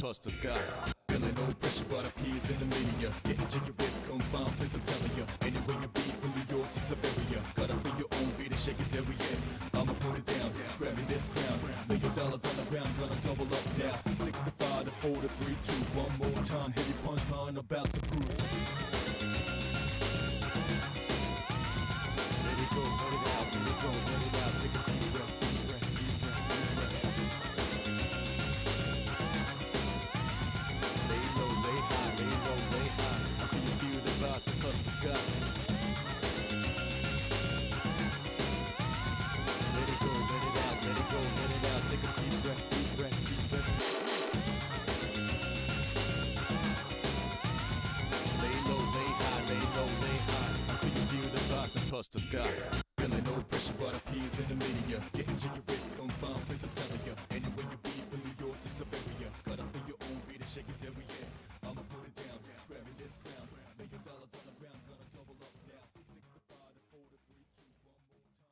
touch the sky. Feeling no pressure but a peace in the media. Getting jiggy with confound, please I'm telling ya. Anywhere you be, from New York to Siberia. Gotta feel your own beat and shake it till we end. I'ma put it down, grab me this crown. Lay your dollars on the ground, gonna double up now. 65 to 4 to 3, 2, one more time. Heavy punchline about to cruise. Let it go, let it out, let it go, let it out. Take a deep breath, deep breath, deep breath, deep breath. Lay low, lay high, lay low, lay high. Until you feel the vibes that touch the sky. Let it go, let it out, let it go, let it out. Take a deep breath, deep breath, deep breath. Lay low, lay high, lay low, lay high. Until you feel the vibes that touch the sky. Feeling no pressure but a peace in the media. Getting jiggy with confound, please I'm telling ya. Anywhere you be, from New York to Siberia. Gotta feel your own beat and shake it till we end. I'ma put it down, grab me this crown. Lay your dollars on the ground, gonna double up now. 65 to 4 to 3, 2, one more time.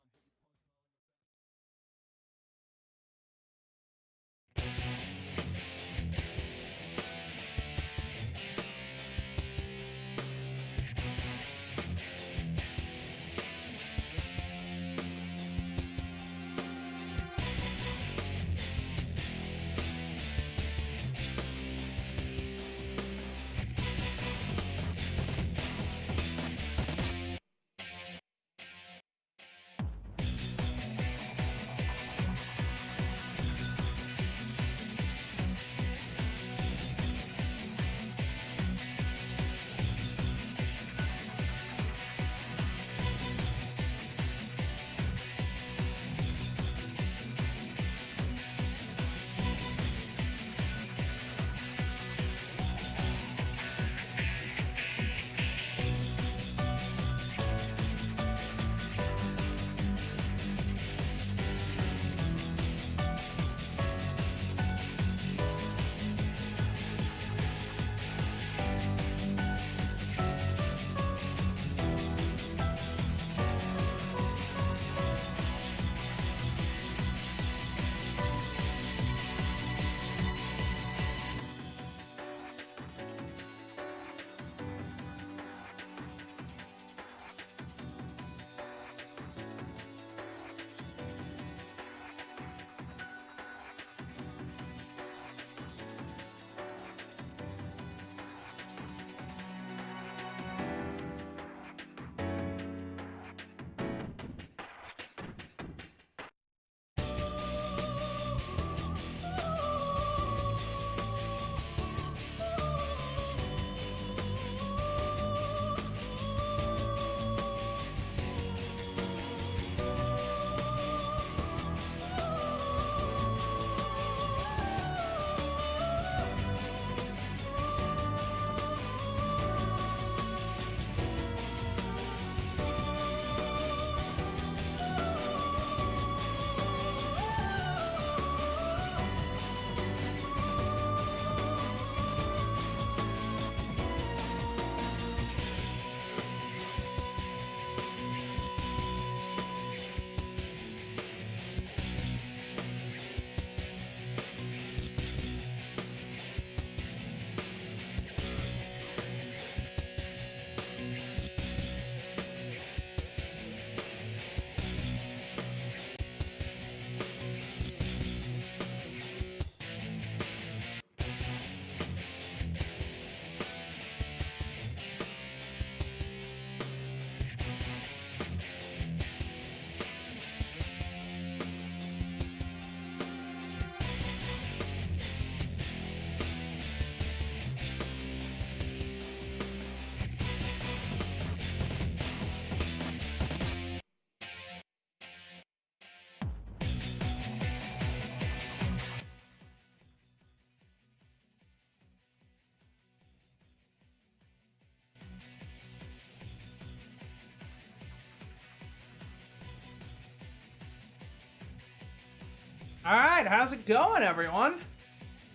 All right, how's it going, everyone?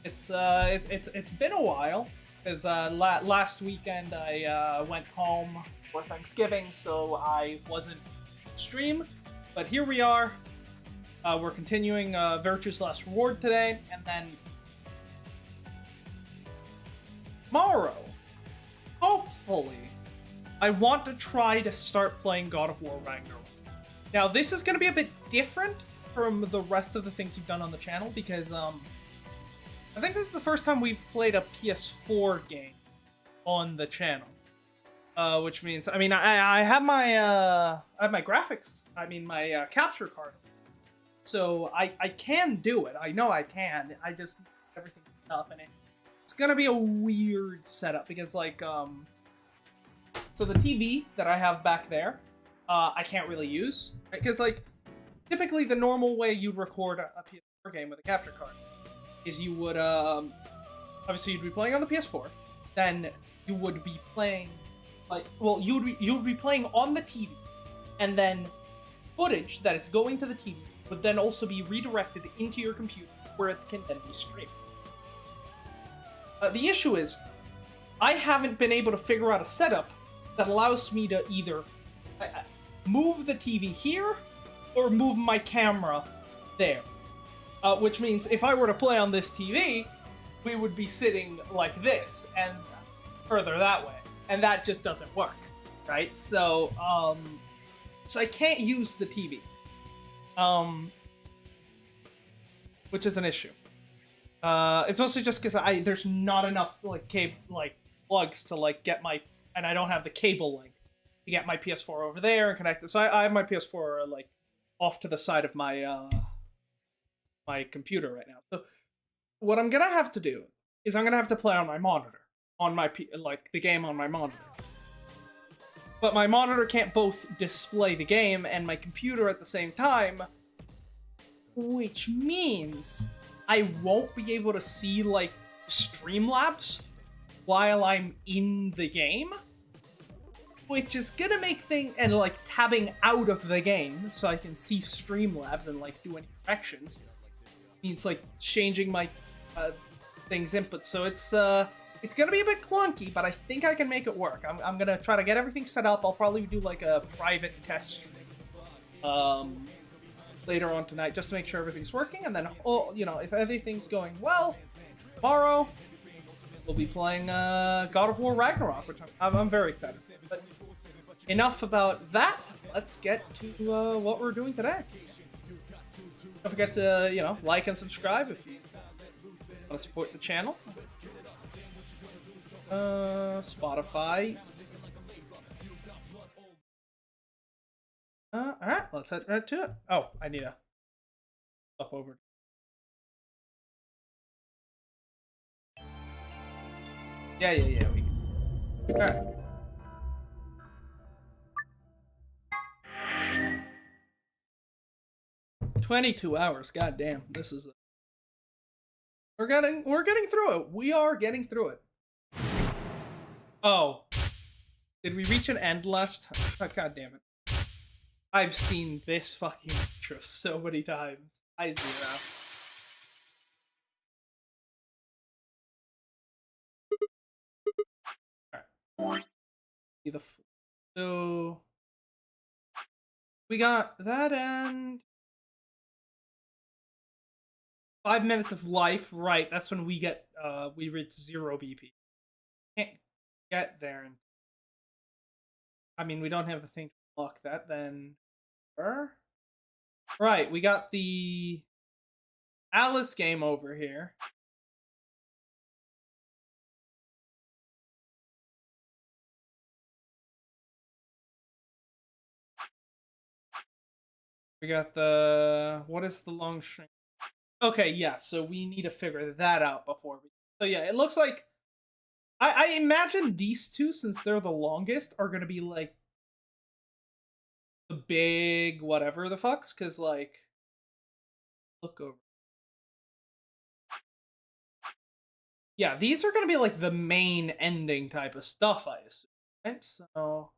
It's been a while because last weekend I went home for Thanksgiving, so I wasn't stream. But here we are. We're continuing Virtuous Last Reward today, and then tomorrow, hopefully, I want to try to start playing God of War Ragnarok. Now, this is going to be a bit different from the rest of the things we've done on the channel, because I think this is the first time we've played a PS4 game on the channel. Which means, I mean, I have my graphics, my capture card. So I can do it. I know I can. I just everything's up in it. It's gonna be a weird setup because, like, so the TV that I have back there, I can't really use, right? Because, like, typically the normal way you'd record a PS4 game with a capture card is you would, obviously you'd be playing on the PS4, then you would be playing, like, well, you'd be playing on the TV, and then footage that is going to the TV would then also be redirected into your computer, where it can then be streamed. The issue is, I haven't been able to figure out a setup that allows me to either move the TV here or move my camera there. Which means if I were to play on this TV, we would be sitting like this and further that way. And that just doesn't work, right? So I can't use the TV. Which is an issue. It's mostly just because there's not enough plugs to like get my, and I don't have the cable length to get my PS4 over there and connect it. So I have my PS4 like off to the side of my my computer right now. So what I'm gonna have to do is I'm gonna have to play on my monitor, on my the game on my monitor. But my monitor can't both display the game and my computer at the same time, which means I won't be able to see, like, Streamlabs while I'm in the game, which is gonna make things, and, like, tabbing out of the game so I can see Streamlabs and, like, do any corrections means, like, changing my thing's input. So it's gonna be a bit clunky, but I think I can make it work. I'm gonna try to get everything set up. I'll probably do, like, a private test stream later on tonight, just to make sure everything's working, and then, if everything's going well, tomorrow we'll be playing God of War Ragnarok, which I'm very excited for. But enough about that. Let's get to what we're doing today. Don't forget to, like and subscribe if you want to support the channel. Spotify. Alright, let's head right to it. Oh, I need to up over. Yeah, we can. Alright. $22 hours, goddamn. This is we're getting through it. We are getting through it. Oh. Did we reach an end last time? Oh, god damn it. I've seen this fucking intro so many times. I zero. Alright. So we got that end. 5 minutes of life, right? That's when we get we reach 0 BP. Can't get there. I mean, we don't have the thing to block that. Then, right? We got the Alice game over here. We got the, what is the long string? Okay, yeah, so we need to figure that out before we... So yeah, it looks like... I imagine these two, since they're the longest, are gonna be, like, the big whatever the fucks, because, like... Look over. Yeah, these are gonna be, like, the main ending type of stuff, I assume, right? So...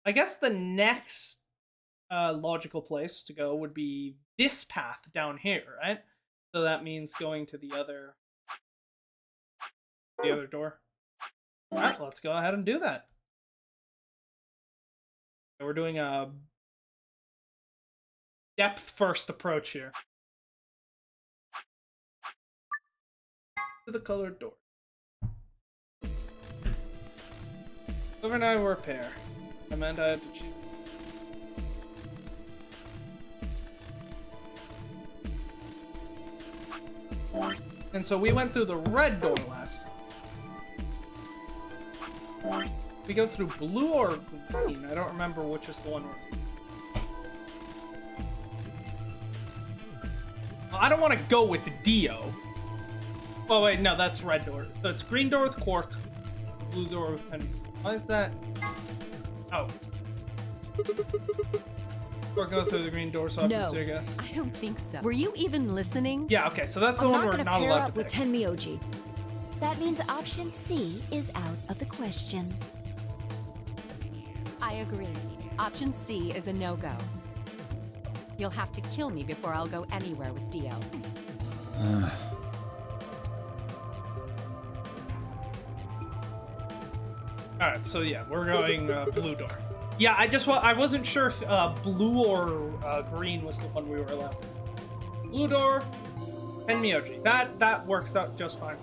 I guess the next logical place to go would be this path down here, right? So that means going to the other door. All right, let's go ahead and do that. We're doing a depth first approach here. to the colored door. Clover and I were a pair. I meant I had to choose. And so we went through the red door last. We go through blue or green? I don't remember which is the one we're... Well, I don't want to go with Dio. Oh wait, no, that's red door. So it's green door with Quark, blue door with Tenny. Why is that? Oh. Or go through the green door so No, I guess. I don't think so. Were you even listening? Yeah, okay, so that's the one we're not allowed to pick. with Tenmyoji. That means option C is out of the question. I agree. Option C is a no-go. You'll have to kill me before I'll go anywhere with Dio. Alright, so yeah, we're going blue door. Yeah, I wasn't sure if blue or green was the one we were allowed. Blue door and Miyoji. That works out just fine.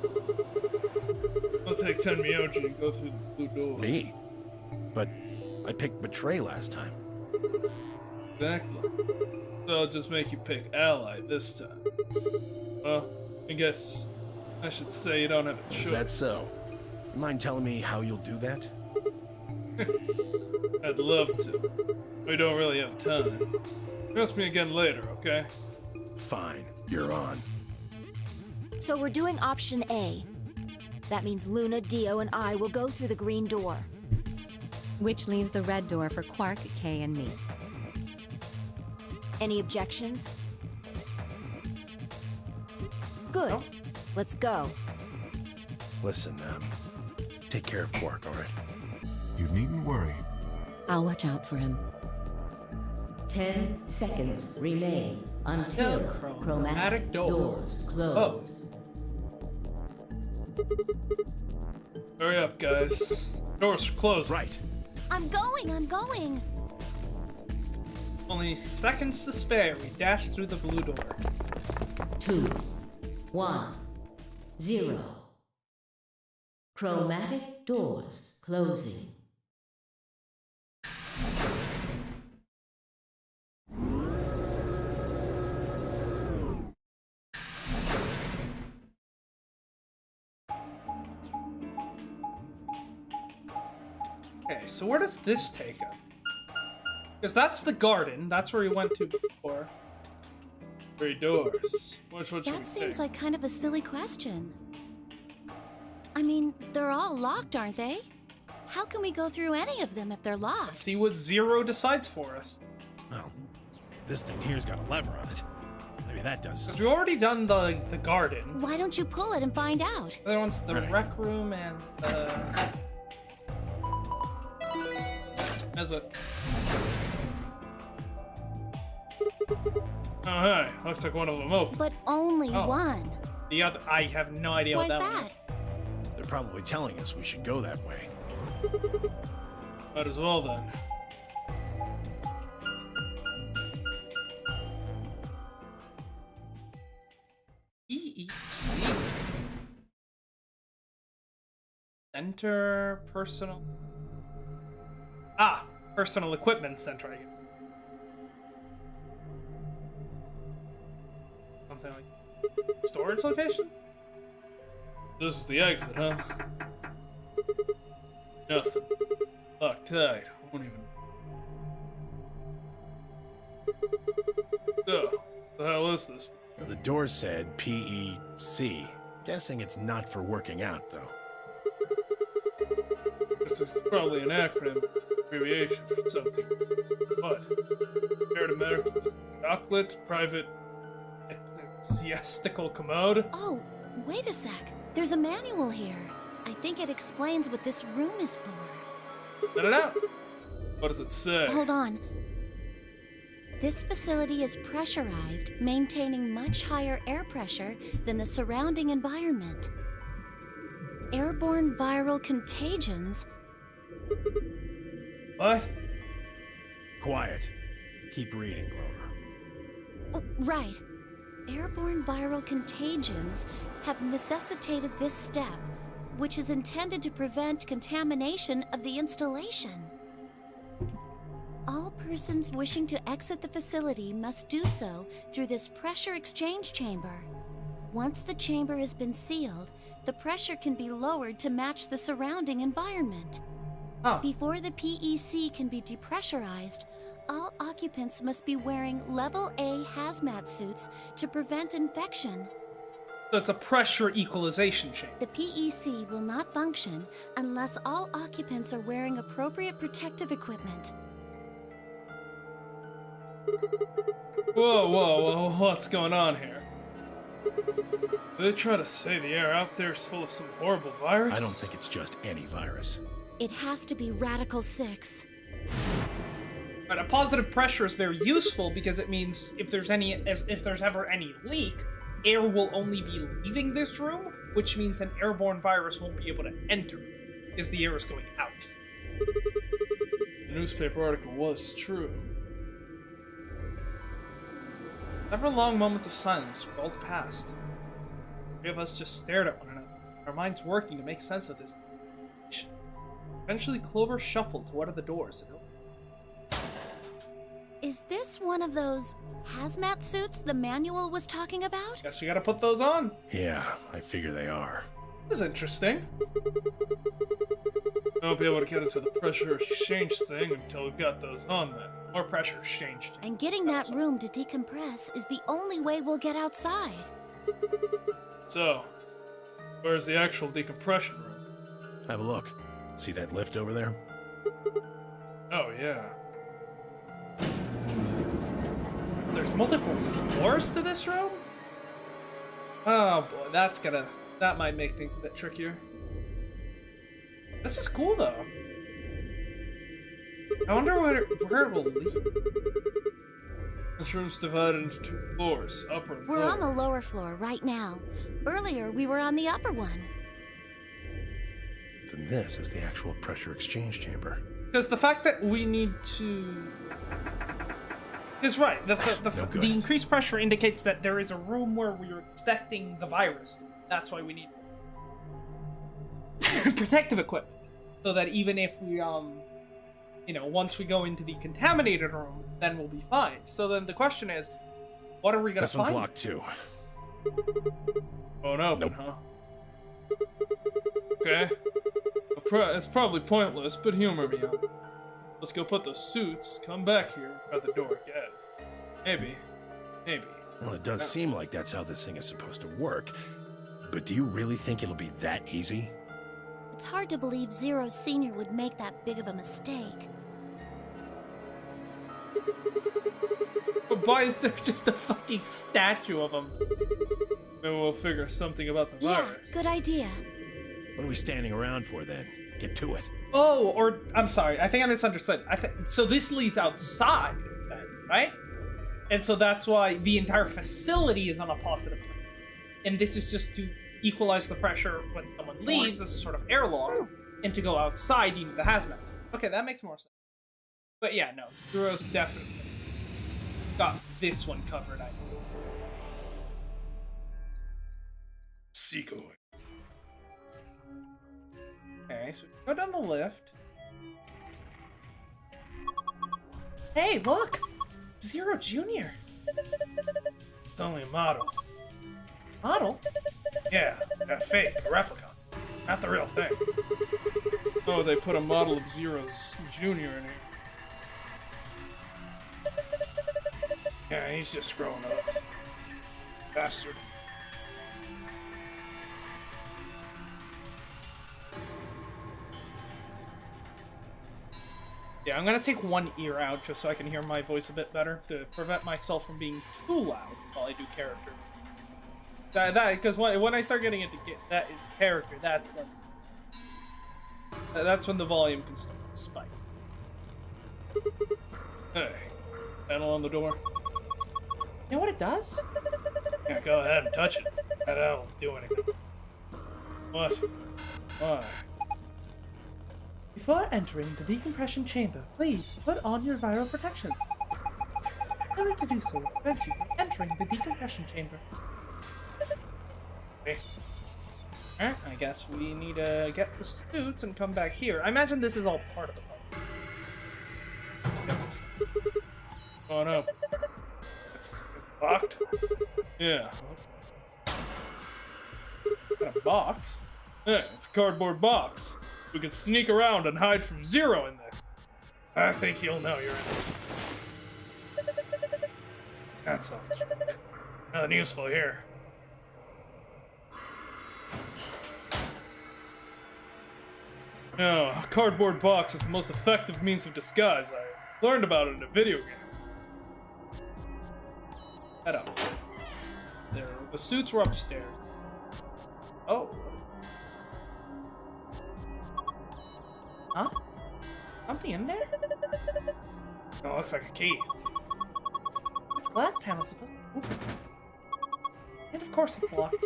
I'll take Tenmyoji and go through the blue door. Me? But I picked Betray last time. Exactly. So I'll just make you pick Ally this time. Well, I guess I should say you don't have a choice. Is that so? You mind telling me how you'll do that? I'd love to. We don't really have time. Ask me again later, okay? Fine, you're on. So we're doing option A. That means Luna, Dio, and I will go through the green door. Which leaves the red door for Quark, Kay, and me. Any objections? Good. No. Let's go. Listen, take care of Quark, all right? You needn't worry. I'll watch out for him. 10 seconds remain until chromatic doors close. Hurry up, guys. Doors are closed. Right. I'm going. Only seconds to spare. We dash through the blue door. 2, 1, 0. Chromatic doors closing. Okay, so where does this take us? Because that's the garden. That's where we went to before. 3 doors. Which one should we That seems take? like kind of a silly question. I mean, they're all locked, aren't they? How can we go through any of them if they're locked? See what Zero decides for us. Well, this thing here's got a lever on it. Maybe that does Because something. we've already done the garden. Why don't you pull it and find out? The other one's the Right. rec room and as a... Oh, hi. Looks like one of them open. But only Oh. one. The other... I have no idea Why's what that one that? is. They're probably telling us we should go that way. Might as well, then. EEC. Center Personal... Ah! Personal Equipment Center, I guess. Something like... Storage location? This is the exit, huh? Nothing. Locked tight. Won't even... So, the hell is this? The door said PEC. Guessing it's not for working out, though. This is probably an acronym, abbreviation for something. What? Shared American Chocolate Private Ecclesiastical Commode? Oh, wait a sec. There's a manual here. I think it explains what this room is for. Let it out. What does it say? Hold on. This facility is pressurized, maintaining much higher air pressure than the surrounding environment. Airborne viral contagions. What? Quiet. Keep reading, Clover. Oh, right. Airborne viral contagions have necessitated this step, which is intended to prevent contamination of the installation. All persons wishing to exit the facility must do so through this pressure exchange chamber. Once the chamber has been sealed, the pressure can be lowered to match the surrounding environment. Oh. Before the PEC can be depressurized, all occupants must be wearing level A hazmat suits to prevent infection. So it's a pressure equalization chamber. The PEC will not function unless all occupants are wearing appropriate protective equipment. Whoa, what's going on here? Do they try to say the air out there is full of some horrible virus? I don't think it's just any virus. It has to be Radical 6. But a positive pressure is very useful because it means if there's ever any leak, air will only be leaving this room, which means an airborne virus won't be able to enter because the air is going out. The newspaper article was true. Several long moments of silence rolled past. Three of us just stared at one another, our minds working to make sense of this. Eventually, Clover shuffled to one of the doors. Is this one of those hazmat suits the manual was talking about? Guess we gotta put those on. Yeah, I figure they are. This is interesting. I won't be able to get into the pressure exchange thing until we've got those on then. More pressure exchanged. And getting that room to decompress is the only way we'll get outside. So, where's the actual decompression room? Have a look. See that lift over there? Oh, yeah. There's multiple floors to this room? Oh boy, that might make things a bit trickier. This is cool though. I wonder where it will lead. This room's divided into 2 floors, upper and We're lower. on the lower floor right now. Earlier, we were on the upper one. Then this is the actual pressure exchange chamber. Because the fact that we need to... is right. The increased pressure indicates that there is a room where we're expecting the virus. That's why we need protective equipment. So that even if we, once we go into the contaminated room, then we'll be fine. So then the question is, what are we going to find? This one's locked too. Won't open, Nope. huh? Okay. It's probably pointless, but humor me on it. Let's go put the suits, come back here, at the door again. Maybe. Well, it does seem like that's how this thing is supposed to work. But do you really think it'll be that easy? It's hard to believe Zero Senior would make that big of a mistake. But why is there just a fucking statue of him? Maybe we'll figure something about the Yeah, virus. good idea. What are we standing around for then? Get to it. Oh, or I'm sorry. I think I misunderstood. So this leads outside, then, right? And so that's why the entire facility is on a positive plane. And this is just to equalize the pressure when someone leaves as a sort of airlock, and to go outside, you need the hazmat suit. Okay, that makes more sense. But yeah, no, Zero's definitely got this one covered, I think. Seagoing. Okay, so go down the lift. Hey, look! Zero Junior. It's only a model. Model? Yeah, a fake, a replica. Not the real thing. Oh, they put a model of Zero's Junior in here. Yeah, he's just growing up. Bastard. Yeah, I'm gonna take one ear out just so I can hear my voice a bit better to prevent myself from being too loud while I do character. Because when I start getting into that character, that's when the volume can start to spike. Hey, panel on the door. You know what it does? Yeah, go ahead and touch it. That won't do anything. What? Why? Before entering the decompression chamber, please put on your viral protections. Failing to do so will prevent you from entering the decompression chamber. Hey. Alright, I guess we need to get the suits and come back here. I imagine this is all part of the puzzle. Come on up. It's locked? Yeah. Got a box. Yeah, it's a cardboard box. We can sneak around and hide from Zero in there. I think he'll know you're in there. That's all. Nothing useful here. No, a cardboard box is the most effective means of disguise. I learned about it in a video game. Head up. There, the suits were upstairs. Oh. Huh? Something in there? Oh, looks like a key. This glass panel's supposed to open. And of course it's locked.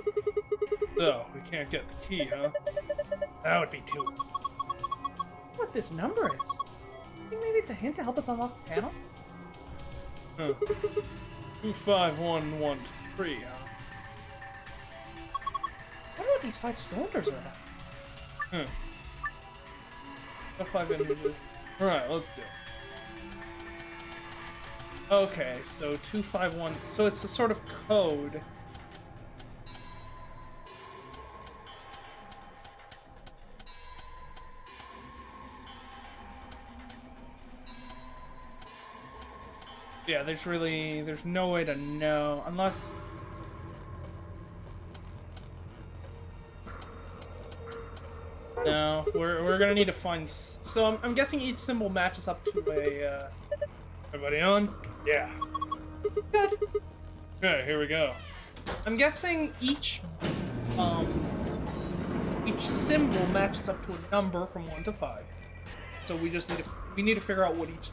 So, we can't get the key, huh? That would be too. What this number is? I think maybe it's a hint to help us unlock the panel? Huh. 25113, huh? I wonder what these 5 cylinders are about. Huh. 5 images. Alright, let's do it. Okay, so 251. So it's a sort of code. Yeah, there's no way to know unless. No, we're gonna need to find. So I'm guessing each symbol matches up to a. Everybody on? Yeah. Good. Okay, here we go. I'm guessing each symbol matches up to a number from 1 to 5. So we just need to figure out what each.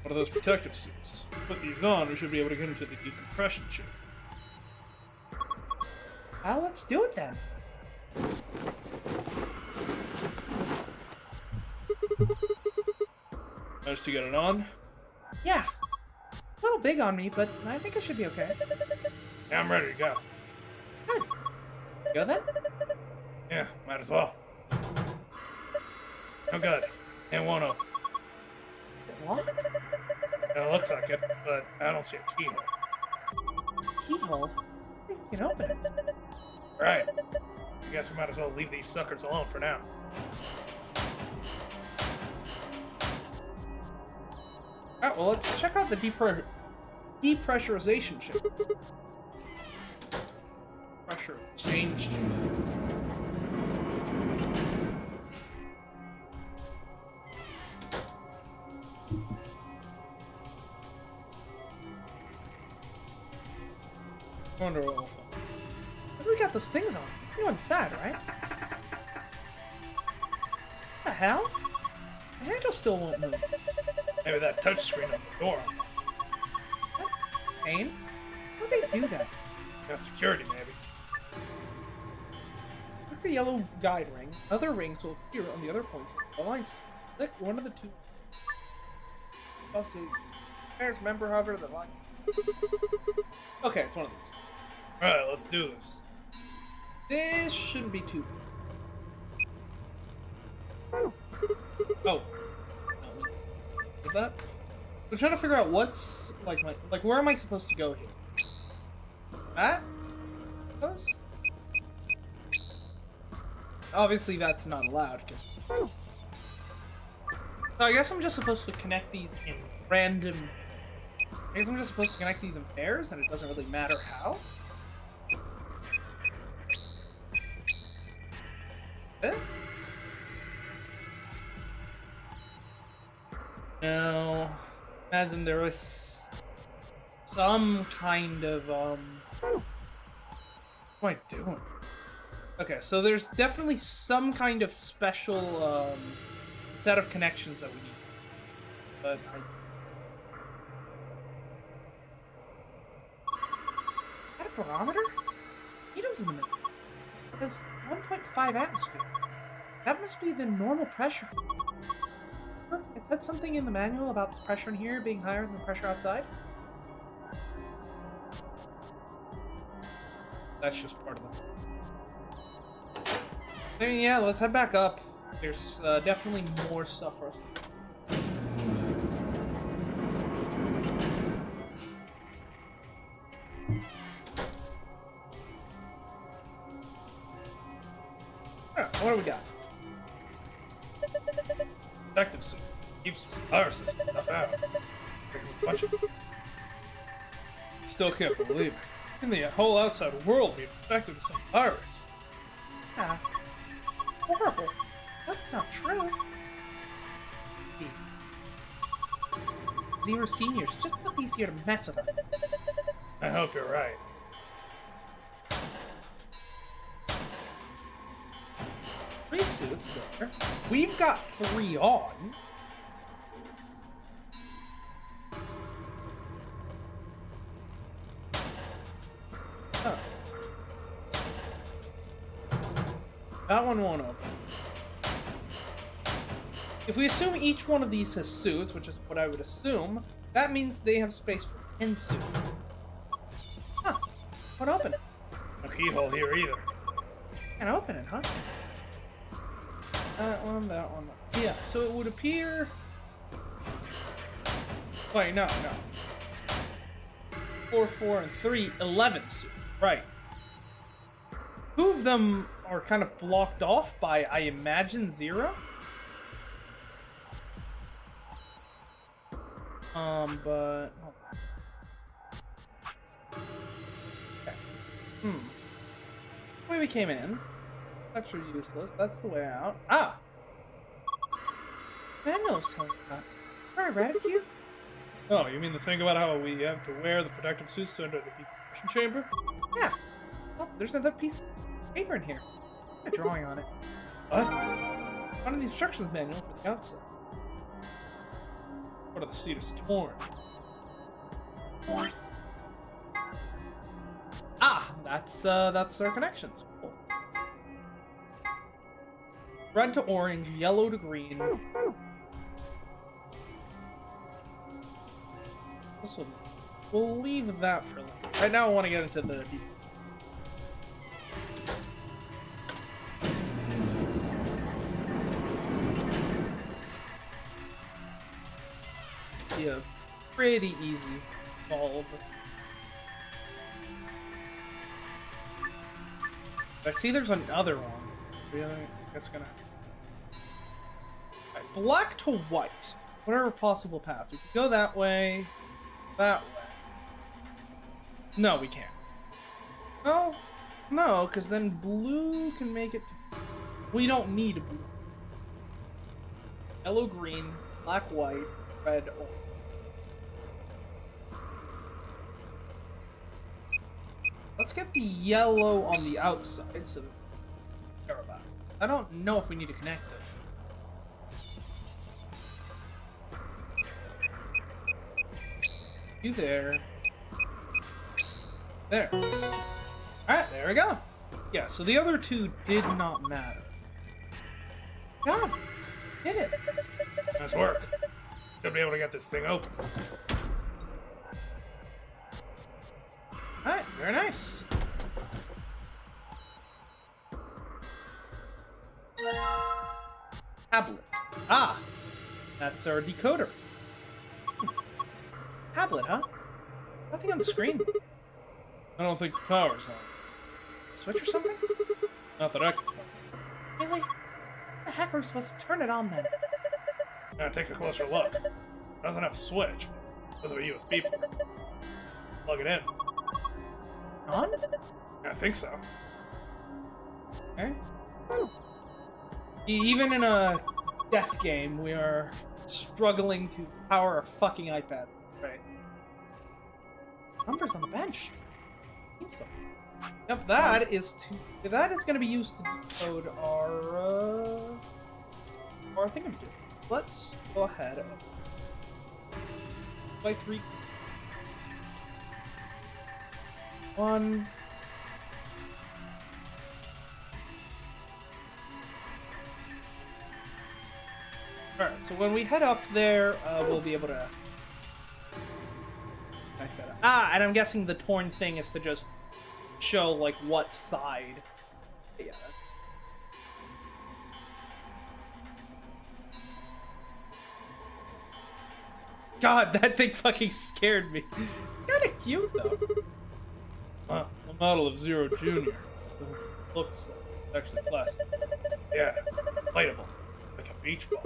What are those protective suits? Put these on, we should be able to get into the decompression chip. Let's do it then. Managed to get it on? Yeah. A little big on me, but I think it should be okay. Yeah, I'm ready to go. Good. Go then? Yeah, might as well. Oh good. It won't open. Locked? It looks like it, but I don't see a keyhole. Keyhole? I think we can open it. Right. I guess we might as well leave these suckers alone for now. Alright, well let's check out the depressurization chip. Pressure change chip. Wonder what we'll find. What do we got those things on? You're inside, right? What the hell? The handle still won't move. Maybe that touchscreen on the door. What? Pain? How do they do that? Got security, maybe. Click the yellow guide ring. Other rings will appear on the other points. The lines. Click one of the two. Also, there's member hover the line. Okay, it's one of these. Alright, let's do this. This shouldn't be too. Oh. No, is that? I'm trying to figure out what's like where am I supposed to go here? That? Those? Obviously that's not allowed. So I guess I'm just supposed to connect these in random. I guess I'm just supposed to connect these in pairs, and it doesn't really matter how. Eh? Now, imagine there was some kind of, what am I doing? Okay, so there's definitely some kind of special, set of connections that we need. But Is that a barometer? Needles in the middle. It's 1.5 atmosphere. That must be the normal pressure. It's said something in the manual about the pressure in here being higher than the pressure outside? That's just part of it. I mean, yeah, let's head back up. There's definitely more stuff for us to do. Alright, what do we got? Protective suit. Keeps viruses and stuff out. Brings a bunch of... Still can't believe it. In the whole outside world being infected with some virus. Ah, horrible. That's not true. Zero seniors just put these here to mess with us. I hope you're right. Three suits there. We've got 3 on. Oh. That one won't open. If we assume each one of these has suits, which is what I would assume, that means they have space for 10 suits. Huh. Won't open it. No keyhole here either. Can't open it, huh? That one, that one. Yeah, so it would appear... Wait, no. 4, 4, and 3, 11 suits. Right. 2 of them are kind of blocked off by, I imagine, 0? But... hold on. Okay. The way we came in. That's useless. That's the way out. Ah! Manual's telling me that. Where I read it to you? Oh, you mean the thing about how we have to wear the protective suits to enter the decompression chamber? Yeah. Oh, there's another piece of paper in here. A drawing on it. What? On the instructions manual for the outside. What if the seat is torn? Ah, that's our connections. Cool. Red to orange, yellow to green. Also, we'll leave that for later. Right now, I want to get into the deep. Yeah, pretty easy solve. I see there's another one. Really? That's gonna... Right, black to white. Whatever possible paths. We can go that way. That way. No, we can't. No, because then blue can make it to... We don't need blue. Yellow, green, black, white, red, orange. Let's get the yellow on the outside so that we care about it. I don't know if we need to connect it. You there. There. Alright, there we go. Yeah, so the other 2 did not matter. God, did it. Nice work. Should be able to get this thing open. Alright, very nice. Tablet. Ah, that's our decoder. Tablet, huh? Nothing on the screen. I don't think the power's on. Switch or something? Not that I can find. Really? How the heck are we supposed to turn it on then? Now take a closer look. It doesn't have a switch, but there's a USB port. Plug it in. On? I think so. Okay. Even in a death game, we are struggling to power a fucking iPad. Right. Numbers on the bench. Need some. Yep, that is going to be used to decode our thingamajig. Let's go ahead and by 3. 1. Alright, so when we head up there, we'll be able to... back that up. Ah, and I'm guessing the torn thing is to just show, like, what side. Yeah. God, that thing fucking scared me. Kinda cute, though. A model of Zero Junior. Looks actually plastic. Yeah, inflatable, like a beach ball.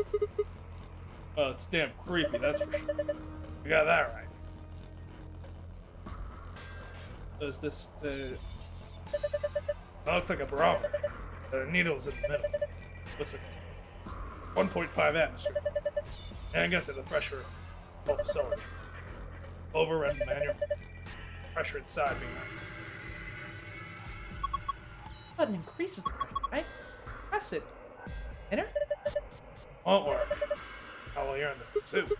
Well, it's damn creepy, that's for sure. You got that right. Does this to... That looks like a barometer. The needle's in the middle. Looks like it's 1.5 atmosphere. And I guess the pressure of both cylinders. Over and manual. Pressure inside being high. Button increases the pressure, right? Press it. Enter? Won't work. How will you're in the suit?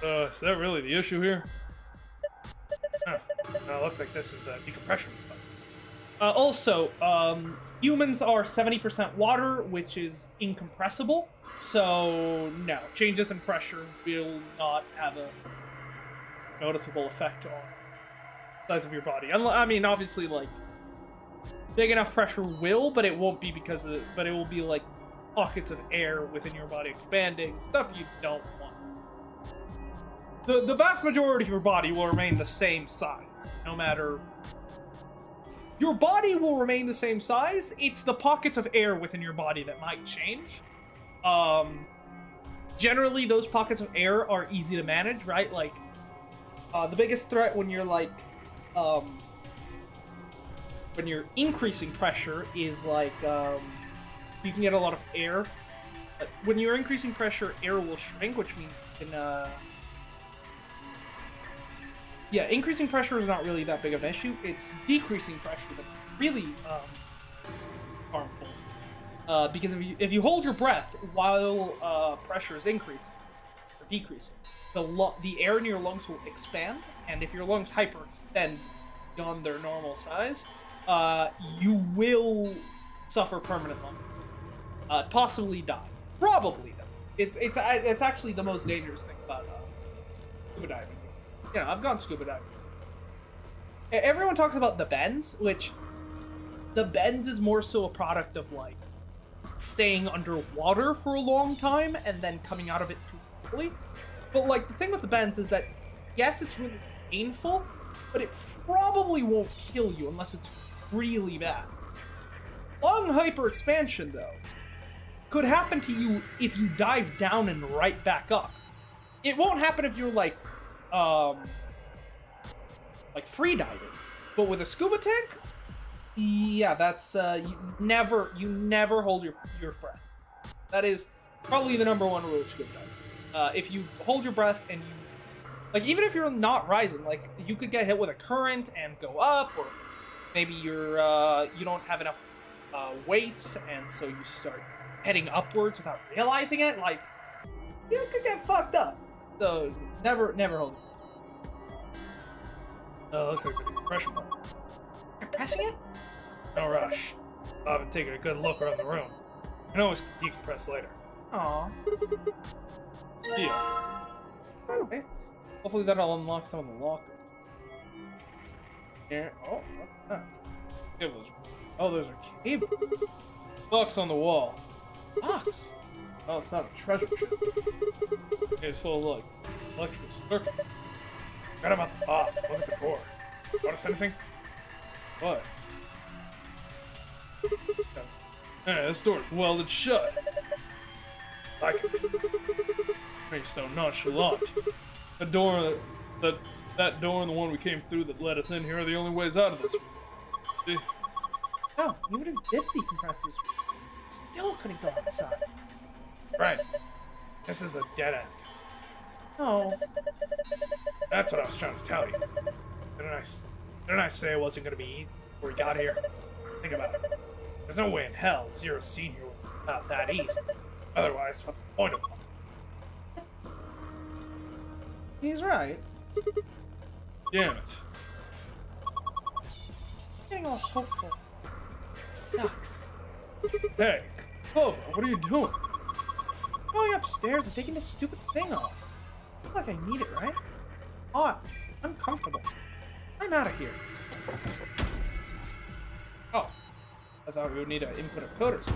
Is that really the issue here? Huh. No, it looks like this is the decompression button. Also, humans are 70% water, which is incompressible. So, no. Changes in pressure will not have a noticeable effect on the size of your body. I mean, obviously, like, big enough pressure will, but it won't be because of... But it will be, like, pockets of air within your body expanding. Stuff you don't want. The vast majority of your body will remain the same size, no matter... Your body will remain the same size. It's the pockets of air within your body that might change. Generally, those pockets of air are easy to manage, right? Like, the biggest threat when you're, like, when you're increasing pressure is, like, you can get a lot of air. But when you're increasing pressure, air will shrink, which means you can, yeah, increasing pressure is not really that big of an issue. It's decreasing pressure that's really harmful. Because if you hold your breath while pressure is increasing or decreasing, the air in your lungs will expand, and if your lungs hyperextend beyond their normal size, you will suffer permanent lung, possibly die, probably die. It's actually the most dangerous thing about scuba diving. You know, I've gone scuba diving. Everyone talks about the bends, which the bends is more so a product of, like, staying underwater for a long time and then coming out of it too quickly. But, like, the thing with the bends is that, yes, it's really painful, but it probably won't kill you unless it's really bad. Lung hyperexpansion, though, could happen to you if you dive down and right back up. It won't happen if you're, like free diving, but with a scuba tank, yeah, that's you never hold your breath. That is probably the number one rule of scuba diving. If you hold your breath and you, like, even if you're not rising, like, you could get hit with a current and go up, or maybe you're you don't have enough weights, and so you start heading upwards without realizing it. Like, you could get fucked up. So never hold it. Oh, looks like the decompression button. You're pressing it? No rush. I've been taking a good look around the room. I can always decompress later. Aww. Yeah. Okay. Hopefully that'll unlock some of the lockers. Here. Oh, what's that? Cables. Oh, those are cables. Box on the wall. Box? Oh, it's not a treasure chest. It's full of, like, electrical circuits. Forgot about the box. Look at the door. Notice anything? What? Hey, this door's welded shut. Like it. You're so nonchalant. The door, that door and the one we came through that let us in here are the only ways out of this room. See? Oh, even if it did decompress this room, still couldn't go outside. Right. This is a dead end. Oh. That's what I was trying to tell you. Didn't I say it wasn't going to be easy before we got here? Think about it. There's no way in hell Zero Senior was not that easy. Otherwise, what's the point of it? He's right. Damn it. Getting all hopeful. It sucks. Hey, Clover, what are you doing? Going upstairs and taking this stupid thing off. I feel like I need it, right? Oh, I'm comfortable. I'm out of here. Oh, I thought we would need an input of coders.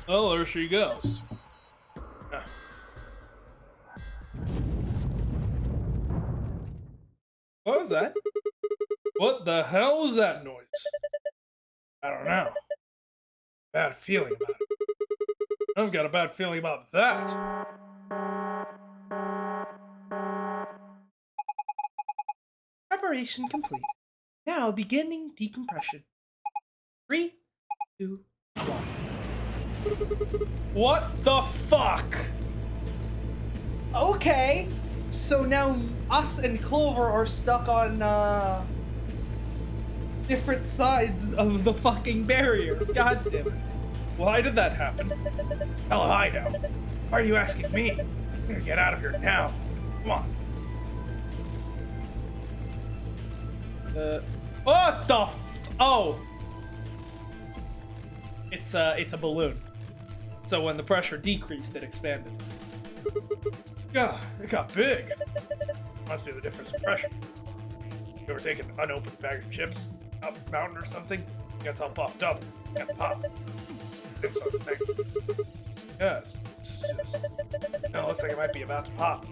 Oh, there she goes. What was that? What the hell was that noise? I don't know. Bad feeling about it. I've got a bad feeling about that. Preparation complete. Now beginning decompression. 3, 2, 1. What the fuck? Okay, so now us and Clover are stuck on different sides of the fucking barrier. God damn it. Why did that happen? Hell if I know. Why are you asking me? I'm gonna get out of here now. Come on. What the oh! It's a balloon. So when the pressure decreased, it expanded. God, it got big. Must be the difference in pressure. You ever take an unopened bag of chips up a mountain or something? It gets all puffed up. It's gonna pop. Chips on the thing. Yes, this is just... No, it looks like it might be about to pop.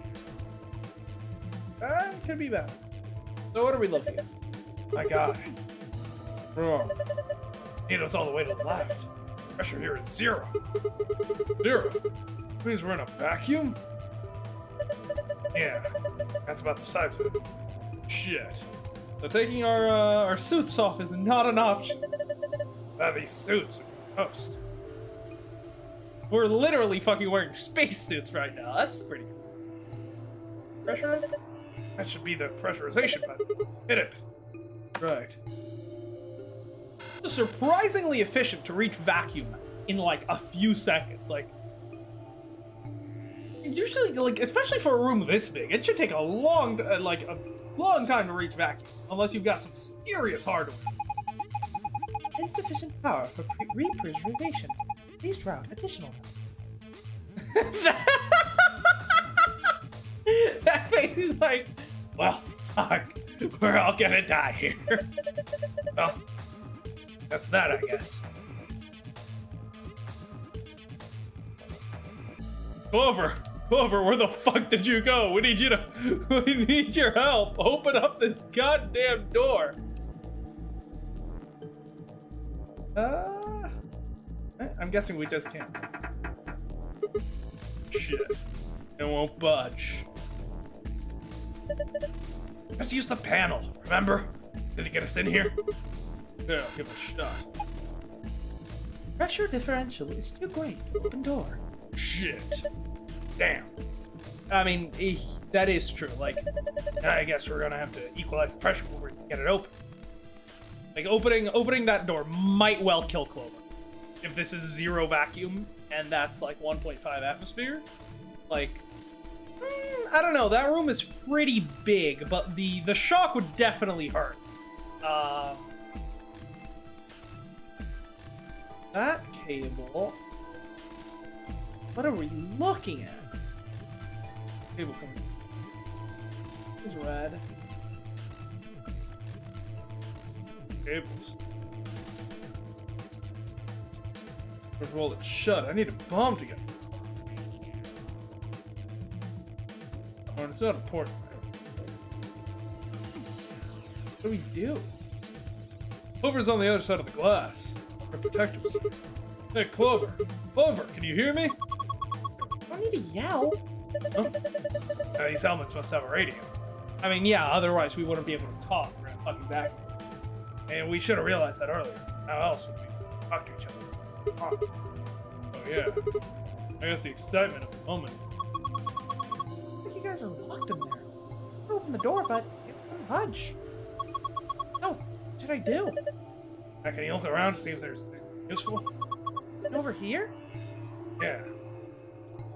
Could be bad. So what are we looking at? My God. Wrong. Needle's all the way to the left. Pressure here is 0. 0? That means we're in a vacuum? Yeah, that's about the size of it. Shit. So taking our suits off is not an option. These suits are toast. We're literally fucking wearing spacesuits right now. That's pretty cool. Pressurize? That should be the pressurization button. Hit it. Right. It's surprisingly efficient to reach vacuum in like a few seconds. Like, usually, like especially for a room this big, it should take a long time to reach vacuum, unless you've got some serious hardware. Insufficient power for repressurization. Please route additional. That face is like, well, fuck. We're all gonna die here. Well, that's that, I guess. Clover, where the fuck did you go? We need your help. Open up this goddamn door. I'm guessing we just can't. Shit. It won't budge. Let's use the panel, remember? Did it get us in here? Yeah, I'll give it a shot. Pressure differential is too great. Open door. Shit. Damn. I mean, that is true. Like, I guess we're gonna have to equalize the pressure before we can get it open. Like opening that door might well kill Clover. If this is 0 vacuum and that's like 1.5 atmosphere, like, I don't know. That room is pretty big, but the shock would definitely hurt. That cable. What are we looking at? Cable coming. It's red. Cables. Let's roll it shut. I need a bomb to get. Oh, it's not important. What do we do? Clover's on the other side of the glass. For protectors. Hey, Clover, can you hear me? I don't need to yell. Huh? These helmets must have a radio. I mean, yeah, otherwise we wouldn't be able to talk. We're in a fucking vacuum. And we should have realized that earlier. How else would we talk to each other? Huh. Oh yeah. I guess the excitement of the moment. I think you guys are locked in there. I opened the door, but it won't budge. Oh, what should I do? Can you look around to see if there's anything useful? And over here? Yeah.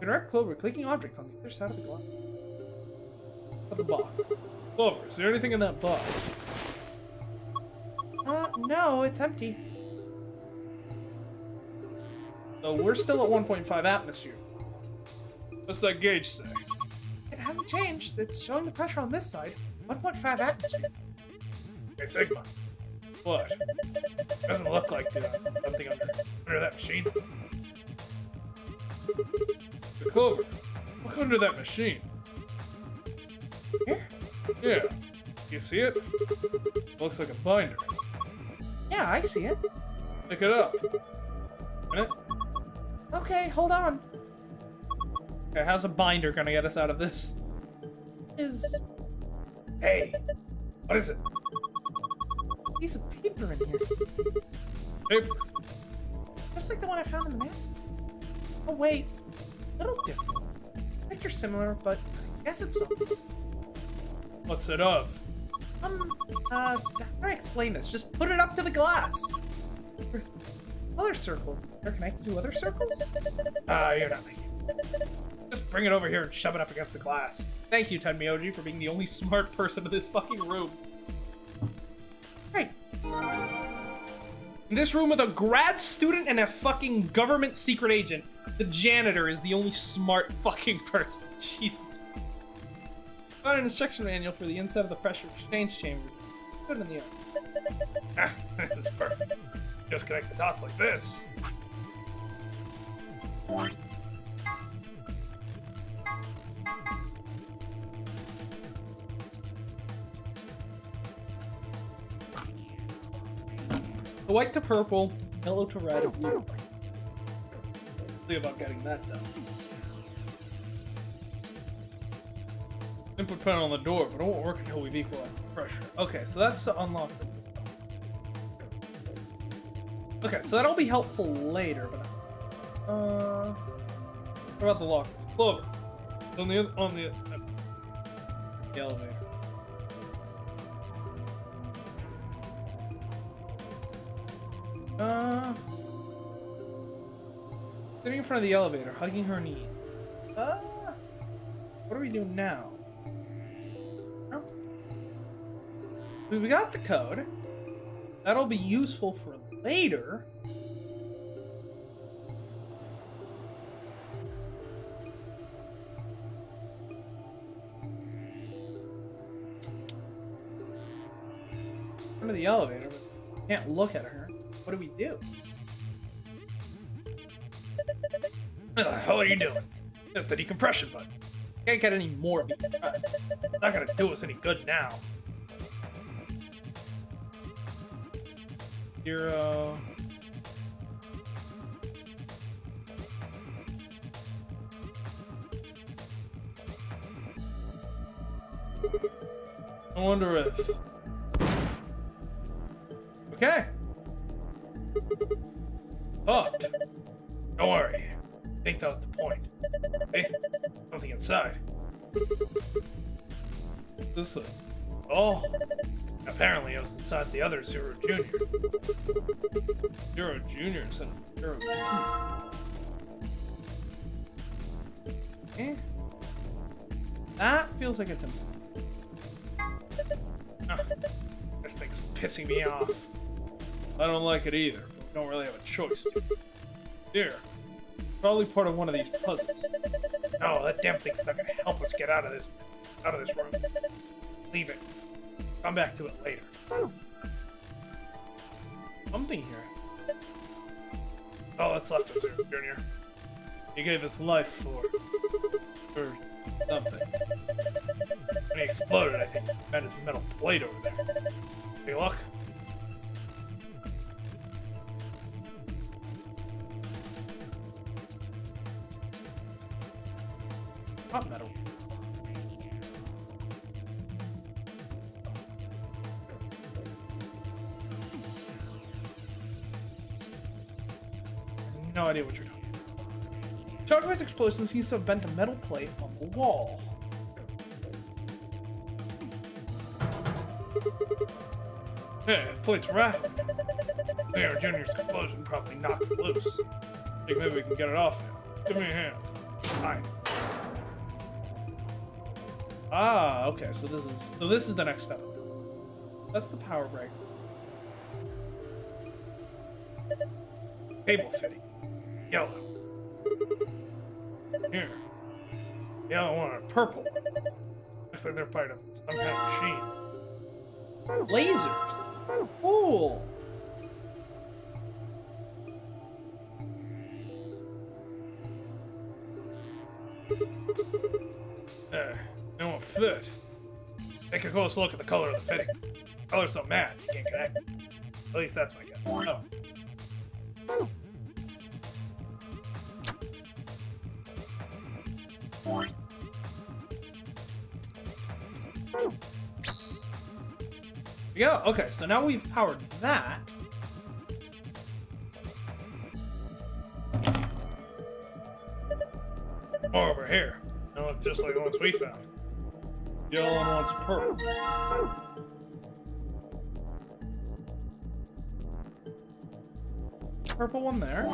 Direct Clover clicking objects on the other side of the glass. Of the box. Clover, is there anything in that box? No, it's empty. So we're still at 1.5 atmosphere. What's that gauge say? It hasn't changed. It's showing the pressure on this side. 1.5 atmosphere. Hey, Sigma. What? Doesn't look like something under that machine. The Clover. Look under that machine. Here? Yeah. You see it? Looks like a binder. Yeah, I see it. Pick it up. Minute? Okay, hold on. Okay, how's a binder gonna get us out of this? Hey! What is it? Piece of paper in here. Paper. Just like the one I found in the mail. Oh wait, a little different. Picture's similar, but I guess it's not. What's it of? How do I explain this? Just put it up to the glass. Other circles. They're connected to other circles? You're not making it. Just bring it over here and shove it up against the glass. Thank you, Tenmyoji, for being the only smart person in this fucking room. Right. In this room with a grad student and a fucking government secret agent, the janitor is the only smart fucking person. Jesus. Found an instruction manual for the inside of the pressure exchange chamber. Put it in the air. This is perfect. Just connect the dots like this. The white to purple, yellow to red, and blue. See about getting that done. Input panel on the door, but it won't work until we've equalized the pressure. Okay, so that's to unlock the... Okay, so that'll be helpful later, but... What about the lock? Clover. On the elevator. Sitting in front of the elevator, hugging her knee. What do we do now? Oh. We got the code. That'll be useful for later. Front of the elevator, but can't look at her. What do we do? What the hell are you doing? That's the decompression button. Can't get any more decompressed. It's not gonna do us any good now. 0. I wonder if... Okay. Fucked. Don't worry. I think that was the point. Hey, something inside. This thing. Oh. Apparently it was inside the other Zero Junior. Zero Junior instead of Zero Junior. Eh. That feels like it's a... This thing's pissing me off. I don't like it either, but we don't really have a choice. Here. Probably part of one of these puzzles. No, that damn thing's not gonna help us get out of this room. Leave it. Come back to it later. Something here. Oh, that's left us, Junior. He gave his life for something. When he exploded, I think he found his metal plate over there. Hey, look. Not metal. No idea what you're talking about. Shockwave's explosion seems to have bent a metal plate on the wall. Hey, the plate's rattled. Mayor Junior's explosion probably knocked it loose. Think maybe we can get it off now. Give me a hand. Fine. Ah, okay, so this is the next step. That's the power break. Cable fitting. yellow. Here. Yellow one and purple. Looks like they're part of some kind of machine. Lasers. Cool. They won't fit. Take a close look at the color of the fitting. The color's so matte, you can't connect it. At least that's my guess. Oh. Yeah, okay, so now we've powered that. More over here. They look just like the ones we found. Yellow and one's purple. Purple one there.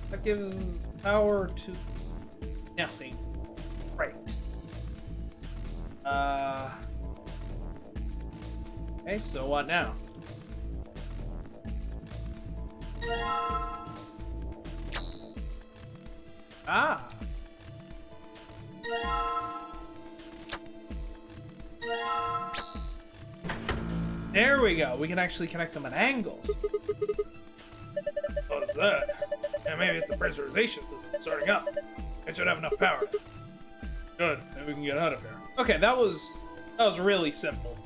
That gives power to nothing. Right. Okay, so what now? Ah. There we go. We can actually connect them at angles. What is that? Yeah, maybe it's the pressurization system starting up. It should have enough power. Good. Then we can get out of here. Okay, that was really simple.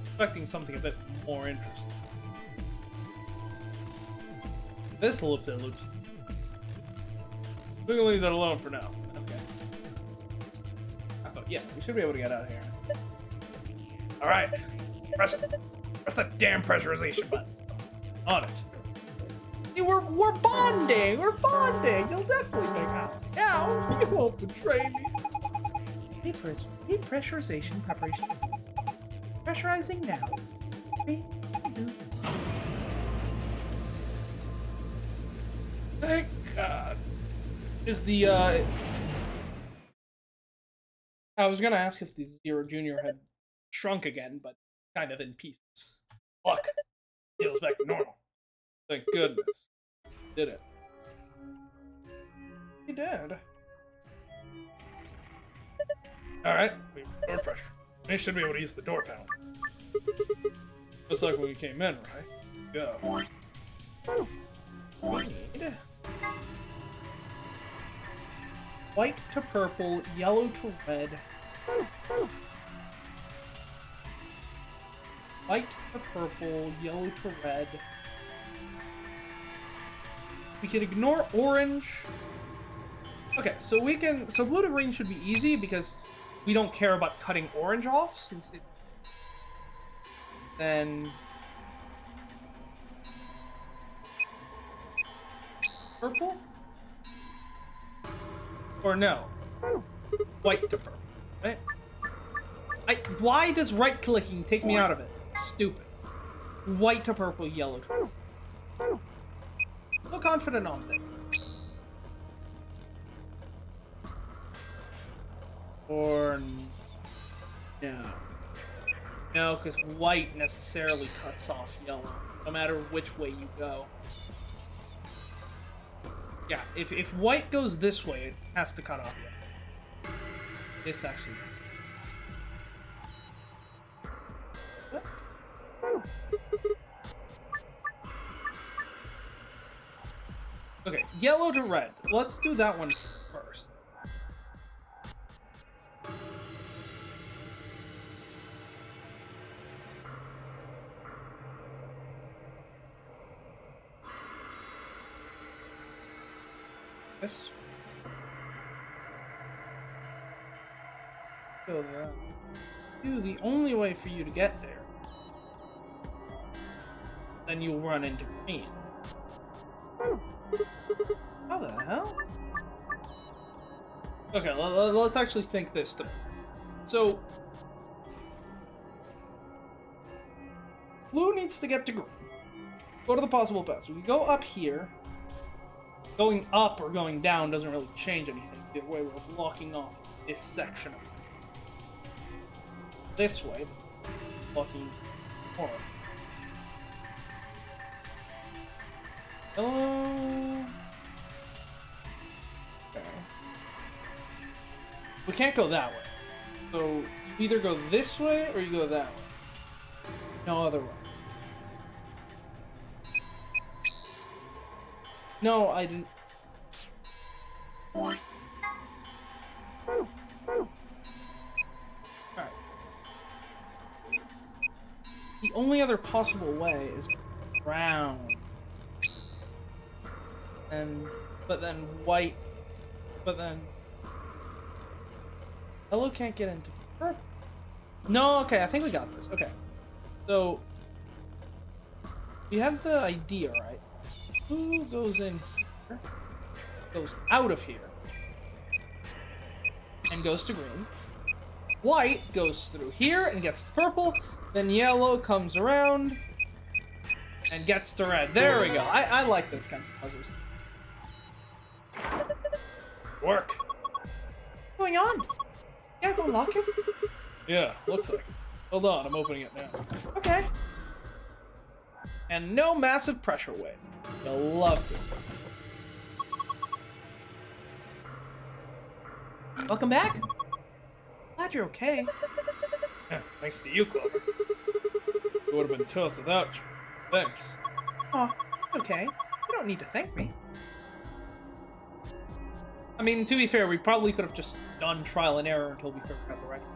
Expecting something a bit more interesting. This loop-de-loops. We can leave that alone for now. Okay. Yeah, we should be able to get out of here. All right. Press it. Press that damn pressurization button. On it. See, we're bonding. We're bonding. You'll definitely make out. Now you won't betray me. Pressurization preparation. Pressurizing now. 3, 2. Thank God. Is the I was gonna ask if the Zero Junior had shrunk again, but kind of in pieces. Look. Feels back to normal. Thank goodness. Did it. He did. Alright, we have door pressure. We should be able to use the door panel. Just like when we came in, right? Go. We need white to purple, yellow to red. White to purple, yellow to red. We can ignore orange. Okay, so we can. So blue to green should be easy because we don't care about cutting orange off since it. Then. Purple? Or no? White to purple, right? Why does right clicking take me out of it? Stupid. White to purple, yellow to purple. So confident on it. Or no. No, because white necessarily cuts off yellow, no matter which way you go. Yeah, if white goes this way, it has to cut off yellow. This actually. Okay, yellow to red. Let's do that one first. This. Go there. The only way for you to get there. Then you'll run into green. How the hell? Okay, let's actually think this through. So, blue needs to get to green. Go to the possible paths. We can go up here. Going up or going down doesn't really change anything. The way we're blocking off this section of it. This way, blocking more. Hello. Okay. We can't go that way. So you either go this way or you go that way. No other way. No, I didn't. Alright. The only other possible way is brown. But then white. But then yellow can't get into purple. No, okay, I think we got this. Okay. So we have the idea, right? Who goes in here? Goes out of here. And goes to green. White goes through here and gets to purple. Then yellow comes around and gets to red. There we go. I like those kinds of puzzles. Work. What's going on? You guys unlock it? Yeah, looks like it. Hold on, I'm opening it now. Okay. And no massive pressure wave. You'll love to see. Welcome back. Glad you're okay. Yeah, thanks to you, Clover. It would have been toast without you. Thanks. Oh, okay. You don't need to thank me. I mean, to be fair, we probably could have just done trial and error until we figured out the right one.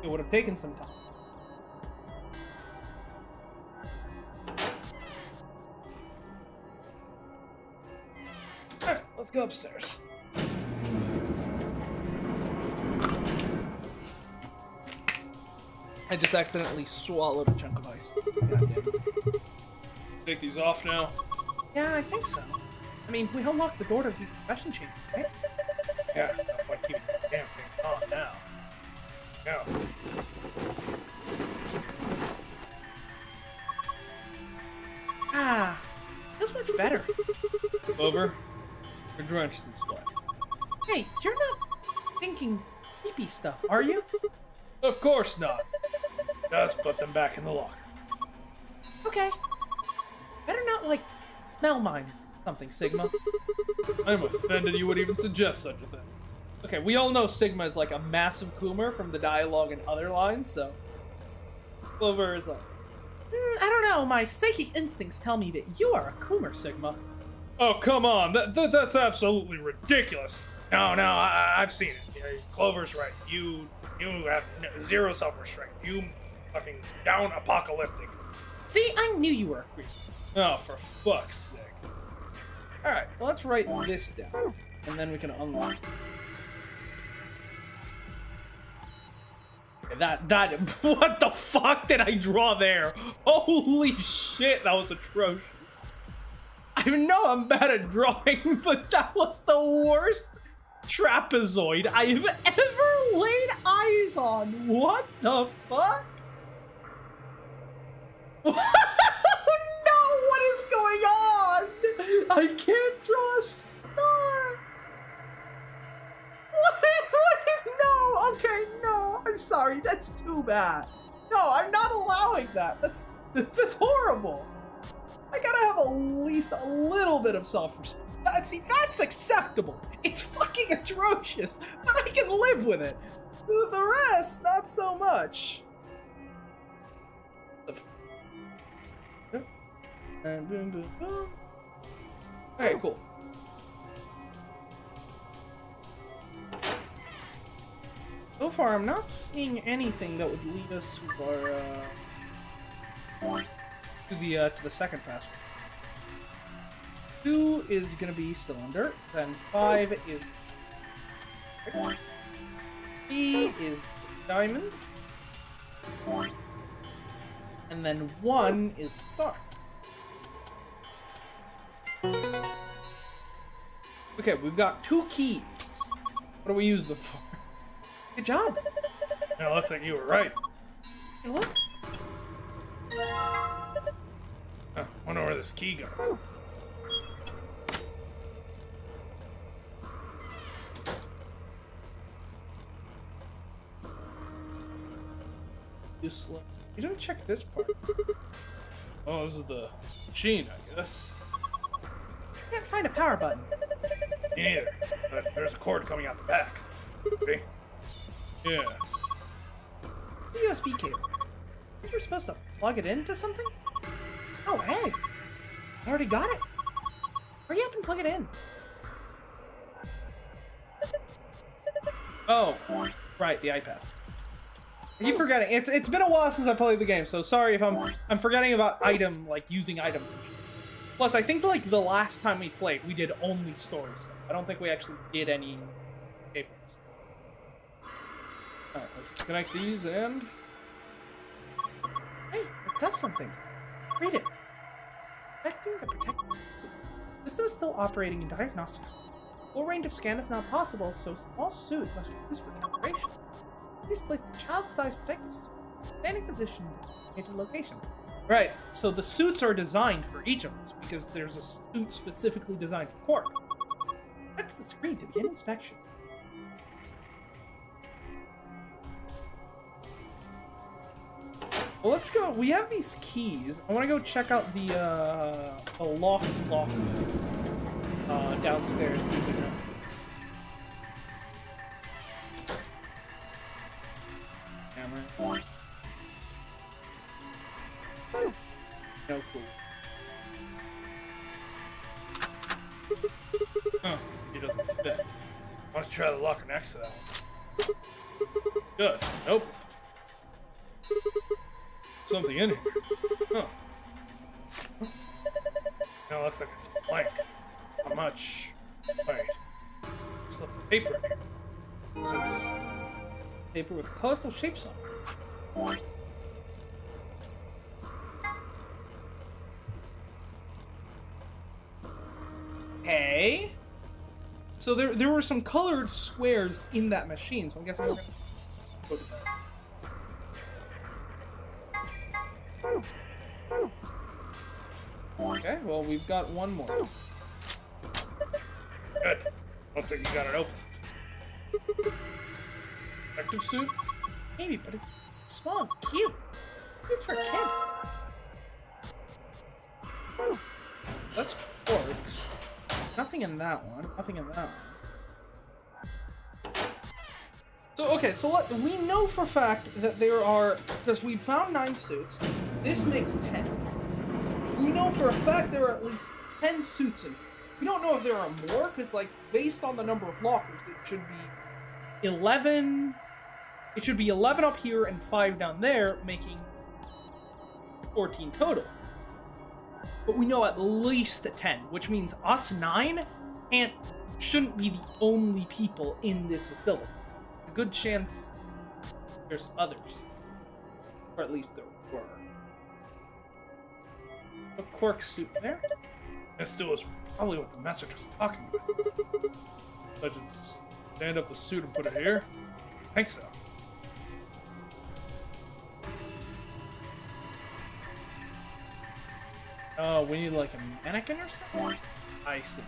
It would have taken some time. Alright, let's go upstairs. I just accidentally swallowed a chunk of ice. Take these off now. Yeah, I think so. I mean, we unlocked the door to the confession chamber, right? Yeah, no point keeping the damn thing on now. Go. Ah, feels much better. Clover, you're drenched in sweat. Hey, you're not thinking creepy stuff, are you? Of course not. Just put them back in the locker. Okay. Better not, like, smell mine something, Sigma. I'm offended you would even suggest such a thing. Okay, we all know Sigma is like a massive Coomer from the dialogue and other lines, so... Clover is like, I don't know, my psychic instincts tell me that you are a Coomer, Sigma. Oh, come on. That's absolutely ridiculous. No, I've seen it. Yeah, Clover's right. You have zero self-restraint. You fucking down apocalyptic. See, I knew you were a creep. Oh, for fuck's sake. Alright, well, let's write this down, and then we can unlock it. That, what the fuck did I draw there? Holy shit, that was atrocious. I know I'm bad at drawing, but that was the worst trapezoid I've ever laid eyes on. What the fuck? No, what is going on? I can't draw a star. No, okay, no, I'm sorry, that's too bad. No, I'm not allowing that. That's horrible. I gotta have at least a little bit of self-respect. See, that's acceptable. It's fucking atrocious, but I can live with it. The rest, not so much. Alright, cool. So far, I'm not seeing anything that would lead us to our to the second password. 2 is gonna be cylinder. Then 5 is 3 is diamond, and then 1 is star. Okay, we've got 2 keys. What do we use them for? Good job. Yeah, looks like you were right. Hey, look. Wonder where this key goes. useless. You didn't check this part. Oh, this is the machine, I guess. I can't find a power button. Me neither. But there's a cord coming out the back. Okay. Yeah. The USB cable. I think you're supposed to plug it into something? Oh, hey. I already got it. Hurry up and plug it in. Oh, right, the iPad. I keep forgetting. It's been a while since I played the game, so sorry if I'm forgetting about using items and shit. Plus, I think like the last time we played, we did only story stuff. I don't think we actually did any games. Alright, let's connect these and... Hey, it says something. Read it. Protecting the protected. System is still operating in diagnostics. Full range of scan is not possible, so small suit must be used for calibration. Please place the child-sized protective suit in a standing position in a location. Right, so the suits are designed for each of us, because there's a suit specifically designed for Quark. Select the screen to begin inspection. Well, let's go. We have these keys. I want to go check out the lock downstairs. See if we know. Camera. No clue. Huh. He doesn't fit. Why don't you try the locker next to that one? Good. Nope. Something in here. Huh. Now it looks like it's blank. Not much. Wait. Slip of paper here. What's this? Paper with colorful shapes on it. Okay. So there were some colored squares in that machine, so I'm guessing we're gonna go to that. Okay, well, we've got one more. Good. Looks like you got it open. Protective suit? Maybe, but it's small and cute. It's for a kid. That's Quark's. Nothing in that one. Nothing in that one. So, okay, so we know for a fact that there are... Because we found 9 suits. This makes 10. We know for a fact there are at least 10 suits in here. We don't know if there are more, because, like, based on the number of lockers, it should be 11... It should be 11 up here and 5 down there, making 14 total. But we know at least 10, which means us 9 shouldn't be the only people in this facility. A good chance there's others. Or at least there were. A Quark suit there. This still is probably what the message was talking about. So I just stand up the suit and put it here? I think so. Oh, we need like a mannequin or something? I see.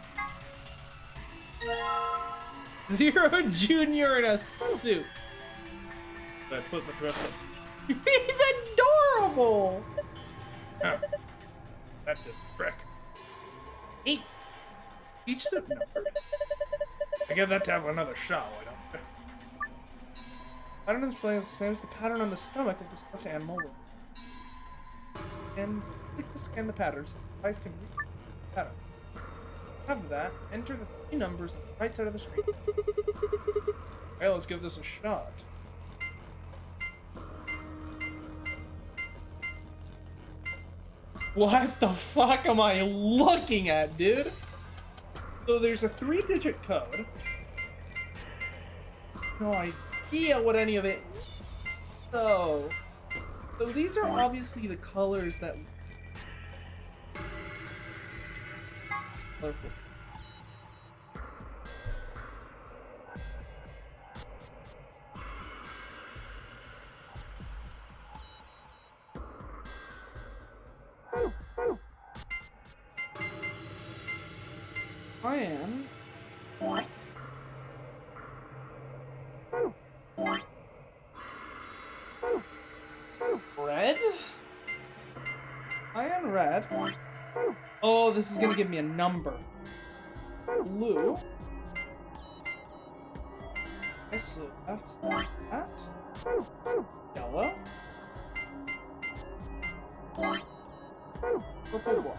Zero Junior in a suit. I put the dress up. He's adorable! Huh. That did brick. 8. Each suit number. I give that to have another shot, why don't I? Pattern on the display is the same as the pattern on the stomach of the stuffed animal. And click to scan the patterns. The device can read the pattern. Have that, enter the 3 numbers on the right side of the screen. Okay, let's give this a shot. What the fuck am I looking at, dude? So there's a 3-digit code. No idea what any of it is. So these are obviously the colors that... Colorful. I am... red. Cyan, red. Oh, this is gonna give me a number. Blue. Okay, so that's that. Yellow. Purple, black.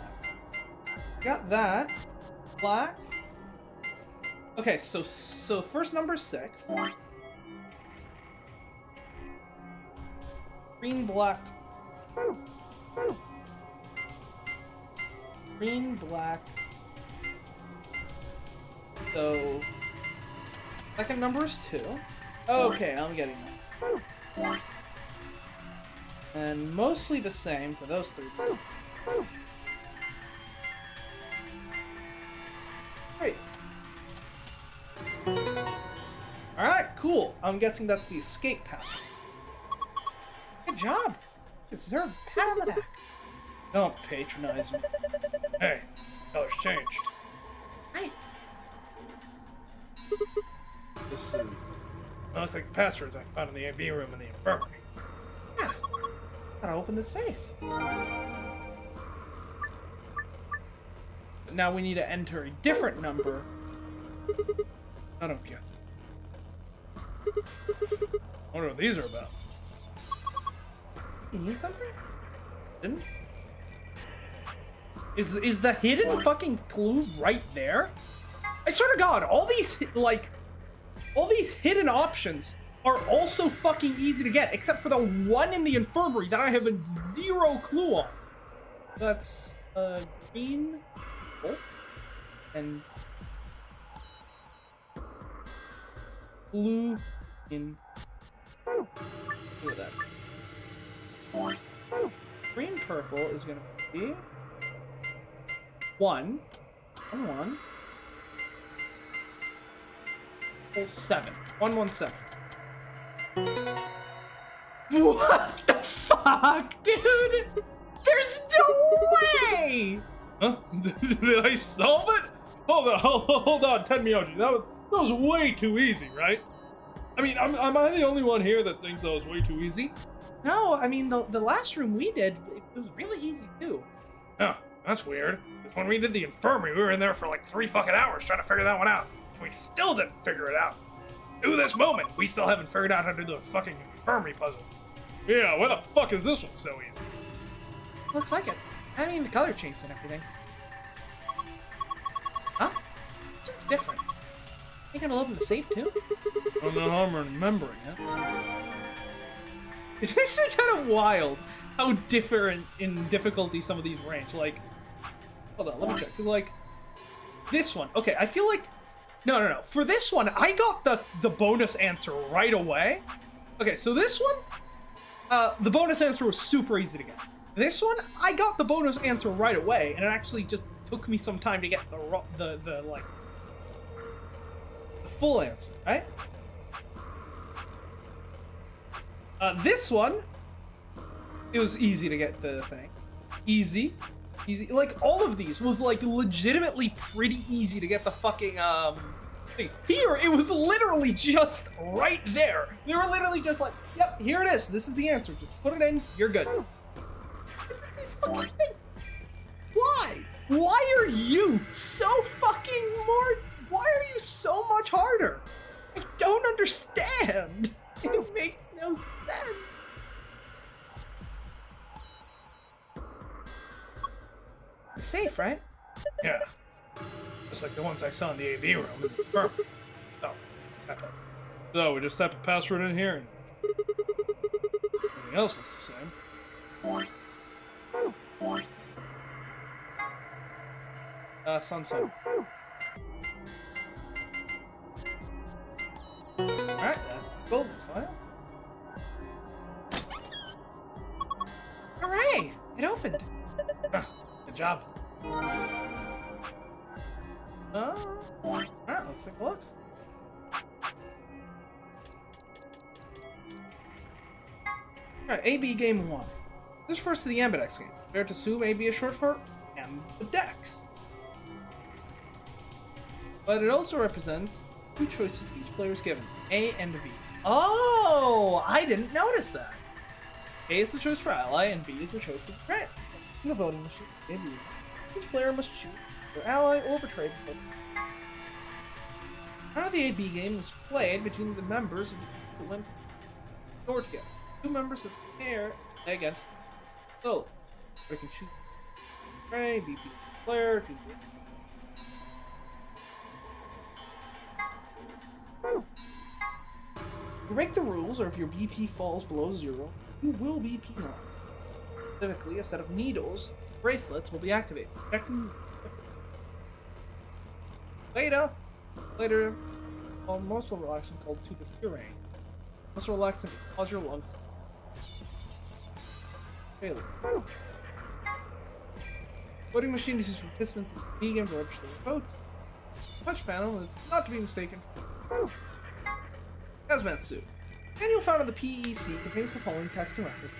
Got that. Black. Okay, so first number 6. Green, black. Green, black. So second number is 2. Okay, I'm getting that. And mostly the same for those 3. Great. Alright, cool. I'm guessing that's the escape path. Good job. Deserve a pat on the back. Don't patronize me. Hey, colors changed. Right. This is... Well, looks like the passwords I found in the AB room in the infirmary. Yeah. Gotta open the safe. But now we need to enter a different number. I don't get it. I wonder what these are about. You need something? Didn't? Is the hidden fucking clue right there? I swear to God, all these hidden options are also fucking easy to get, except for the one in the infirmary that I have a 0 clue on. That's green, and blue in. Look at that. Green purple is gonna be 1, 1, 7, 1, 1, 7. What the fuck, dude? There's no way! Huh? Did I solve it? Hold on, Tenmyoji. That was way too easy, right? I mean, am I the only one here that thinks that was way too easy? No, I mean, the last room we did, it was really easy too. Huh, that's weird. 'Cause when we did the infirmary, we were in there for like 3 fucking hours trying to figure that one out. And we still didn't figure it out. To this moment, we still haven't figured out how to do the fucking infirmary puzzle. Yeah, why the fuck is this one so easy? Looks like it. I mean, the color changed and everything. Huh? This one's different. You gonna open the safe too? I don't know how I'm remembering it. It's actually kind of wild how different in difficulty some of these range. Like, hold on, let me check. 'Cause like, this one. Okay, I feel like... No. For this one, I got the bonus answer right away. Okay, so this one, the bonus answer was super easy to get. This one, I got the bonus answer right away, and it actually just took me some time to get the full answer, right? This one, it was easy to get the thing. Easy. Like, all of these was, like, legitimately pretty easy to get the fucking, thing. Here, it was literally just right there. They were literally just like, yep, here it is. This is the answer. Just put it in. You're good. These fucking things. Why? Why are you so fucking more... Why are you so much harder? I don't understand. It makes no sense. It's safe, right? Yeah. Just like the ones I saw in the AB room in the infirmary. Oh, so we just type a password in here and everything else looks the same. Sunset. Alright, that's gold file. Hooray! It opened! Good job. Alright, let's take a look. Alright, AB Game 1. This refers to the Ambidex game. Fair to assume AB is short for Ambidex. But it also represents 2 choices each player is given, A and B. Oh, I didn't notice that. A is the choice for ally, and B is the choice for betray. In the voting machine, A and B. Each player must choose their ally or betray the vote. How the AB game is played between the members of the equivalent door together. Two members of the pair play against the solo. They can choose betray, BP player, choose the to break the rules, or if your BP falls below 0, you will be penalized. Specifically, a set of needles, bracelets, will be activated. Checking later, muscle relaxing called to the curane. Muscle relaxing can cause your lungs failure. Voting machine uses participants in the game to register their votes. Touch panel is not to be mistaken for hazmat suit. The manual found on the PEC contains the following text and references.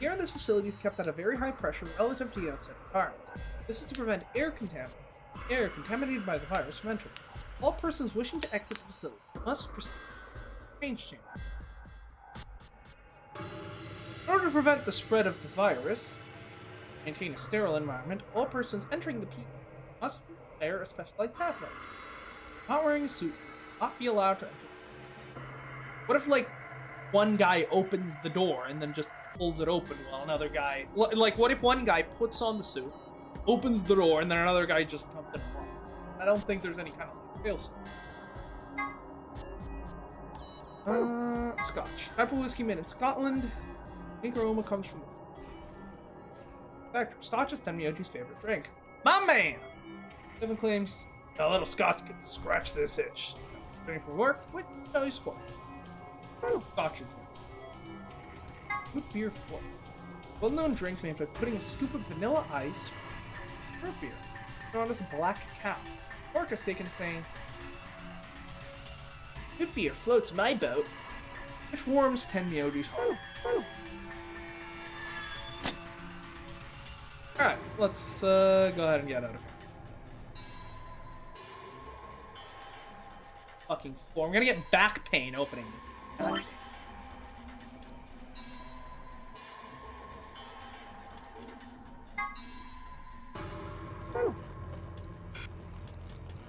Air in this facility is kept at a very high pressure relative to the outside environment. This is to prevent air contaminated by the virus from entering. All persons wishing to exit the facility must proceed to the change chamber. In order to prevent the spread of the virus, maintain a sterile environment, all persons entering the PEC must wear a specialized hazmat suit. Not wearing a suit will not be allowed to enter. What if, like, one guy opens the door and then just pulls it open while another guy... Like, what if one guy puts on the suit, opens the door, and then another guy just comes in along? I don't think there's any kind of, like, fail-safe. Scotch. Type of whiskey made in Scotland. Pink aroma comes from the factory. Scotch is Tenmyoji's favorite drink. My man! Devin claims a little Scotch can scratch this itch. Drink for work? Wait, no, you score. Scotch is root beer float. Well-known drink made by putting a scoop of vanilla ice in root beer, known as a black cow. Cork is taken saying, root beer floats my boat, which warms Tenmyoji's heart. Alright, let's go ahead and get out of here. Fucking floor. I'm gonna get back pain opening it. God.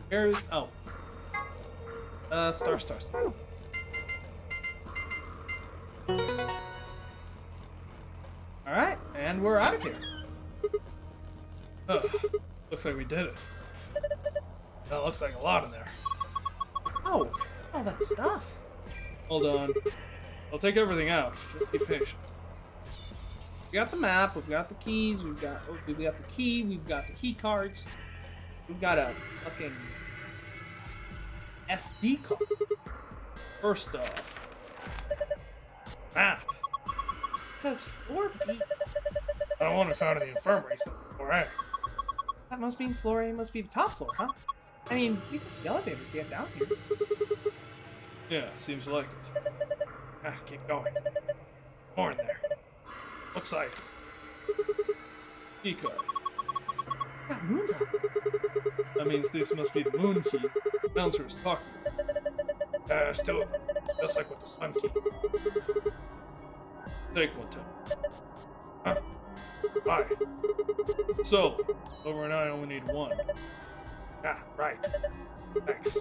Here's... oh. Star. Alright, and we're out of here. Looks like we did it. That looks like a lot in there. Oh, all that stuff. Hold on. I'll take everything out. Just be patient. We got the map, we've got the keys, we've got the key, we've got the key cards. We've got a fucking SD card. First off, Map. it says 4B. I want to found in the infirmary, so alright. That must mean floor A must be the top floor, huh? I mean, we took the elevator to get down here. Yeah, seems like it. Keep going. More in there. Looks like key cards. Got moons on. That means these must be the moon keys the bouncer was talking about. There's two of them, just like with the sun key. Take one, Tim. Huh? Bye. So, over and I only need one. Right. Thanks.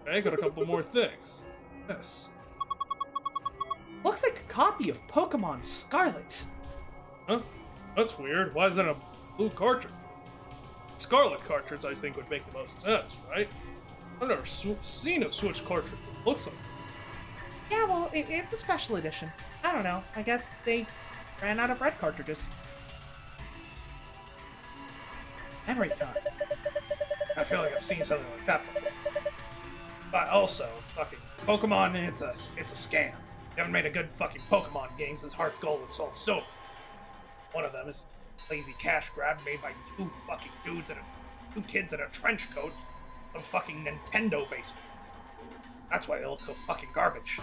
Okay, got a couple more things. Yes. Looks like a copy of Pokemon Scarlet. Huh? That's weird. Why is that a blue cartridge? Scarlet cartridge, I think, would make the most sense, right? I've never seen a Switch cartridge that looks like it. Yeah, well, it's a special edition. I don't know. I guess they ran out of red cartridges. Memory card. I feel like I've seen something like that before. But also, fucking Pokemon, it's a scam. They haven't made a good fucking Pokemon game since Heart Gold and Soul Silver. One of them is a lazy cash grab made by two fucking dudes and two kids in a trench coat in a fucking Nintendo basement. That's why they look so fucking garbage.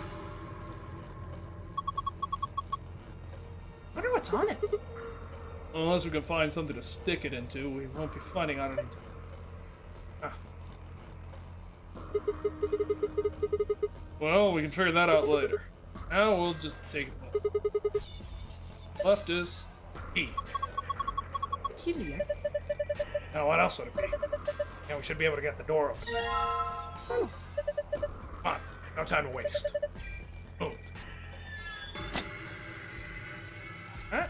Wonder what's on it. Unless we can find something to stick it into, we won't be finding out anything. Well, we can figure that out later. Now we'll just take it left. Left is E. Here. Now what else would it be? Yeah, we should be able to get the door open. Come on, no time to waste. Move. Alright.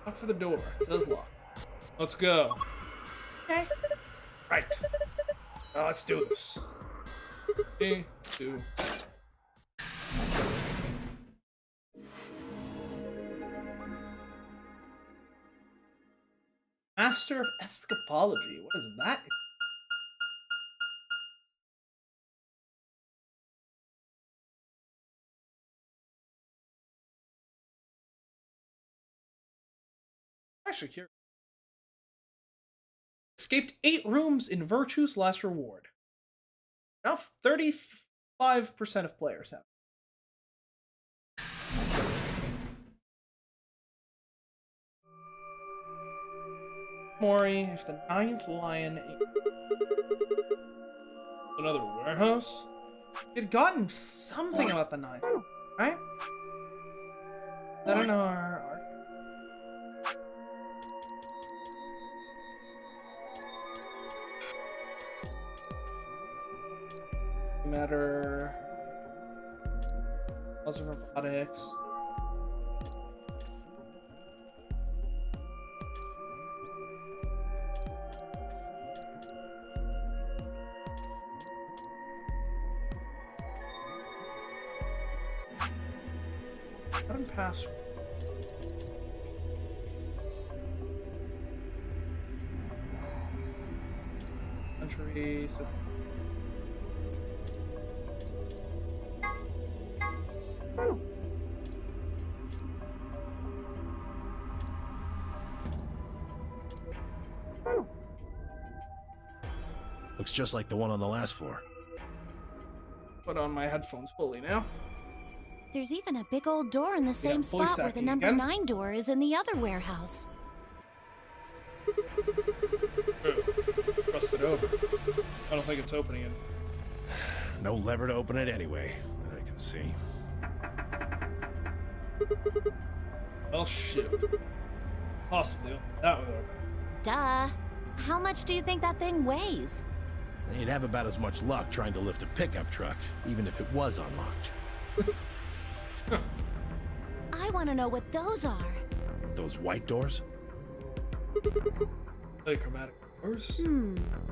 Look for the door. It says lock. Let's go. Okay. Right. Now let's do this. 3, 2. Master of Escapology. What is that? Actually, curious. Escaped 8 rooms in Virtue's last reward. Now 35% of players have. Mori, if the 9th lion... Another warehouse? You'd gotten something about the 9th, right? I don't know our... Matter... Also robotics... Password. Country. Looks just like the one on the last floor. Put on my headphones fully now. There's even a big old door in the same spot where the number 9 door is in the other warehouse. Trust it over. I don't think it's opening it. No lever to open it anyway, that I can see. Well, shit. Possibly open that with open. Duh. How much do you think that thing weighs? You'd have about as much luck trying to lift a pickup truck, even if it was unlocked. I want to know what those are. Those white doors? Polychromatic doors?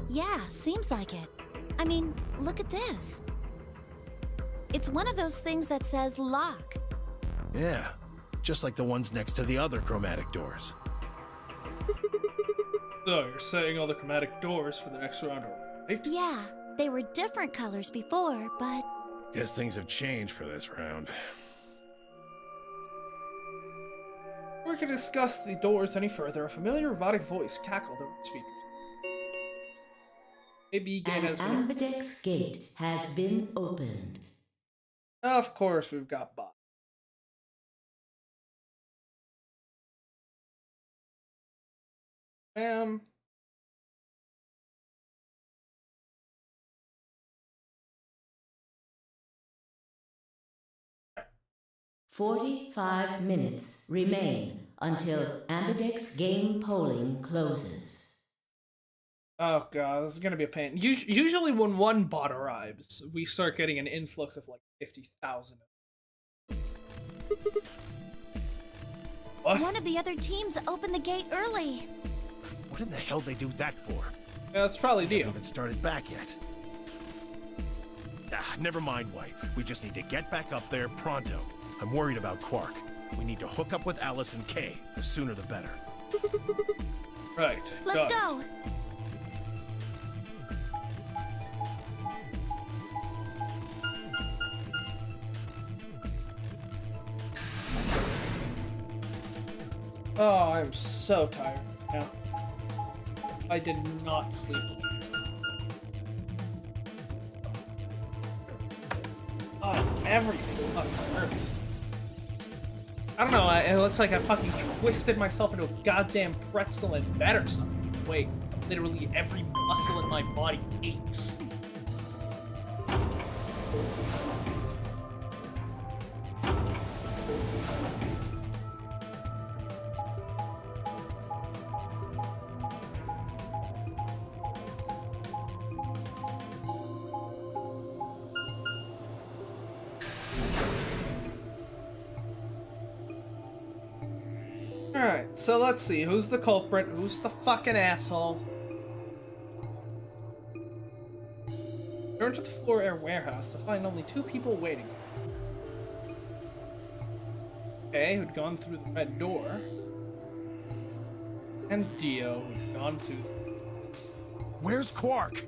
Yeah, seems like it. I mean, look at this. It's one of those things that says lock. Yeah, just like the ones next to the other chromatic doors. So, you're saying all the chromatic doors for the next round are right? Yeah, they were different colors before, but... Guess things have changed for this round. Before we can discuss the doors any further, a familiar robotic voice cackled over the speakers. AB gate has been... Ambidex gate has been opened. Of course, we've got bot. Bam. 45 minutes remain until Ambidex game polling closes. Oh god, this is gonna be a pain. Usually when one bot arrives, we start getting an influx of like 50,000. What? One of the other teams opened the gate early. What in the hell they do that for? Yeah, that's probably They Dio. haven't started back yet. Never mind, White. We just need to get back up there pronto. I'm worried about Quark. We need to hook up with Alice and Kay. The sooner the better. Right. Let's go. Oh, I'm so tired now. I did not sleep. Oh, everything fucking hurts. I don't know, it looks like I fucking twisted myself into a goddamn pretzel in bed or something. Wait, literally every muscle in my body aches. Alright, so let's see. Who's the culprit? Who's the fucking asshole? Return to the floor air warehouse to find only 2 people waiting. Okay, who'd gone through the red door. And Dio, who'd gone through. Where's Quark?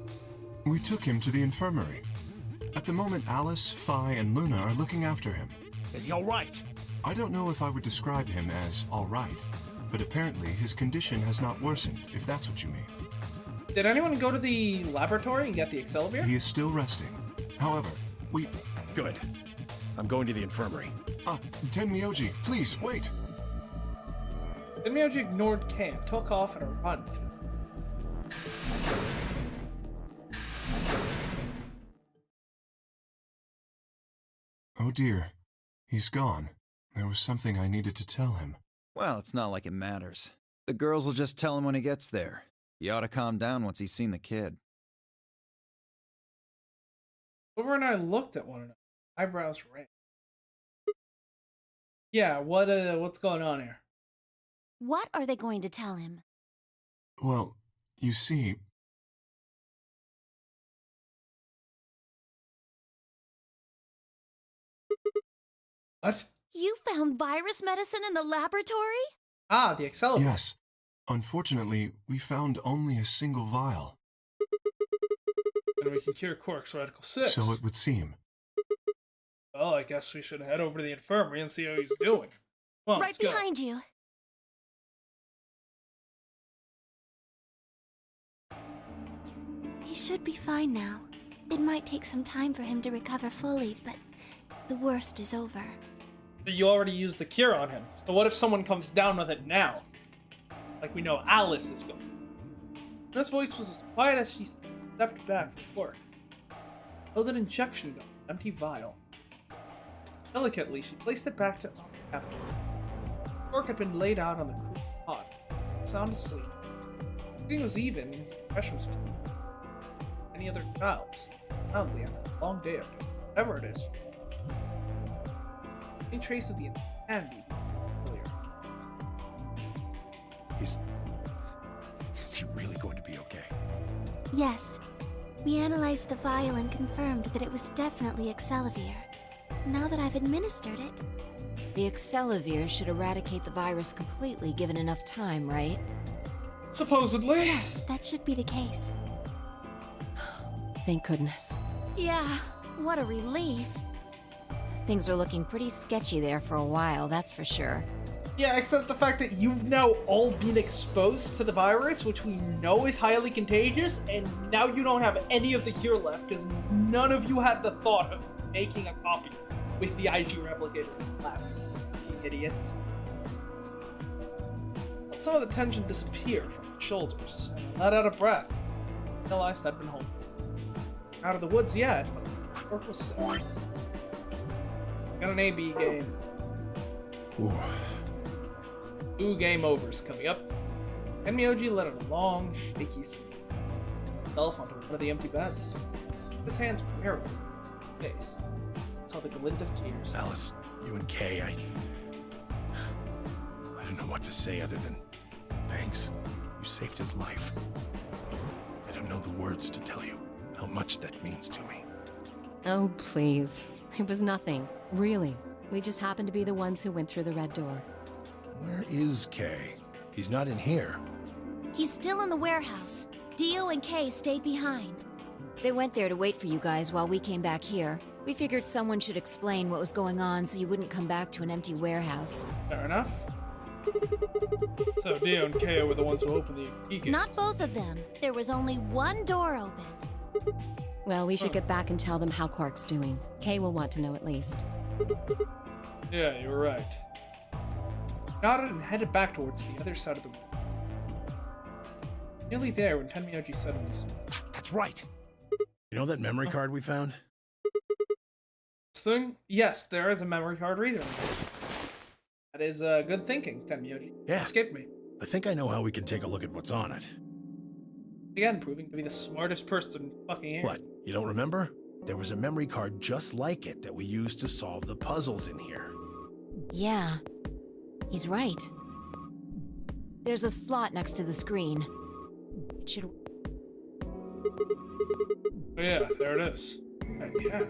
We took him to the infirmary. At the moment, Alice, Phi, and Luna are looking after him. Is he all right? I don't know if I would describe him as all right, but apparently his condition has not worsened, if that's what you mean. Did anyone go to the laboratory and get the Accelavir? He is still resting. However, we... Good. I'm going to the infirmary. Tenmyoji, please, wait! Tenmyoji ignored Kay and took off at a run. Oh dear. He's gone. There was something I needed to tell him. Well, it's not like it matters. The girls will just tell him when he gets there. He ought to calm down once he's seen the kid. Over and I looked at one another. Eyebrows raised. Yeah, what's going on here? What are they going to tell him? Well, you see... What? You found virus medicine in the laboratory? Ah, the Accelavir. Yes. Unfortunately, we found only a single vial. And we can cure Quark's Radical 6. So it would seem. Well, I guess we should head over to the infirmary and see how he's doing. Well, Right behind you. He should be fine now. It might take some time for him to recover fully, but the worst is over. You already used the cure on him. So what if someone comes down with it now? Like we know Alice is going. Luna's voice was as quiet as she stepped back from Quark. Held an injection gun, an empty vial. Delicately, she placed it back to Captain. Quark had been laid out on the crew cot, sound asleep. Everything was even, his expression was peaceful. Any other child's, loudly after a long day of doing whatever it is. Any trace of the insanity earlier. Is he really going to be okay? Yes. We analyzed the vial and confirmed that it was definitely Accelavir. Now that I've administered it... The Accelavir should eradicate the virus completely given enough time, right? Supposedly. Yes, that should be the case. Thank goodness. Yeah, what a relief. Things are looking pretty sketchy there for a while, that's for sure. Yeah, except the fact that you've now all been exposed to the virus, which we know is highly contagious, and now you don't have any of the cure left because none of you had the thought of making a copy with the IG replicator in the lab. Fucking idiots. But some of the tension disappeared from my shoulders, and I let out a breath. I realized I'd been home. Out of the woods yet, but work was sick. Got an AB game. Ooh. 2 game overs coming up. Tenmyoji let out a long, shaky sleep. Fell onto one of the empty beds. His hands wearily on his face. Saw the glint of tears. Alice, you and Kay, I don't know what to say other than thanks. You saved his life. I don't know the words to tell you how much that means to me. Oh, please. It was nothing. Really. We just happened to be the ones who went through the red door. Where is Kay? He's not in here. He's still in the warehouse. Dio and Kay stayed behind. They went there to wait for you guys while we came back here. We figured someone should explain what was going on so you wouldn't come back to an empty warehouse. Fair enough. So Dio and Kay were the ones who opened the key gates. Not both of them. There was only one door open. Well, we should get back and tell them how Quark's doing. Kay will want to know at least. Yeah, you were right. Nodded and headed back towards the other side of the room. Nearly there when Tenmyoji suddenly spoke. That's right. You know that memory card we found? This thing? Yes, there is a memory card reader. That is good thinking, Tenmyoji. Yeah. Escaped me. I think I know how we can take a look at what's on it. Again, proving to be the smartest person fucking here. What? You don't remember? There was a memory card just like it that we used to solve the puzzles in here. Yeah, he's right. There's a slot next to the screen. It should... Oh, yeah, there it is. Yeah.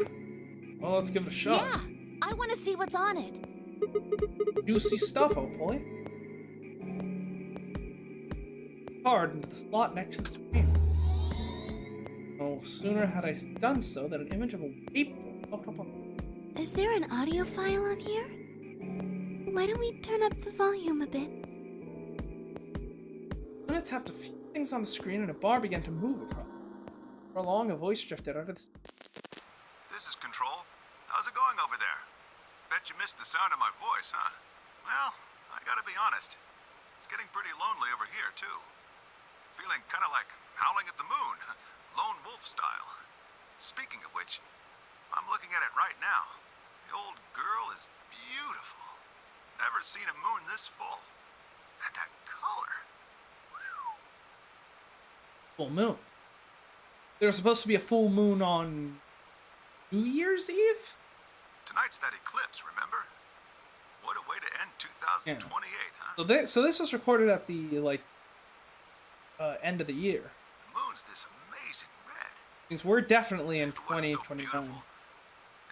Well, let's give it a shot. Yeah, I want to see what's on it. Juicy stuff, hopefully. Card into the slot next to the screen. No sooner had I done so than an image of a waveform popped up on. Is there an audio file on here? Why don't we turn up the volume a bit? When I tapped a few things on the screen and a bar began to move across. For long, a voice drifted out of the... This is Control. How's it going over there? Bet you missed the sound of my voice, huh? Well, I gotta be honest. It's getting pretty lonely over here, too. Feeling kinda like howling at the moon, lone wolf style. Speaking of which, I'm looking at it right now. The old girl is beautiful. Never seen a moon this full. And that color. Full moon. There was supposed to be a full moon on New Year's Eve? Tonight's that eclipse, remember? What a way to end 2028, huh? So this was recorded at the end of the year. The moon's this amazing red. Means we're definitely in If it wasn't so 2029. beautiful,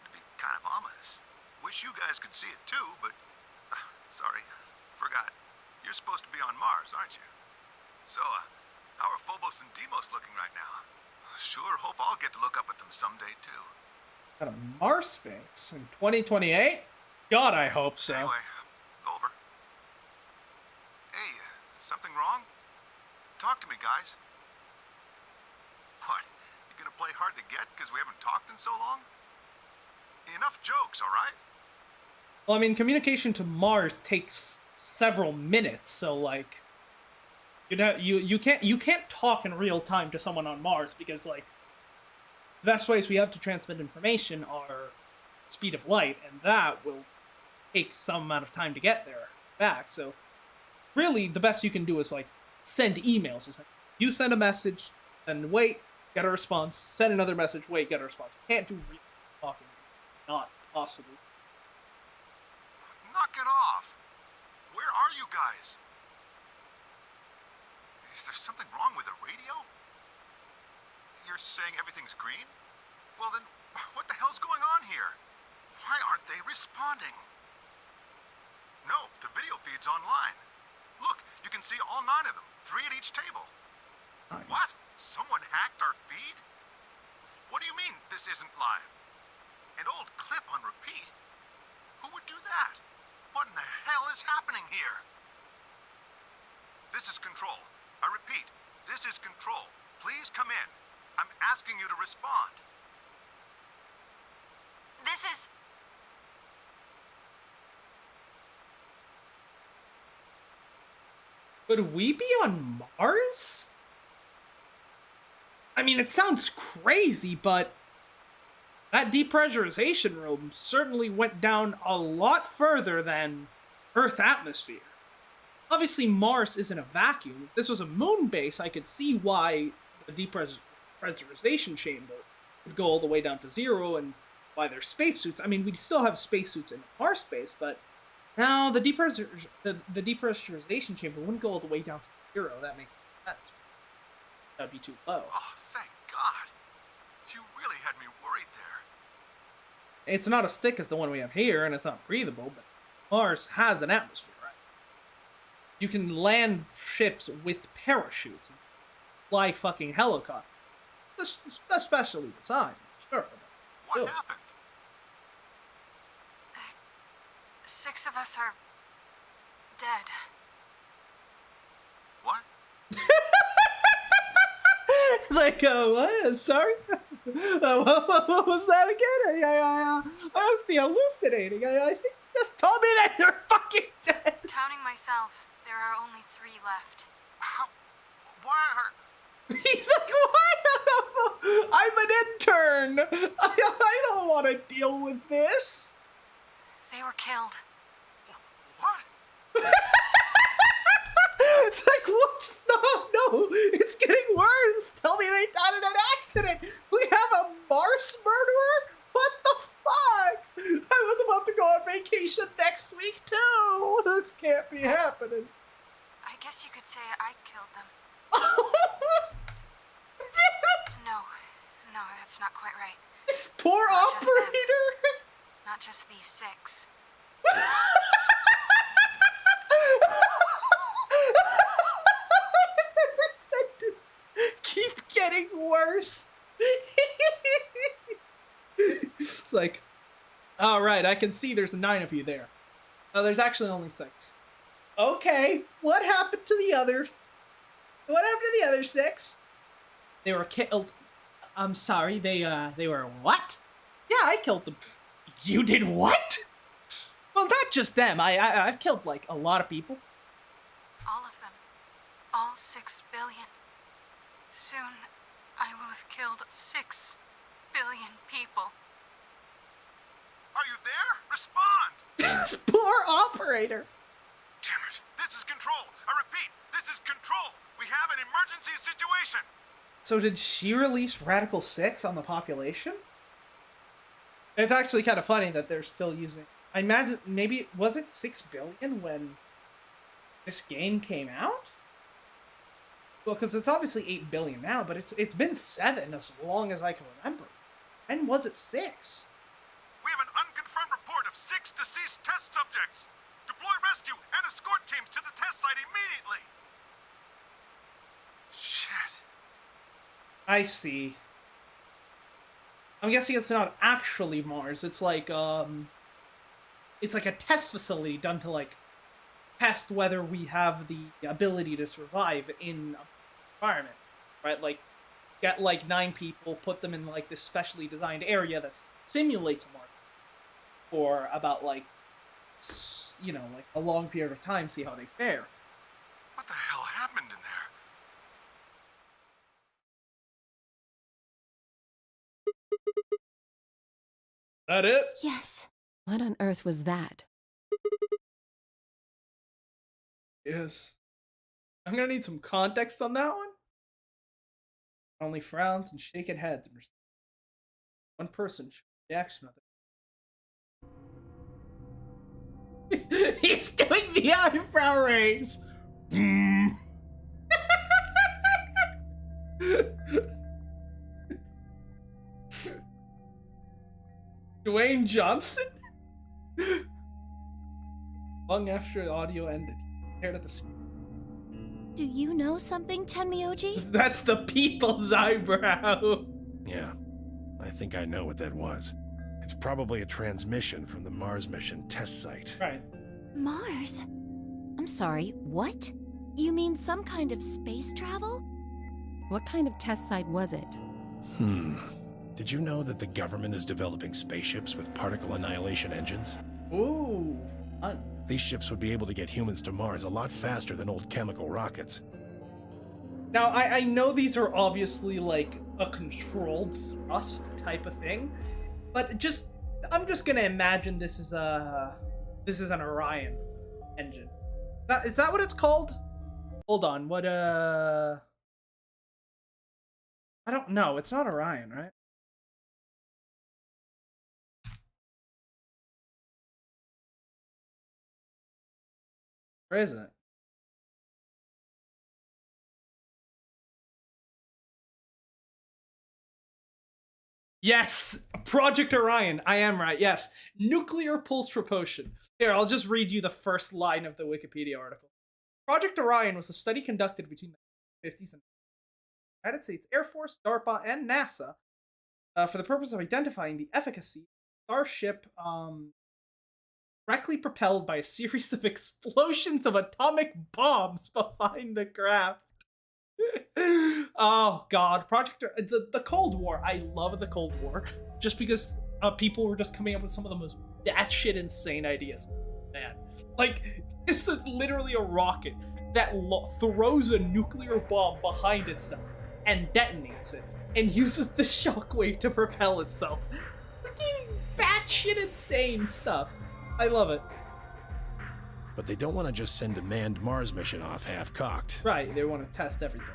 it'd be kind of ominous. Wish you guys could see it too, but sorry, forgot. You're supposed to be on Mars, aren't you? So, how are Phobos and Deimos looking right now? Sure hope I'll get to look up at them someday too. Got a Mars space in 2028? God, I hope so. Anyway, over. Hey, something wrong? Talk to me, guys. What? You gonna play hard to get because we haven't talked in so long? Enough jokes, all right? Well, I mean, communication to Mars takes several minutes, so like, you can't talk in real time to someone on Mars because like, the best ways we have to transmit information are speed of light, and that will take some amount of time to get there back. So, really, the best you can do is like send emails. It's like, you send a message, then wait, get a response. Send another message, wait, get a response. You can't do real talking. Not possible. Knock it off! Where are you guys? Is there something wrong with the radio? You're saying everything's green? Well then, what the hell's going on here? Why aren't they responding? No, the video feed's online. Look, you can see all 9 of them, 3 at each table. Nice. What? Someone hacked our feed? What do you mean this isn't live? An old clip on repeat? Who would do that? What in the hell is happening here? This is Control. I repeat, this is Control. Please come in. I'm asking you to respond. This is... Would we be on Mars? I mean, it sounds crazy, but that depressurization room certainly went down a lot further than Earth atmosphere. Obviously, Mars isn't a vacuum. If this was a moon base, I could see why the depressurization chamber would go all the way down to 0 and why there's spacesuits. I mean, we'd still have spacesuits in Mars space, but now the depressurization chamber wouldn't go all the way down to 0. That makes sense. That'd be too low. Oh, thank God. You really had me worried there. It's not as thick as the one we have here, and it's not breathable, but Mars has an atmosphere, right? You can land ships with parachutes and fly fucking helicopters. Especially designed, sure. What happened? 6 of us are... dead. What? It's like, what? I'm sorry? What was that again? I must be hallucinating. I think you just told me that you're fucking dead. Counting myself, there are only 3 left. How? Why are... He's like, what? I'm an intern. I don't want to deal with this. They were killed. What? What? It's like, what's no, it's getting worse. Tell me they died in an accident. We have a Mars murderer? What the fuck? I was about to go on vacation next week too. This can't be happening. I guess you could say I killed them. No, that's not quite right. This poor Not just them. operator. Not just these 6. Every sentence keep getting worse. It's like, all right, I can see there's 9 of you there. No, there's actually only 6. Okay, what happened to the others? What happened to the other 6? They were killed. I'm sorry, they were what? Yeah, I killed them. You did what? Well, not just them. I've killed, like, a lot of people. All of them. All 6 billion. Soon, I will have killed 6 billion people. Are you there? Respond! This poor operator. Damn it. This is Control. I repeat, this is Control. We have an emergency situation. So did she release Radical 6 on the population? It's actually kind of funny that they're still using... I imagine, maybe, was it 6 billion when this game came out? Well, because it's obviously 8 billion now, but it's been 7 as long as I can remember. When was it 6? We have an unconfirmed report of 6 deceased test subjects. Deploy rescue and escort teams to the test site immediately. Shit. I see. I'm guessing it's not actually Mars. It's like a test facility done to, like, test whether we have the ability to survive in an environment, right? Like, get, like, 9 people, put them in, like, this specially designed area that simulates Mars for about, like, you know, like, a long period of time, see how they fare. What the hell happened in there? That it? Yes. What on earth was that? Yes. I'm gonna need some context on that one. Only frowns and shaking heads. One person reaction of it. He's doing the eyebrow raise. Dwayne Johnson? Long after the audio ended, he stared at the screen. Do you know something, Tenmyoji? That's the people's eyebrow. Yeah, I think I know what that was. It's probably a transmission from the Mars mission test site. Right. Mars? I'm sorry, what? You mean some kind of space travel? What kind of test site was it? Did you know that the government is developing spaceships with particle annihilation engines? Ooh, fun. These ships would be able to get humans to Mars a lot faster than old chemical rockets. Now, I know these are obviously, like, a controlled thrust type of thing, but I'm just gonna imagine this is an Orion engine. Is that what it's called? Hold on, what, I don't know, it's not Orion, right? Or is it? Yes! Project Orion. I am right, yes. Nuclear pulse propulsion. Here, I'll just read you the first line of the Wikipedia article. Project Orion was a study conducted between the 50s and the United States Air Force, DARPA, and NASA for the purpose of identifying the efficacy of Starship directly propelled by a series of explosions of atomic bombs behind the craft. Oh god, the Cold War. I love the Cold War just because people were just coming up with some of the most batshit insane ideas. Man, like, this is literally a rocket that throws a nuclear bomb behind itself and detonates it and uses the shockwave to propel itself. Fucking batshit insane stuff. I love it. But they don't want to just send a manned Mars mission off half-cocked. Right, they want to test everything.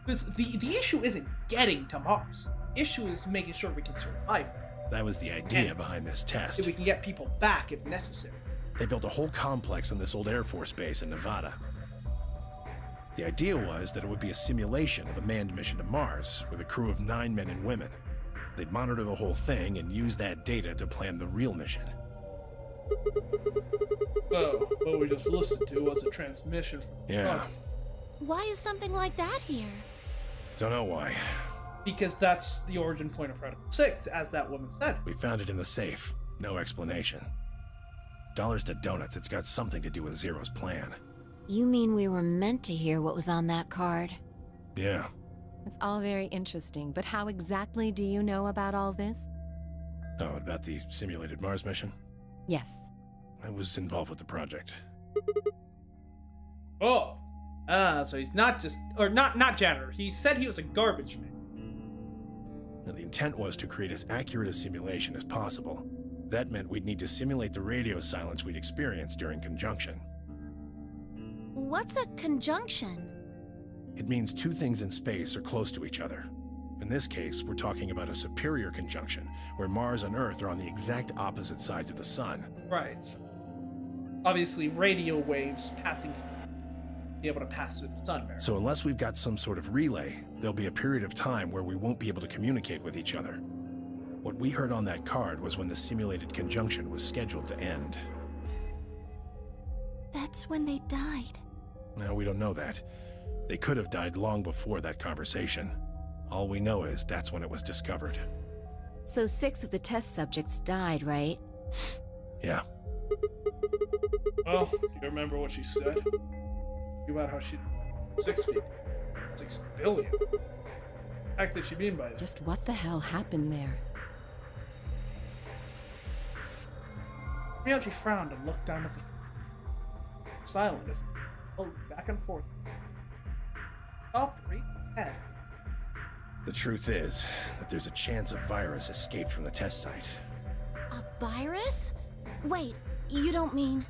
Because the issue isn't getting to Mars. The issue is making sure we can survive there. That was the idea behind this test. So we can get people back if necessary. They built a whole complex on this old Air Force base in Nevada. The idea was that it would be a simulation of a manned mission to Mars with a crew of 9 men and women. They'd monitor the whole thing and use that data to plan the real mission. Oh, what we just listened to was a transmission from the Yeah. project. Why is something like that here? Don't know why. Because that's the origin point of Radical 6, as that woman said. We found it in the safe. No explanation. Dollars to donuts, it's got something to do with Zero's plan. You mean we were meant to hear what was on that card? Yeah. It's all very interesting, but how exactly do you know about all this? Oh, about the simulated Mars mission? Yes. I was involved with the project. Oh. So he's not just, or not janitor. He said he was a garbage man. Now, the intent was to create as accurate a simulation as possible. That meant we'd need to simulate the radio silence we'd experienced during conjunction. What's a conjunction? It means two things in space are close to each other. In this case, we're talking about a superior conjunction, where Mars and Earth are on the exact opposite sides of the Sun. Right. Obviously, radio waves passing be able to pass through the sun barrier. So unless we've got some sort of relay, there'll be a period of time where we won't be able to communicate with each other. What we heard on that card was when the simulated conjunction was scheduled to end. That's when they died. No, we don't know that. They could have died long before that conversation. All we know is that's when it was discovered. So 6 of the test subjects died, right? Yeah. Well, do you remember what she said? About how she... 6 people. 6 billion. What the heck did she mean by that? Just what the hell happened there? Ryuji frowned and looked down at the silent as he back and forth. Stopped right ahead. The truth is that there's a chance a virus escaped from the test site. A virus? Wait, you don't mean...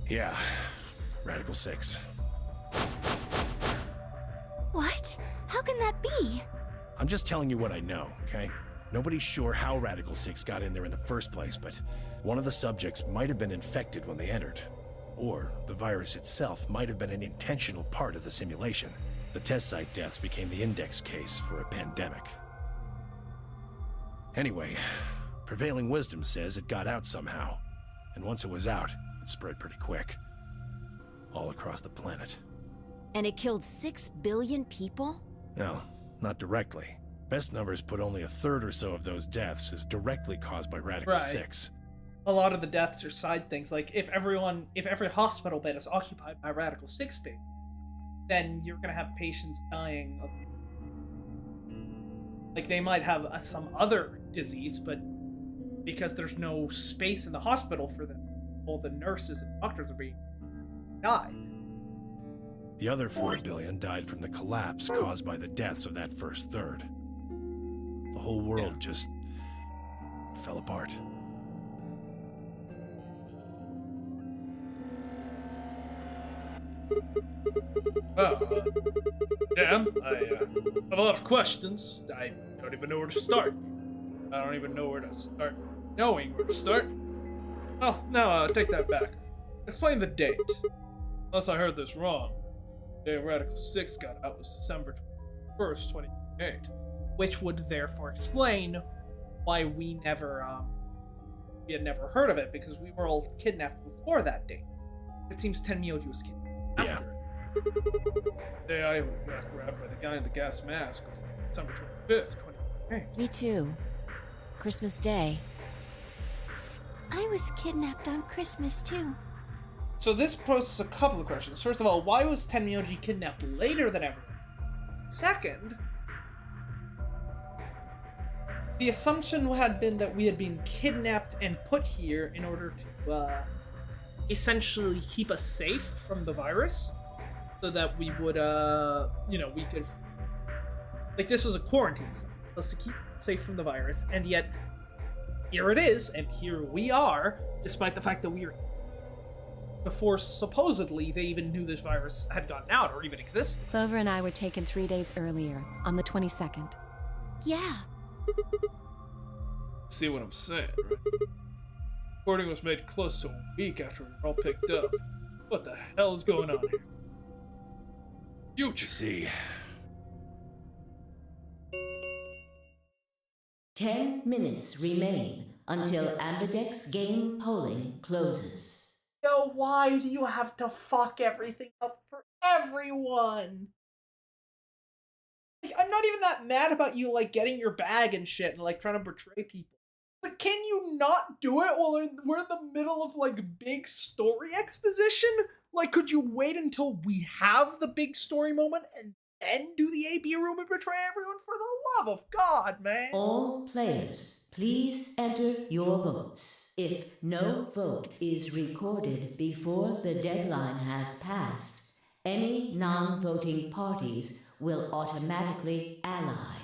Yeah. Radical 6. What? How can that be? I'm just telling you what I know, okay? Nobody's sure how Radical 6 got in there in the first place, but one of the subjects might have been infected when they entered. Or the virus itself might have been an intentional part of the simulation. The test site deaths became the index case for a pandemic. Anyway, prevailing wisdom says it got out somehow. And once it was out, it spread pretty quick. All across the planet. And it killed 6 billion people? No, not directly. Best numbers put only a third or so of those deaths as directly caused by Radical 6. A lot of the deaths are side things. Like, if every hospital bed is occupied by Radical 6 patients, then you're gonna have patients dying of... Like, they might have some other disease, but because there's no space in the hospital for them, all the nurses and doctors are being died. The other 4 billion died from the collapse caused by the deaths of that first third. The whole world just fell apart. Well, damn, I have a lot of questions. I don't even know where to start. I don't even know where to start knowing where to start. Oh, no, take that back. Explain the date. Unless I heard this wrong. The day Radical 6 got out was December 21st, 2008. Which would therefore explain why we had never heard of it, because we were all kidnapped before that date. It seems Tenmyoji was kidnapped after it. The day I got grabbed by the guy in the gas mask was December 25th, 2008. Me too. Christmas Day. I was kidnapped on Christmas too. So this poses a couple of questions. First of all, why was Tenmyoji kidnapped later than everyone? Second, the assumption had been that we had been kidnapped and put here in order to essentially keep us safe from the virus, so that we would, we could, like, this was a quarantine site, supposed to keep safe from the virus, and yet here it is, and here we are, despite the fact that we are before supposedly they even knew this virus had gotten out or even existed. Clover and I were taken 3 days earlier, on the 22nd. Yeah. See what I'm saying, right? Reporting was made close to a week after we were all picked up. What the hell is going on here? You see. 10 minutes remain until Ambidex game polling closes. Yo, why do you have to fuck everything up for everyone? Like, I'm not even that mad about you, like, getting your bag and shit and, like, trying to betray people. But can you not do it while we're in the middle of, like, big story exposition? Like, could you wait until we have the big story moment and then do the AB room and betray everyone? For the love of God, man! All players, please enter your votes. If no vote is recorded before the deadline has passed, any non-voting parties will automatically ally.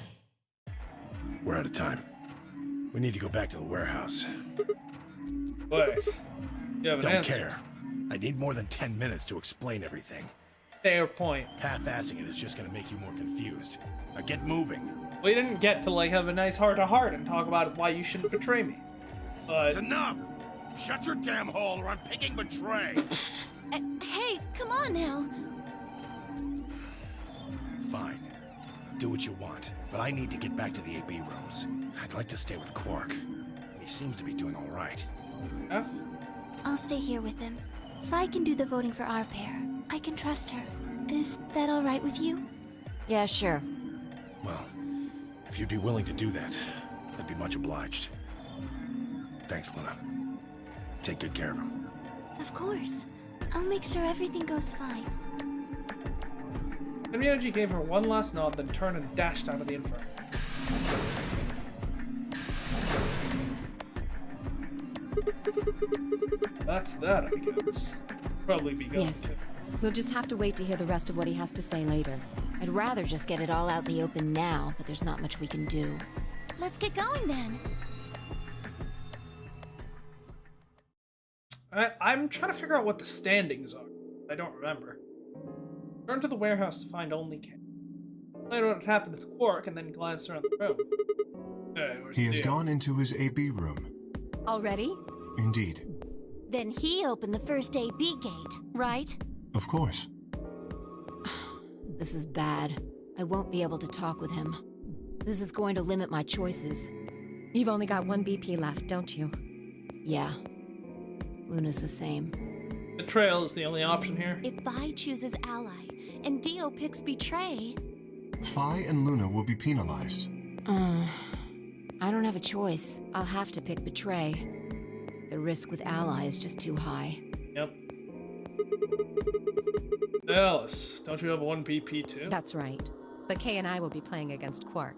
We're out of time. We need to go back to the warehouse. Wait. You have an Don't answer. care. I need more than 10 minutes to explain everything. Fair point. Half-assing it is just gonna make you more confused. Now get moving. We didn't get to, like, have a nice heart-to-heart and talk about why you shouldn't betray me. But It's enough! Shut your damn hole or I'm picking betray! Hey, come on now. Fine. Do what you want, but I need to get back to the AB rooms. I'd like to stay with Quark. He seems to be doing all right. F? I'll stay here with him. Fi can do the voting for our pair. I can trust her. Is that all right with you? Yeah, sure. Well, if you'd be willing to do that, I'd be much obliged. Thanks, Luna. Take good care of him. Of course. I'll make sure everything goes fine. Myoji gave her one last nod, then turned and dashed out of the inferno. that's that, I guess. Probably be going Yes. to. We'll just have to wait to hear the rest of what he has to say later. I'd rather just get it all out in the open now, but there's not much we can do. Let's get going then. I'm trying to figure out what the standings are. I don't remember. Turn to the warehouse to find only K. Later what happened with Quark and then glance around the room. Hey, where's He the has deal? gone into his AB room. Already? Indeed. Then he opened the first AB gate, right? Of course. This is bad. I won't be able to talk with him. This is going to limit my choices. You've only got one BP left, don't you? Yeah. Luna's the same. Betrayal is the only option here. If Vi chooses ally and Dio picks betray, Fi and Luna will be penalized. I don't have a choice. I'll have to pick betray. The risk with ally is just too high. Yep. Alice, don't you have one BP too? That's right. But Kay and I will be playing against Quark.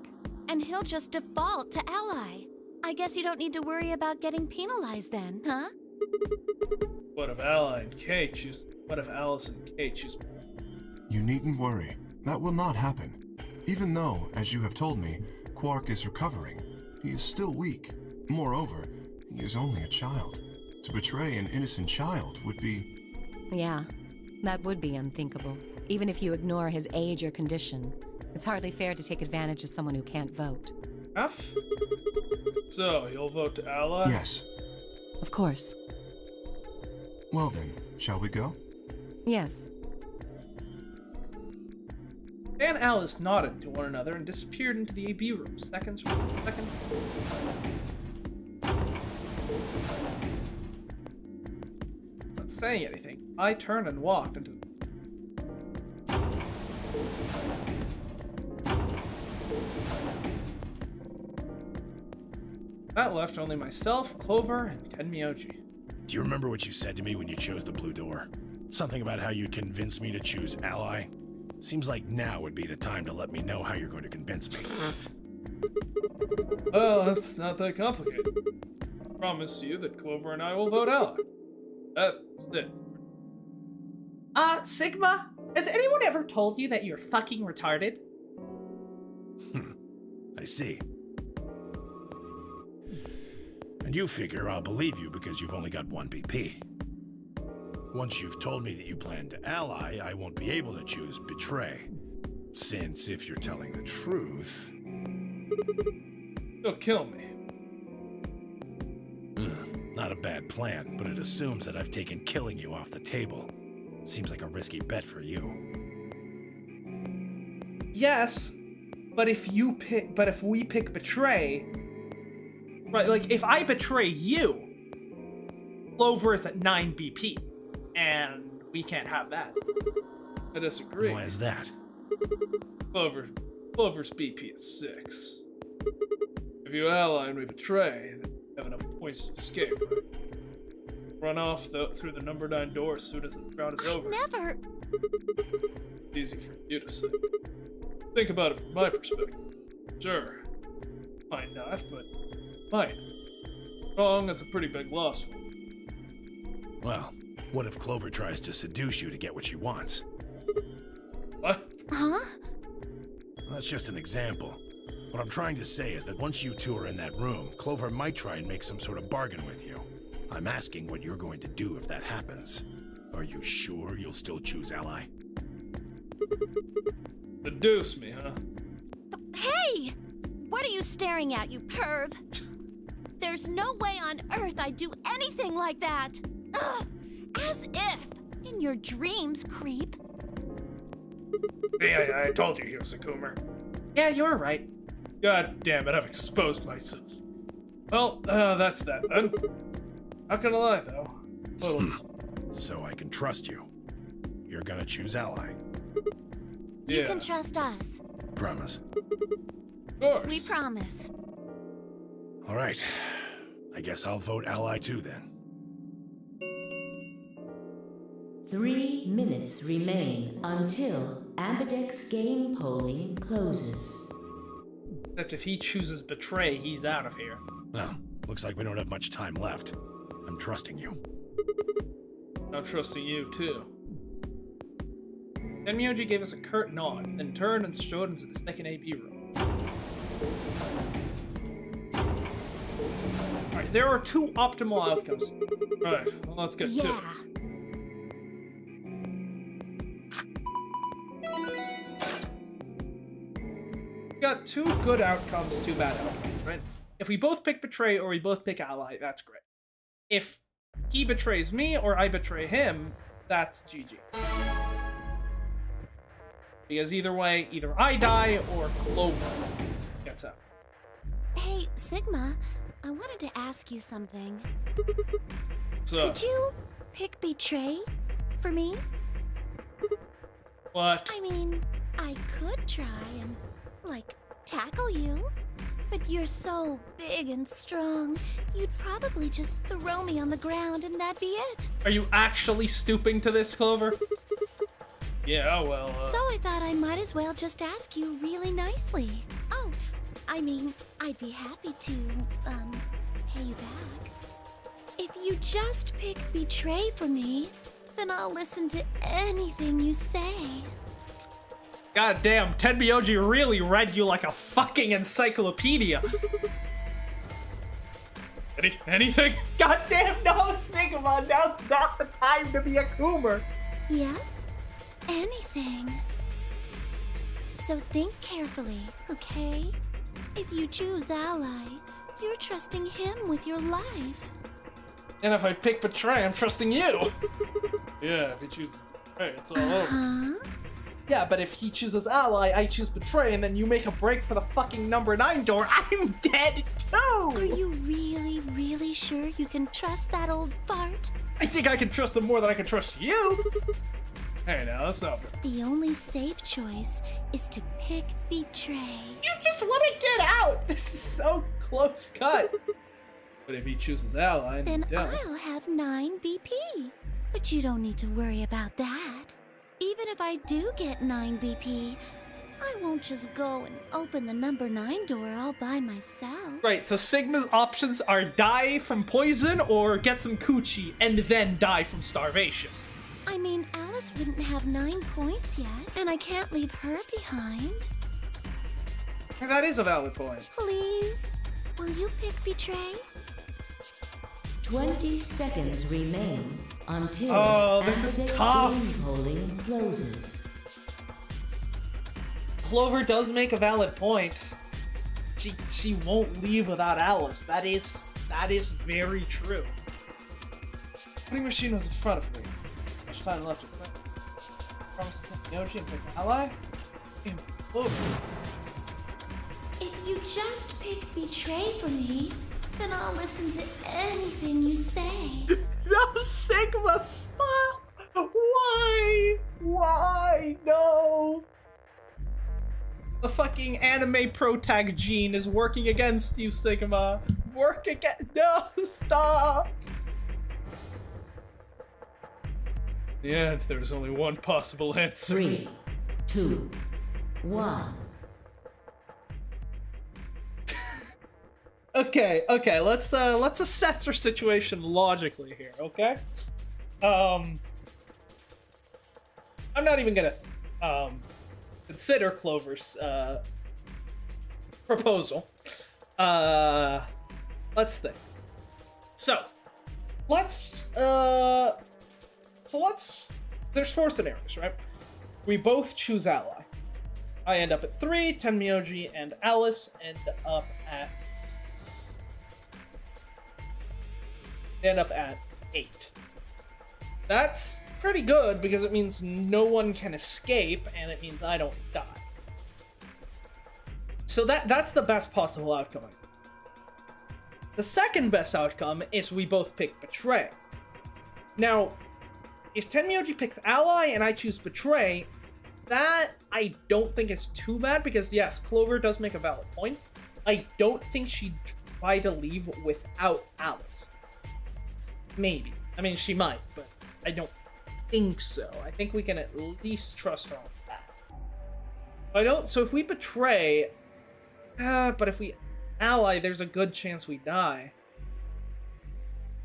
and he'll just default to ally. I guess you don't need to worry about getting penalized then, huh? What if Ally and Kay choose? What if Alice and Kay choose? You needn't worry. That will not happen. Even though, as you have told me, Quark is recovering, he is still weak. Moreover, he is only a child. To betray an innocent child would be... Yeah, that would be unthinkable. Even if you ignore his age or condition. It's hardly fair to take advantage of someone who can't vote. F? So, you'll vote to Ally? Yes. Of course. Well then, shall we go? Yes. Dan and Alice nodded to one another and disappeared into the AB room, seconds from second. Not saying anything, I turned and walked into the... That left only myself, Clover, and Tenmyoji. Do you remember what you said to me when you chose the blue door? Something about how you'd convince me to choose Ally? Seems like now would be the time to let me know how you're going to convince me. Well, it's not that complicated. I promise you that Clover and I will vote Ally. That's it. Sigma, has anyone ever told you that you're fucking retarded? I see. And you figure I'll believe you because you've only got one BP. Once you've told me that you plan to ally, I won't be able to choose betray. Since if you're telling the truth... You'll kill me. Not a bad plan, but it assumes that I've taken killing you off the table. Seems like a risky bet for you. Yes, but if we pick betray, right? Like if I betray you, Clover is at 9 BP, and we can't have that. I disagree. Why is that? Clover's BP is 6. If you ally and we betray, then you have enough points to escape, right? Run off through the number 9 door as soon as the round is over. Never. It's easy for you to say. Think about it from my perspective. Sure. Might not, but might. Wrong, that's a pretty big loss for me. Well, what if Clover tries to seduce you to get what she wants? What? Huh? That's just an example. What I'm trying to say is that once you two are in that room, Clover might try and make some sort of bargain with you. I'm asking what you're going to do if that happens. Are you sure you'll still choose ally? Seduce me, huh? Hey! What are you staring at, you perv? There's no way on earth I'd do anything like that! Ugh! As if! In your dreams, creep. See, I told you he was a coomer. Yeah, you're right. God damn it, I've exposed myself. Well, that's that then. Not gonna lie, though. So I can trust you. You're gonna choose ally. You can trust us. Promise. Of course. We promise. All right. I guess I'll vote ally too then. 3 minutes remain until Ambidex game polling closes. Except if he chooses betray, he's out of here. Well, looks like we don't have much time left. I'm trusting you. I'm trusting you, too. Tenmyoji gave us a curt nod, then turned and strode into the second AB room. Alright, there are 2 optimal outcomes. Right, well, let's get to it. We got 2 good outcomes, 2 bad outcomes, right? If we both pick betray or we both pick ally, that's great. If he betrays me or I betray him, that's GG. Because either way, either I die or Clover gets out. Hey, Sigma, I wanted to ask you something. So, Could you pick betray for me? what? I mean, I could try and, like, tackle you. But you're so big and strong, you'd probably just throw me on the ground and that'd be it. Are you actually stooping to this, Clover? Yeah, well, So I thought I might as well just ask you really nicely. Oh, I mean, I'd be happy to, pay you back. If you just pick betray for me, then I'll listen to anything you say. God damn, Tenmyoji really read you like a fucking encyclopedia. Anything? God damn, no, Sigma, now's not the time to be a coomer. Yeah? Anything. So think carefully, okay? If you choose ally, you're trusting him with your life. And if I pick betray, I'm trusting you. Yeah, if he chooses betray, it's all over. Huh? Yeah, but if he chooses ally, I choose betray, and then you make a break for the fucking number 9 door, I'm dead too! Are you really, really sure you can trust that old fart? I think I can trust him more than I can trust you! Hey, now, that's not fair. The only safe choice is to pick betray. You just want to get out! This is so close cut. But if he chooses ally, Then yeah. I'll have 9 BP. But you don't need to worry about that. Even if I do get 9 BP, I won't just go and open the number 9 door all by myself. Right, so Sigma's options are die from poison or get some coochie and then die from starvation. I mean, Alice wouldn't have 9 points yet, and I can't leave her behind. That is a valid point. Please, will you pick betray? 20 seconds remain. until this is after tough. game polling closes. Clover does make a valid point. She won't leave without Alice. That is very true. Voting machine was in front of me. How much time left? Promise to take Yoshi and pick an ally? Damn, Clover. If you just pick Betray for me, then I'll listen to anything you say. No, Sigma, stop! Why? Why? No! The fucking anime protag gene is working against you, Sigma. Work again. No, stop! In the end, there's only one possible answer. 3, 2, 1. Okay, let's assess our situation logically here, okay? I'm not even gonna consider Clover's proposal. Let's think. There's 4 scenarios, right? We both choose ally. I end up at 3, Tenmyoji and Alice end up at 8. That's pretty good because it means no one can escape and it means I don't die. So that's the best possible outcome. The second best outcome is we both pick Betray. Now, if Tenmyoji picks ally and I choose Betray, that I don't think is too bad because yes, Clover does make a valid point. I don't think she'd try to leave without Alice. Maybe. I mean, she might, but I don't think so. I think we can at least trust her on that. So if we Betray, but if we ally, there's a good chance we die.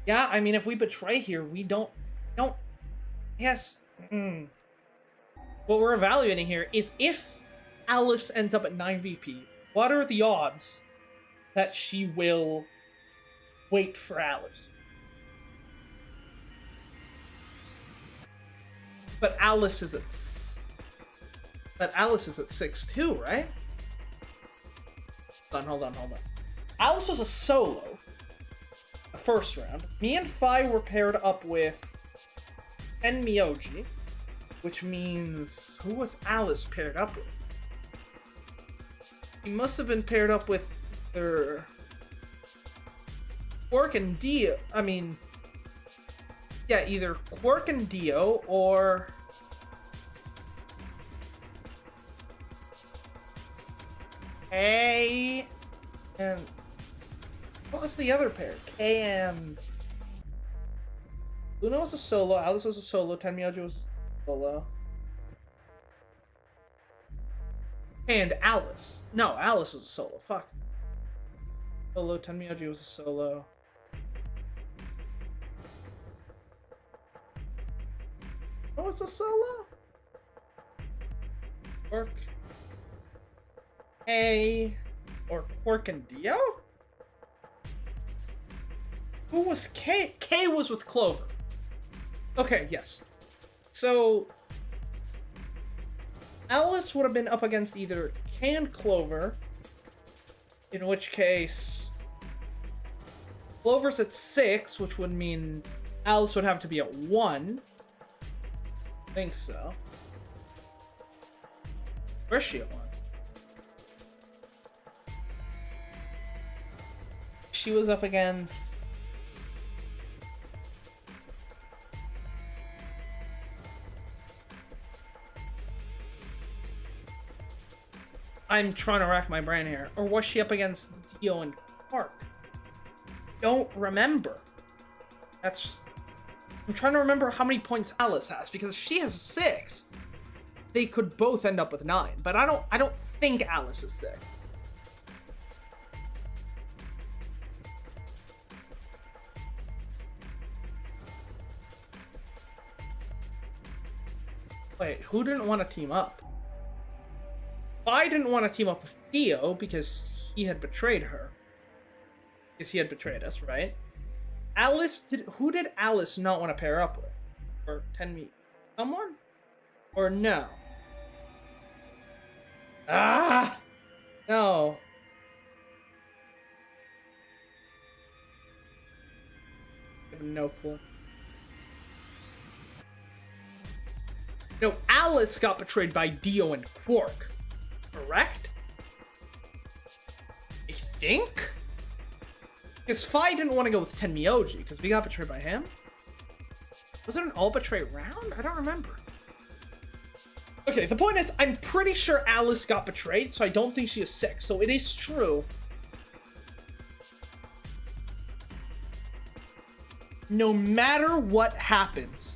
Yeah, I mean, if we Betray here, we don't, yes. What we're evaluating here is if Alice ends up at 9 VP, what are the odds that she will wait for Alice? But Alice is at 6 too, right? Hold on. Alice was a solo the first round. Me and Fi were paired up with Tenmyoji, which means who was Alice paired up with? He must have been paired up with either Quark and Dio. I mean, yeah, either Quark and Dio or K and what was the other pair? K and Luna was a solo, Alice was a solo, Tenmyoji was a solo. And Alice. No, Alice was a solo. Fuck. Solo, Tenmyoji was a solo. Oh, it's a solo? Quark. A or Quark and Dio? Who was K? K was with Clover. Okay, yes. So Alice would have been up against either K and Clover, in which case Clover's at 6, which would mean Alice would have to be at 1. I think so. Where's she at 1? She was up against... I'm trying to rack my brain here. Or was she up against Dio and Quark? Don't remember. I'm trying to remember how many points Alice has, because if she has 6, they could both end up with 9. But I don't think Alice is 6. Wait, who didn't want to team up? I didn't want to team up with Dio because he had betrayed her. Because he had betrayed us, right? Who did Alice not want to pair up with? Or someone? Or no? Ah! No. I have no clue. No, Alice got betrayed by Dio and Quark. Correct? I think? Because Phi didn't want to go with Tenmyoji, because we got betrayed by him. Was it an all-betray round? I don't remember. Okay, the point is, I'm pretty sure Alice got betrayed, so I don't think she is 6. So it is true. No matter what happens,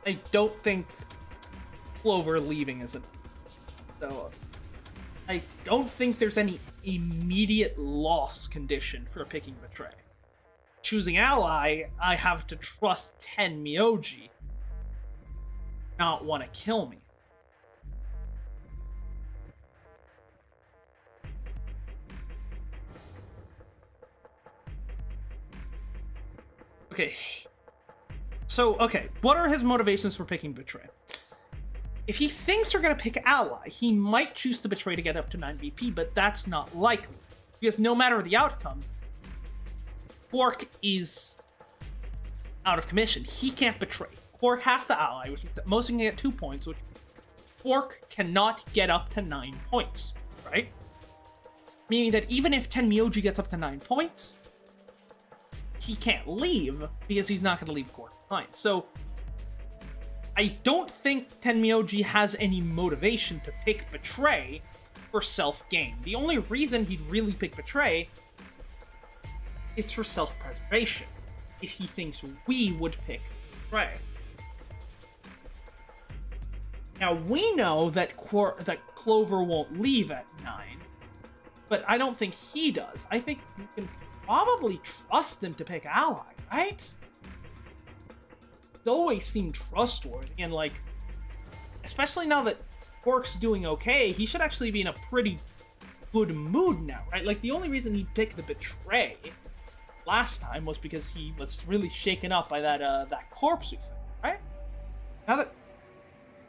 I don't think Clover leaving is a... So, I don't think there's any immediate loss condition for picking Betray. Choosing Ally, I have to trust Tenmyoji not want to kill me. Okay. So, okay, what are his motivations for picking Betray? If he thinks they're going to pick Ally, he might choose to Betray to get up to 9 VP, but that's not likely. Because no matter the outcome, Quark is out of commission. He can't Betray. Quark has to Ally, which means that most can get 2 points, which Quark cannot get up to 9 points, right? Meaning that even if Tenmyoji gets up to 9 points, he can't leave because he's not going to leave Quark behind. So I don't think Tenmyoji has any motivation to pick Betray for self-gain. The only reason he'd really pick Betray is for self-preservation, if he thinks we would pick Betray. Now, we know that Clover won't leave at 9, but I don't think he does. I think you can probably trust him to pick Ally, right? He's always seemed trustworthy, and like, especially now that Quark's doing okay, he should actually be in a pretty good mood now, right? Like, the only reason he picked the Betray last time was because he was really shaken up by that corpse we found, right? Now that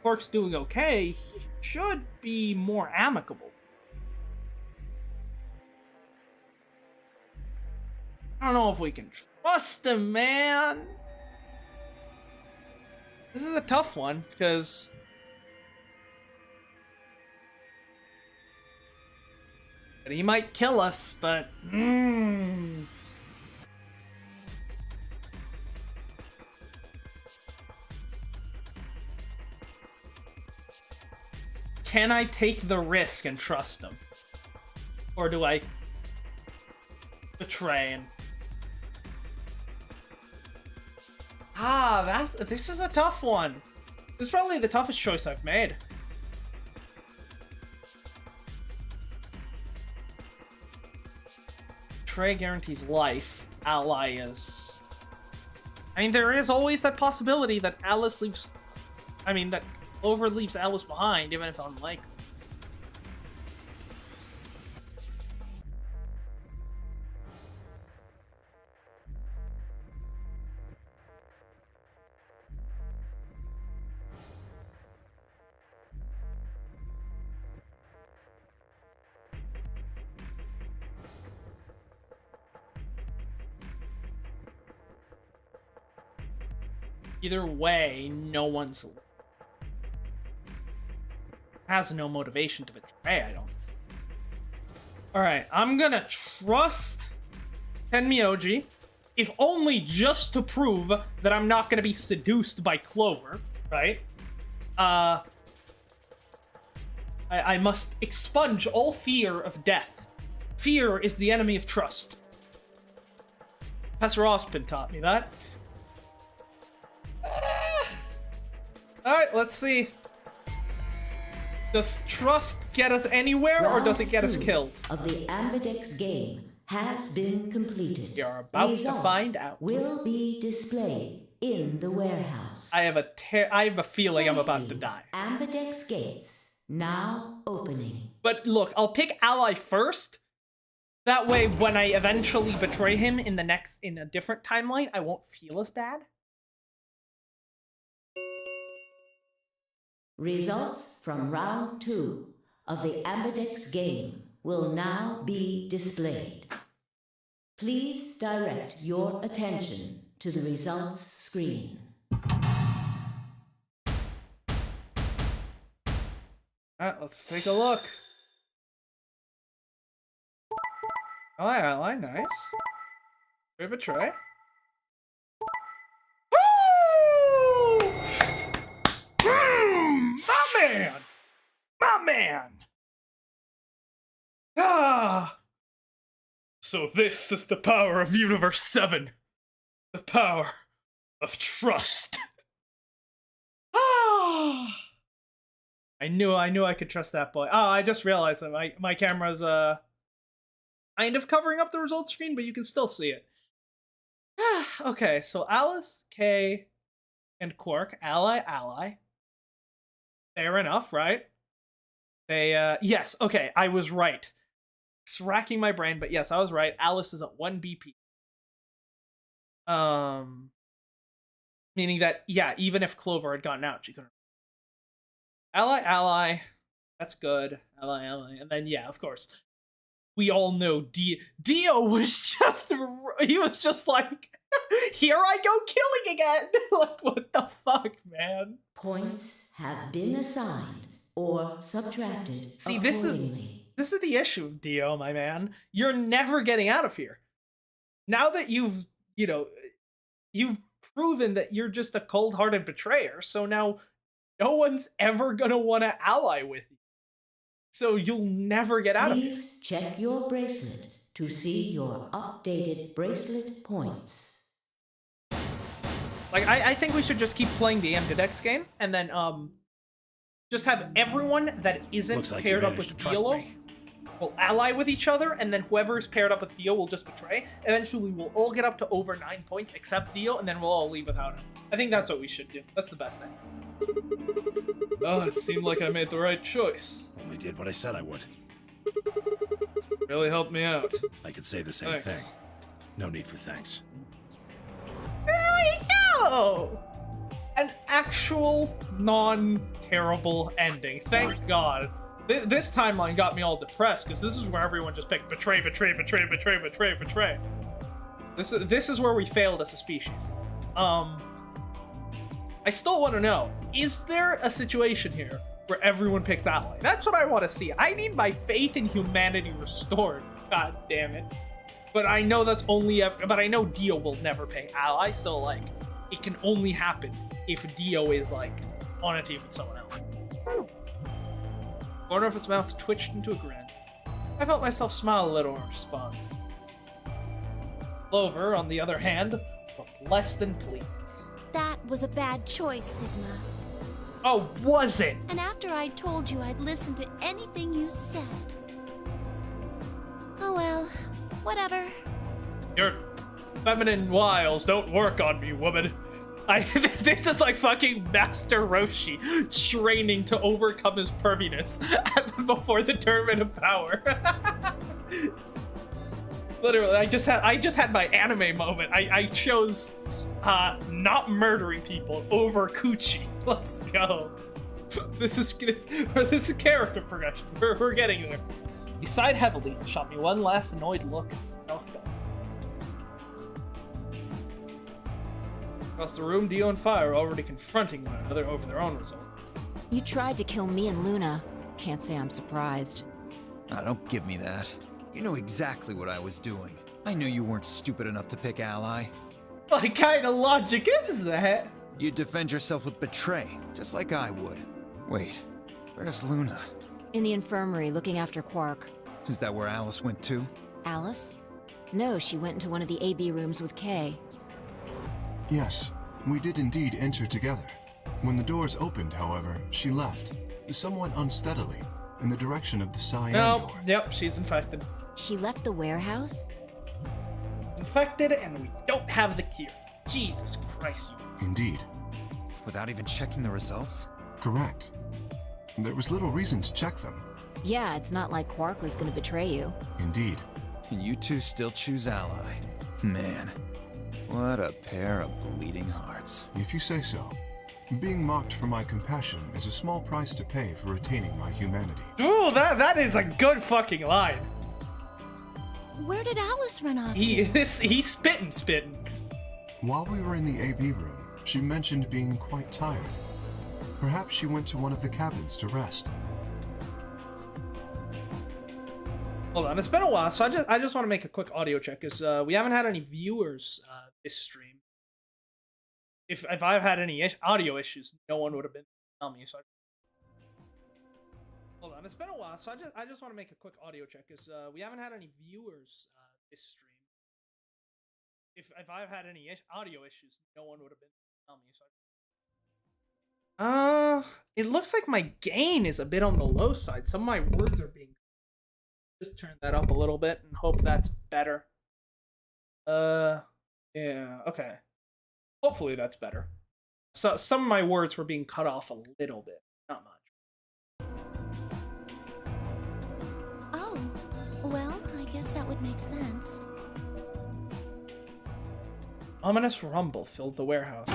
Quark's doing okay, he should be more amicable. I don't know if we can trust him, man. This is a tough one, because he might kill us, but can I take the risk and trust him? Or do I Betray and... this is a tough one. This is probably the toughest choice I've made. Betray guarantees life. Ally is... I mean, there is always that possibility that Alice leaves... that Clover leaves Alice behind, even if unlikely. Either way, no one's... has no motivation to betray, I don't. Alright, I'm gonna trust Tenmyoji, if only just to prove that I'm not gonna be seduced by Clover, right? I must expunge all fear of death. Fear is the enemy of trust. Professor Ospin taught me that. Alright, let's see. Does trust get us anywhere, or does it get us killed? Of the Ambidex game has been completed. You're about Results to find out. Will be displayed in the warehouse. I have a feeling I'm about to die. Ambidex gates now opening. But look, I'll pick Ally first, That way, when I eventually betray him in a different timeline, I won't feel as bad. Results from round 2 of the Ambidex game will now be displayed. Please direct your attention to the results screen. Alright, let's take a look. Ally, nice. Betray. Woo! My man! My man! Ah! So this is the power of Universe 7. The power of trust. Ah! I knew I could trust that boy. Oh, I just realized that my camera's kind of covering up the results screen, but you can still see it. Okay, so Alice, Kay, and Quark, ally. Fair enough, right? They, yes, okay, I was right. It's racking my brain, but yes, I was right. Alice is at 1 BP. Meaning that, yeah, even if Clover had gotten out, she couldn't. Ally. That's good. Ally. And then, yeah, of course. We all know Dio was he was just like, here I go killing again. Like, what the fuck, man? Points have been assigned or subtracted. See, this is the issue of Dio, my man. You're never getting out of here. Now that you've proven that you're just a cold-hearted betrayer, so now no one's ever gonna want to ally with you. So you'll never get out of here. Please check your bracelet to see your updated bracelet points. Like, I think we should just keep playing the Ambidex game, and then, just have everyone that isn't paired up with Dio will ally with each other, and then whoever is paired up with Dio will just betray. Eventually, we'll all get up to over 9 points, except Dio, and then we'll all leave without him. I think that's what we should do. That's the best thing. Oh, it seemed like I made the right choice. Only did what I said I would. Really helped me out. I could say the same thing. No need for thanks. There we go! An actual non-terrible ending. Thank God. This timeline got me all depressed, because this is where everyone just picked betray. This is where we failed as a species. I still want to know, is there a situation here where everyone picks ally? That's what I want to see. I need my faith in humanity restored. God damn it. But I know that's only but I know Dio will never pick ally, so like it can only happen if Dio is like on a team with someone else. Corner of his mouth twitched into a grin. I felt myself smile a little in response. Clover, on the other hand, looked less than pleased. That was a bad choice, Sigma. Oh, was it? And after I told you I'd listen to anything you said. Oh well, whatever. Your feminine wiles don't work on me, woman. This is like fucking Master Roshi training to overcome his perviness before the tournament of power. Literally, I just had my anime moment. I chose not murdering people over Coochie. Let's go. This is character progression. We're getting there. He sighed heavily and shot me one last annoyed look and stalked off. Across the room, Dio and Fire are already confronting one another over their own result. You tried to kill me and Luna. Can't say I'm surprised. Don't give me that. You know exactly what I was doing. I knew you weren't stupid enough to pick ally. What kind of logic is that? You'd defend yourself with betray, just like I would. Wait, where's Luna? In the infirmary, looking after Quark. Is that where Alice went to? Alice? No, she went into one of the AB rooms with Kay. Yes, we did indeed enter together. When the doors opened, however, she left, somewhat unsteadily, in the direction of the cyan door. Yep, she's infected. She left the warehouse? Infected, and we don't have the cure. Jesus Christ. Indeed. Without even checking the results? Correct. There was little reason to check them. Yeah, it's not like Quark was gonna betray you. Indeed. and you two still choose ally. Man, what a pair of bleeding hearts. If you say so. Being mocked for my compassion is a small price to pay for retaining my humanity. Ooh, that is a good fucking line. Where did Alice run off? He's spitting. While we were in the AB room, she mentioned being quite tired. Perhaps she went to one of the cabins to rest. Hold on, it's been a while, so I just want to make a quick audio check, because we haven't had any viewers this stream. If I've had any audio issues, no one would have been telling me. So hold on, it's been a while, so I just want to make a quick audio check, because we haven't had any viewers this stream. If I've had any audio issues, no one would have been telling me. So it looks like my gain is a bit on the low side. Some of my words are being. Just turn that up a little bit and hope that's better. Yeah, okay. Hopefully that's better. So some of my words were being cut off a little bit, not much. Oh, well, I guess that would make sense. Ominous rumble filled the warehouse.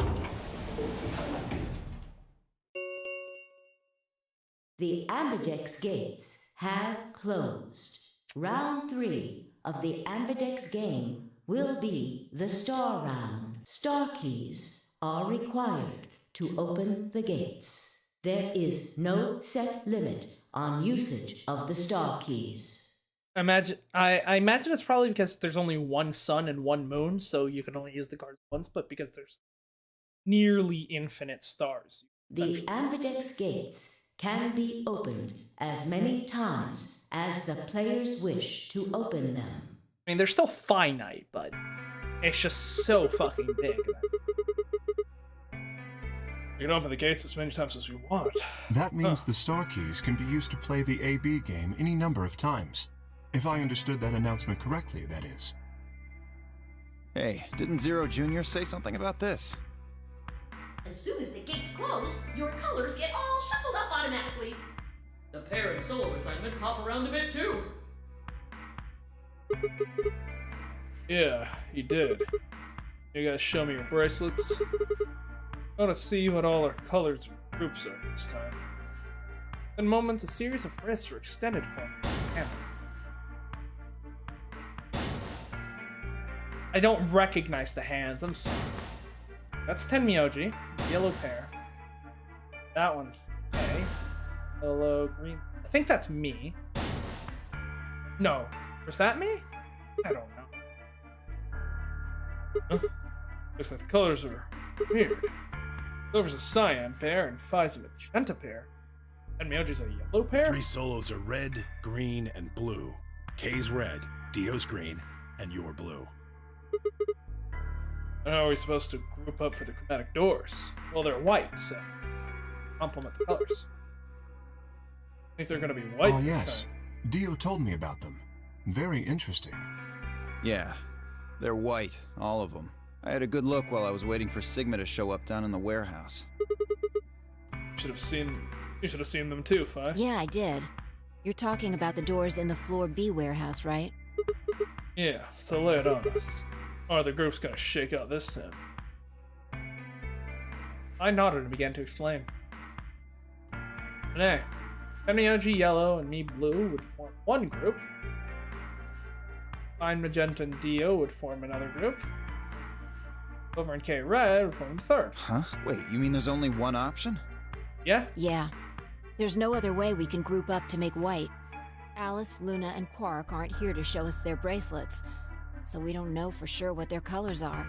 The Ambidex gates have closed. Round 3 of the Ambidex game will be the Star Round. Star keys are required to open the gates. There is no set limit on usage of the Star keys. I imagine it's probably because there's only one sun and one moon, so you can only use the cards once, but because there's nearly infinite stars. The Ambidex gates can be opened as many times as the players wish to open them. I mean, they're still finite, but it's just so fucking big. We can open the gates as many times as we want. That means the star keys can be used to play the AB game any number of times. If I understood that announcement correctly, that is. Hey, didn't Zero Jr. say something about this? As soon as the gates close, your colors get all shuffled up automatically. The pair and solo assignments hop around a bit too. Yeah, he did. You guys show me your bracelets. I want to see what all our colors or groups are this time. In moments, a series of wrists were extended for me. I don't recognize the hands. I'm sorry. That's Tenmyoji, yellow pair. That one's A. Yellow, green. I think that's me. No. Was that me? I don't know. Huh? Guess that the colors are weird. Silver's a cyan pair and Phi's a magenta pair. And Myoji's a yellow pair? 3 solos are red, green, and blue. K's red, Dio's green, and you're blue. How are we supposed to group up for the chromatic doors? Well, they're white, so complement the colors. Think they're gonna be white Oh, this yes. time. Dio told me about them. Very interesting. Yeah, they're white, all of them. I had a good look while I was waiting for Sigma to show up down in the warehouse. You should have seen them too, Phi. Yeah, I did. You're talking about the doors in the floor B warehouse, right? Yeah, so lay it on us. Or the group's gonna shake out this time. I nodded and began to explain. Renee, Tenmyoji yellow and me blue would form one group. Fine magenta and Dio would form another group. Silver and K red would form the third. Huh? Wait, you mean there's only one option? Yeah? Yeah. There's no other way we can group up to make white. Alice, Luna, and Quark aren't here to show us their bracelets, so we don't know for sure what their colors are.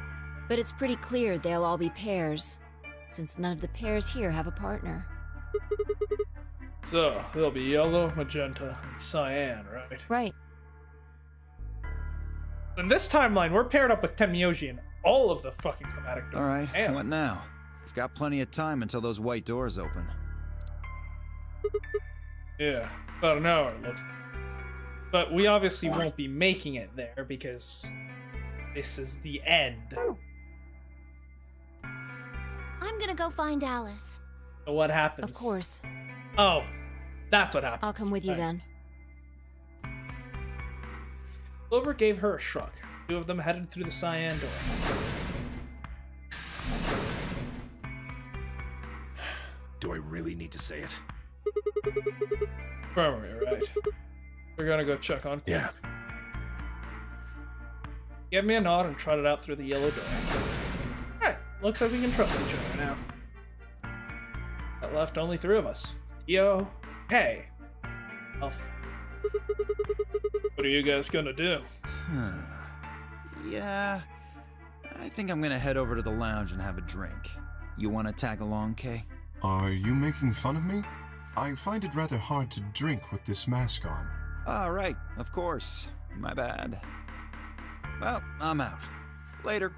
But it's pretty clear they'll all be pairs, since none of the pairs here have a partner. So, they'll be yellow, magenta, and cyan, right? Right. In this timeline, we're paired up with Tenmyoji in all of the fucking chromatic doors. Alright, Damn. what now? We've got plenty of time until those white doors open. Yeah, about an hour it looks like. But we obviously won't be making it there because this is the end. I'm gonna go find Alice. So what happens? Of course. Oh, that's what happens. I'll come with you Right. then. Clover gave her a shrug. Two of them headed through the cyan door. Do I really need to say it? Infirmary, right? We're gonna go check on. Yeah. Gave me a nod and trotted out through the yellow door. Alright, looks like we can trust each other now. That left only three of us. Yo, hey. Elf. What are you guys gonna do? Yeah, I think I'm gonna head over to the lounge and have a drink. You wanna tag along, Kay? Are you making fun of me? I find it rather hard to drink with this mask on. Ah, right, of course. My bad. Well, I'm out. Later.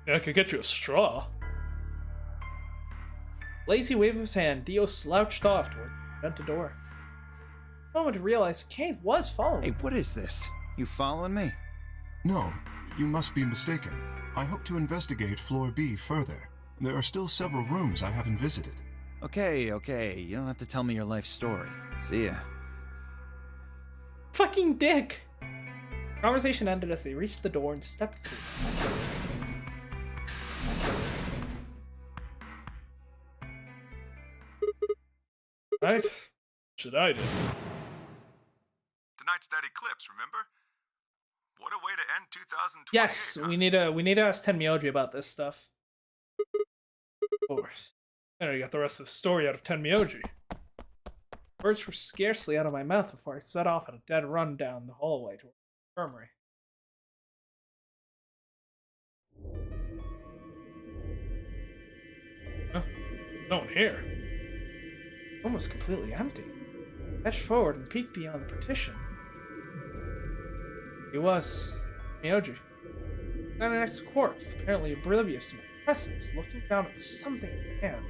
Yeah, I could get you a straw. Lazy wave of his hand, Dio slouched off toward the front door. A moment to realize Kate was following Hey, him. what is this? You following me? No, you must be mistaken. I hope to investigate Floor B further. There are still several rooms I haven't visited. Okay. You don't have to tell me your life story. See ya. Fucking dick! Conversation ended as they reached the door and stepped through. Right? Should I do? Tonight's that eclipse, remember? What a way to end 2028. Yes, huh? we need to ask Tenmyoji about this stuff. Of course. I know you got the rest of the story out of Tenmyoji. Words were scarcely out of my mouth before I set off at a dead run down the hallway toward the infirmary. Huh? No one here. Almost completely empty. I edged forward and peeked beyond the partition. He was Myoji. Standing next to Quark, apparently oblivious to my presence, looking down at something in his hand.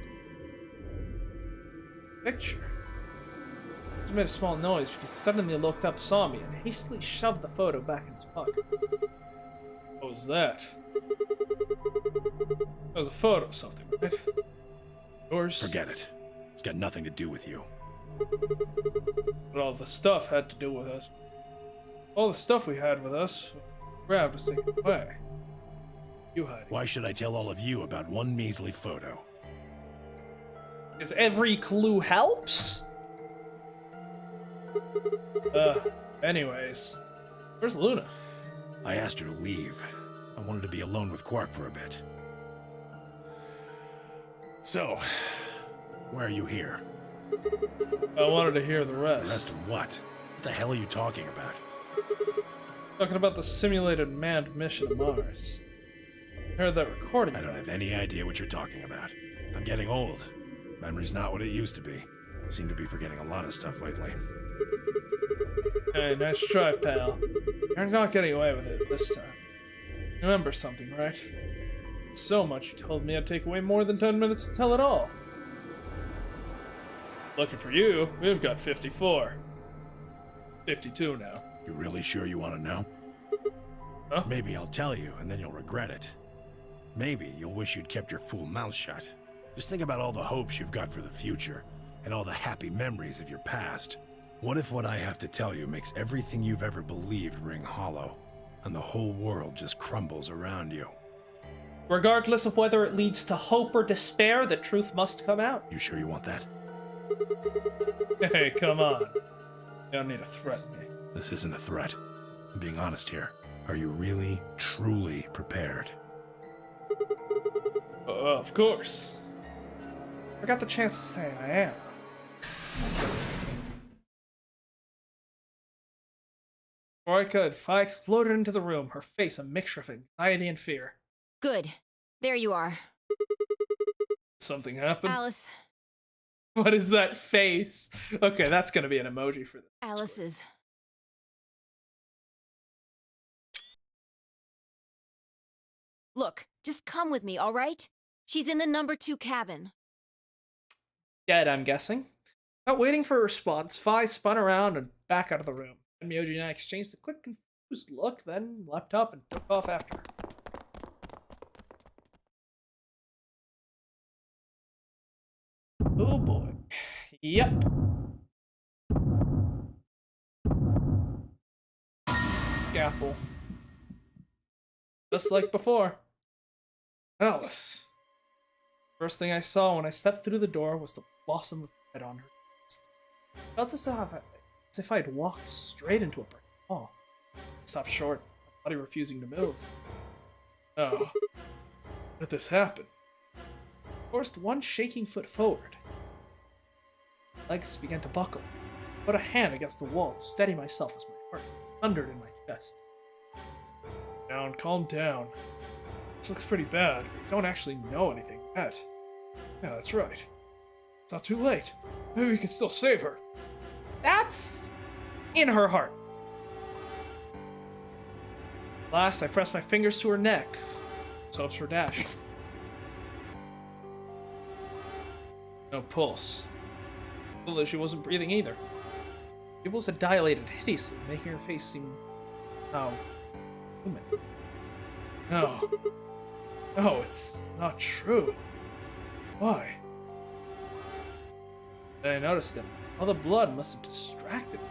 Picture. He made a small noise because he suddenly looked up, saw me, and hastily shoved the photo back in his pocket. What was that? That was a photo of something, right? Yours? Forget it. It's got nothing to do with you. But all the stuff had to do with us. All the stuff we had with us, grabbed was taken away. You hiding. Why should I tell all of you about one measly photo? Because every clue helps? Anyways. Where's Luna? I asked her to leave. I wanted to be alone with Quark for a bit. So, why are you here? I wanted to hear the The rest. rest of what? What the hell are you talking about? Talking about the simulated manned mission to Mars. I heard that recording. I don't have any idea what you're talking about. I'm getting old. Memory's not what it used to be. Seem to be forgetting a lot of stuff lately. Hey, nice try, pal. You're not getting away with it this time. Remember something, right? So much you told me I'd take away more than 10 minutes to tell it all. Lucky for you, we've got 54. 52 now. You really sure you want to know? Huh? Maybe I'll tell you, and then you'll regret it. Maybe you'll wish you'd kept your fool mouth shut. Just think about all the hopes you've got for the future, and all the happy memories of your past. What if what I have to tell you makes everything you've ever believed ring hollow, and the whole world just crumbles around you? Regardless of whether it leads to hope or despair, the truth must come out. You sure you want that? Hey, come on. You don't need to threaten me. This isn't a threat. I'm being honest here. Are you really, truly prepared? Of course. I got the chance to say I am. Before I could, Fi exploded into the room, her face a mixture of anxiety and fear. Good. There you are. Something happened? Alice. What is that face? Okay, that's gonna be an emoji for this. Alice's. Look, just come with me, all right? She's in the number 2 cabin. Dead, I'm guessing. Without waiting for a response, Fi spun around and back out of the room. And Myoji and I exchanged a quick, confused look, then leapt up and took off after her. Oh boy. Yep. Scout scalpel. Just like before. Alice. First thing I saw when I stepped through the door was the blossom of red on her chest. I felt as if I had walked straight into a brick wall. I stopped short, my body refusing to move. Oh, how did this happen? I forced one shaking foot forward. My legs began to buckle. I put a hand against the wall to steady myself as my heart thundered in my chest. Calm down. This looks pretty bad. We don't actually know anything yet. Yeah, that's right. It's not too late. Maybe we can still save her. That's in her heart. Last, I pressed my fingers to her neck. Hopes were dashed. No pulse. Although she wasn't breathing either. Pupils had dilated hideously, making her face seem human. No. No, it's not true. Why? Then I noticed that all the blood must have distracted me.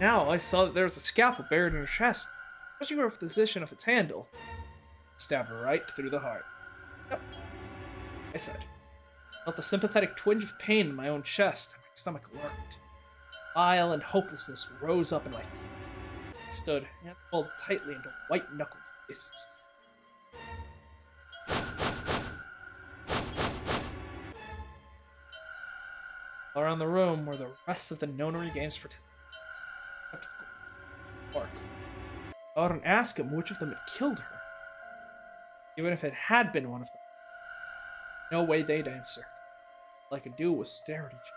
Now I saw that there was a scalpel buried in her chest, judging from the position of its handle. It stabbed her right through the heart. Yep, I said. I felt a sympathetic twinge of pain in my own chest, and my stomach lurked. Bile and hopelessness rose up in my face. I stood, and pulled tightly into white-knuckled fists. All around the room were the rest of the Nonary Games participants. I wouldn't ask him which of them had killed her. Even if it had been one of them. No way they'd answer. All I could do was stare at each other.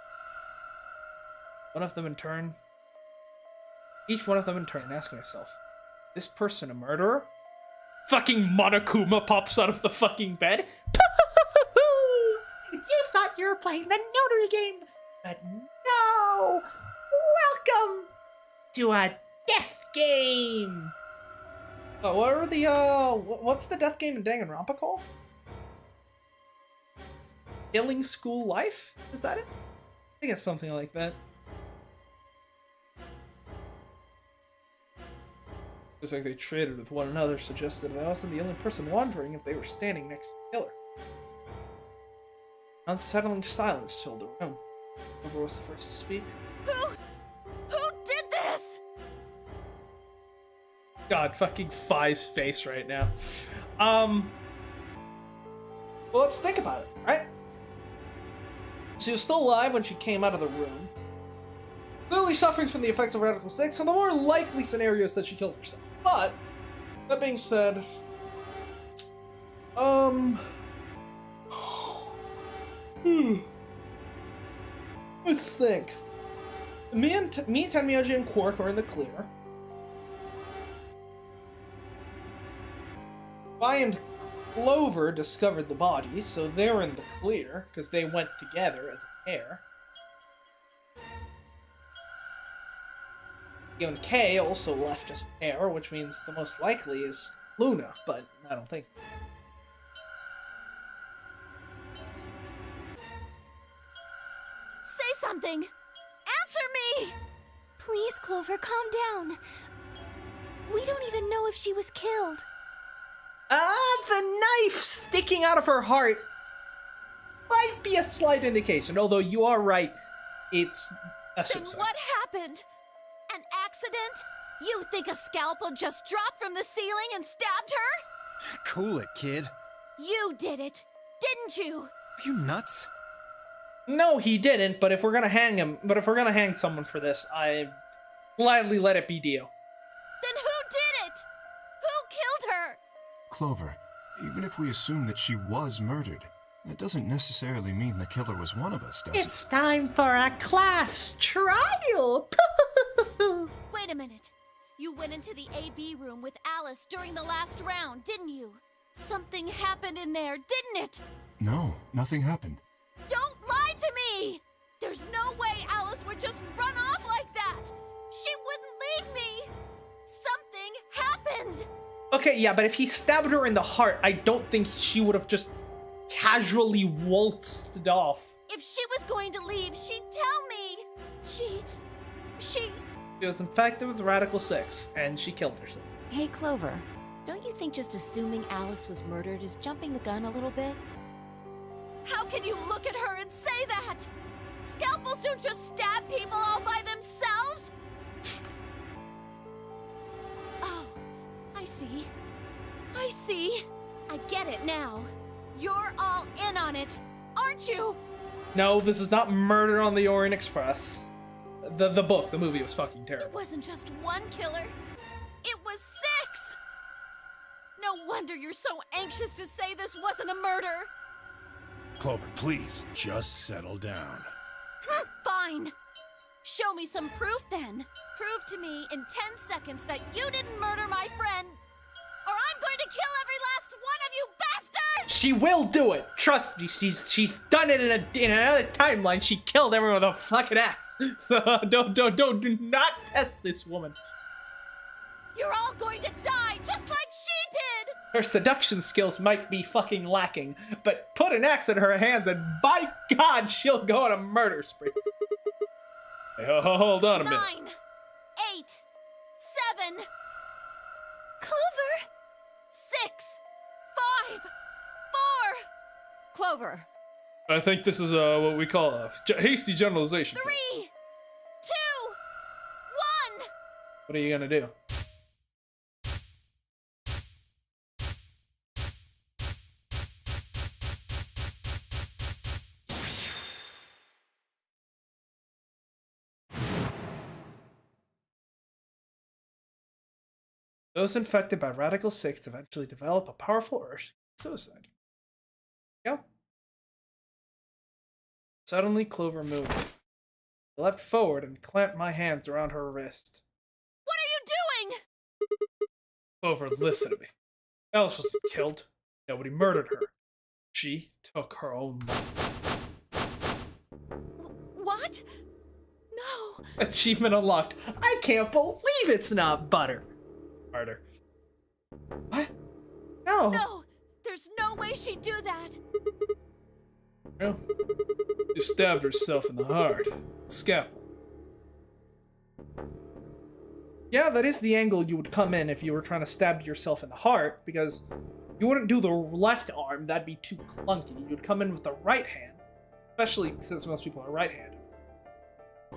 Each one of them in turn, asking myself, this person a murderer? Fucking Monokuma pops out of the fucking bed. You thought you were playing the Notary game, but no! Welcome to a death game! What are the, what's the death game in Danganronpa called? Killing School Life? Is that it? I think it's something like that. Looks like they traded with one another, suggested that I wasn't the only person wondering if they were standing next to the killer. Unsettling silence filled the room. Clover was the first to speak. Who did this? God, fucking Fi's face right now. Well, let's think about it, right? She was still alive when she came out of the room. Clearly suffering from the effects of Radical 6, so the more likely scenario is that she killed herself. But, that being said, let's think. Me and Tenmyoji and Quark are in the clear. Vi and Clover discovered the body, so they're in the clear, because they went together as a pair. You and Kay also left as a pair, which means the most likely is Luna, but I don't think so. Say something! Answer me! Please, Clover, calm down. We don't even know if she was killed. The knife sticking out of her heart might be a slight indication, although you are right, it's a suicide. Then what happened? An accident? You think a scalpel just dropped from the ceiling and stabbed her? Cool it, kid. You did it, didn't you? Are you nuts? No, he didn't, but if we're gonna hang someone for this, I gladly let it be Dio. Then who did it? Who killed her? Clover, even if we assume that she was murdered, that doesn't necessarily mean the killer was one of us, does it? It's time for a class trial! Wait a minute. You went into the AB room with Alice during the last round, didn't you? Something happened in there, didn't it? No, nothing happened. Don't lie to me! There's no way Alice would just run off like that! She wouldn't leave me! Something happened! Okay, yeah, but if he stabbed her in the heart, I don't think she would have just casually waltzed off. If she was going to leave, she'd tell me. She She was infected with Radical 6, and she killed herself. Hey, Clover, don't you think just assuming Alice was murdered is jumping the gun a little bit? How can you look at her and say that? Scalpels don't just stab people all by themselves! Oh, I see. I see. I get it now. You're all in on it, aren't you? No, this is not Murder on the Orient Express. The book, the movie was fucking terrible. It wasn't just one killer. It was 6! No wonder you're so anxious to say this wasn't a murder. Clover, please, just settle down. Fine. Show me some proof then. Prove to me in 10 seconds that you didn't murder my friend, or I'm going to kill every last one of you bastards! She will do it. Trust me. She's done it in another timeline. She killed everyone with a fucking axe. So do not test this woman. You're all going to die just like she did! Her seduction skills might be fucking lacking, but put an axe in her hands and by God, she'll go on a murder spree. Hey, hold on a minute. 9, 8, 7. Clover! 6, 5, 4. Clover! I think this is what we call a hasty generalization. 3, 2, 1. What are you gonna do? Those infected by Radical 6 eventually develop a powerful urge to suicide. Go. Suddenly, Clover moved. I leapt forward and clamped my hands around her wrist. What are you doing? Clover, listen to me. Alice wasn't killed. Nobody murdered her. She took her own life. What? No. Achievement unlocked. I can't believe it's not butter. Harder. What? No. No, there's no way she'd do that. Well, she stabbed herself in the heart. Scalpel. Yeah, that is the angle you would come in if you were trying to stab yourself in the heart, because you wouldn't do the left arm, that'd be too clunky. You'd come in with the right hand, especially since most people are right-handed.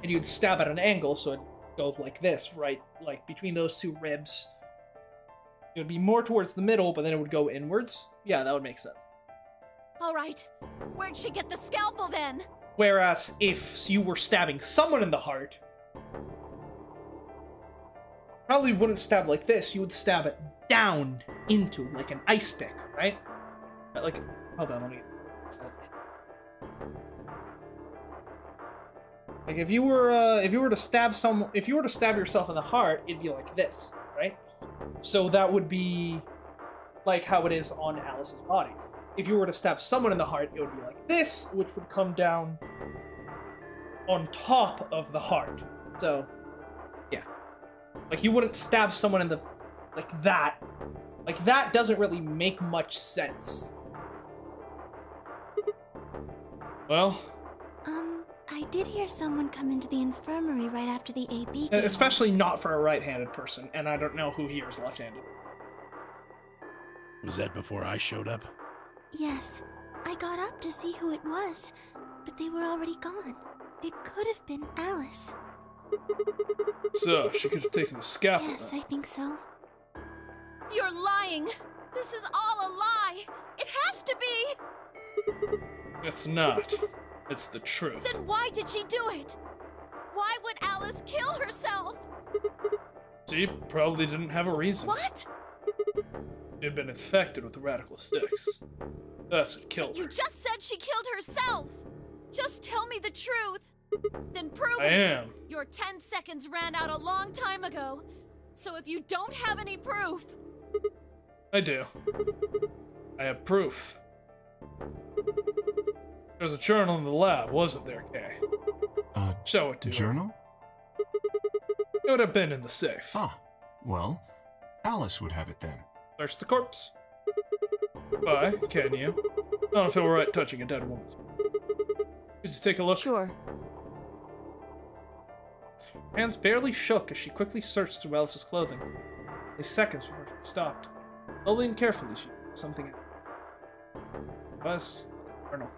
And you'd stab at an angle, so it'd go like this, right? Like between those two ribs. It would be more towards the middle, but then it would go inwards. Yeah, that would make sense. All right, where'd she get the scalpel then? Whereas if you were stabbing someone in the heart, probably wouldn't stab like this. You would stab it down into like an ice pick, right? Like, hold on, let me. Like if you were to stab yourself in the heart, it'd be like this, right? So that would be like how it is on Alice's body. If you were to stab someone in the heart, it would be like this, which would come down on top of the heart. So, yeah. Like, you wouldn't stab someone in the... like that. Like, that doesn't really make much sense. Well... I did hear someone come into the infirmary right after the AB game. Especially not for a right-handed person, and I don't know who here is left-handed. Was that before I showed up? Yes. I got up to see who it was, but they were already gone. It could have been Alice. So, she could have taken the scalpel. Yes, I think so. You're lying! This is all a lie! It has to be! It's not. It's the truth. Then why did she do it? Why would Alice kill herself? She probably didn't have a reason. What? She'd been infected with the Radical 6. That's what killed her. You just said she killed herself! Just tell me the truth! Then prove I it! am. Your 10 seconds ran out a long time ago. So if you don't have any proof... I do. I have proof. There's a journal in the lab, wasn't there, Kay? Show it to journal? her. It would have been in the safe. Ah, well, Alice would have it then. Search the corpse. Why, can you? I don't feel right touching a dead woman's. Could you take a look? Sure. Hands barely shook as she quickly searched through Alice's clothing. Only seconds before she stopped. Slowly and carefully, she took something out. It was the journal.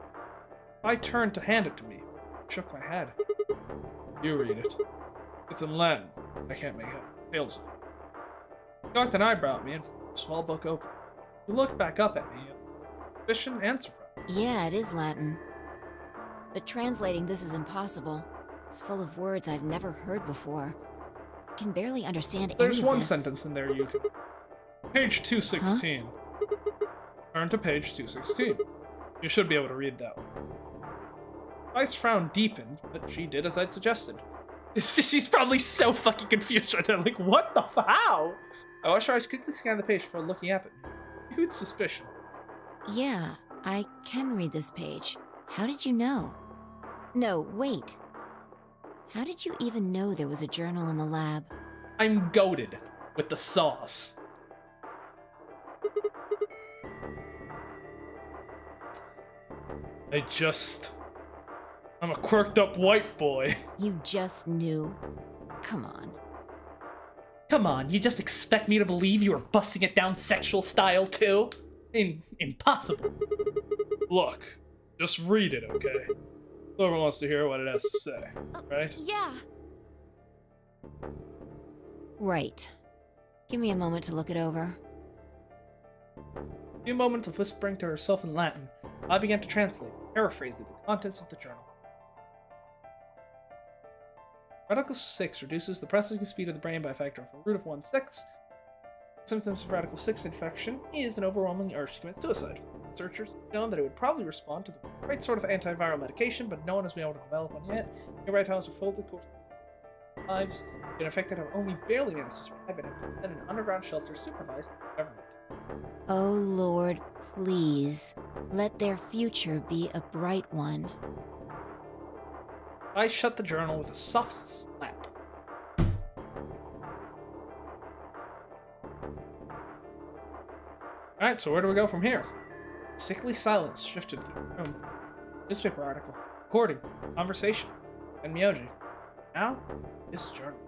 I turned to hand it to me. I shook my head. You read it. It's in Latin. I can't make it. Tales of it. He cocked an eyebrow at me and flipped the small book open. He looked back up at me, suspicion and surprise. Yeah, it is Latin. But translating this is impossible. It's full of words I've never heard before. I can barely understand any There's of one this. sentence in there you can... Page 216. Huh? Turn to page 216. You should be able to read that one. I's frown deepened, but she did as I'd suggested. She's probably so fucking confused right now. Like, what the how? I watched her eyes quickly scan the page before looking up at me. Huge suspicion. Yeah, I can read this page. How did you know? No, wait. How did you even know there was a journal in the lab? I'm goated with the sauce. I'm a quirked up white boy. You just knew. Come on. Come on, you just expect me to believe you were busting it down sexual style too? Impossible. Look, just read it, okay? Whoever wants to hear what it has to say, right? Yeah. Right. Give me a moment to look it over. A few moments of whispering to herself in Latin, I began to translate, paraphrasing the contents of the journal. Radical 6 reduces the processing speed of the brain by a factor of a root of 1/6. Symptoms of Radical 6 infection is an overwhelming urge to commit suicide. Researchers have shown that it would probably respond to the right sort of antiviral medication, but no one has been able to develop one yet. Nearby towns are full of course lives. The infected have only barely managed to survive and have been in an underground shelter supervised by the government. Oh Lord, please. Let their future be a bright one. I shut the journal with a soft slap. Alright, so where do we go from here? Sickly silence shifted through the room. Newspaper article, recording, conversation, and Miyoji. Now, this journal.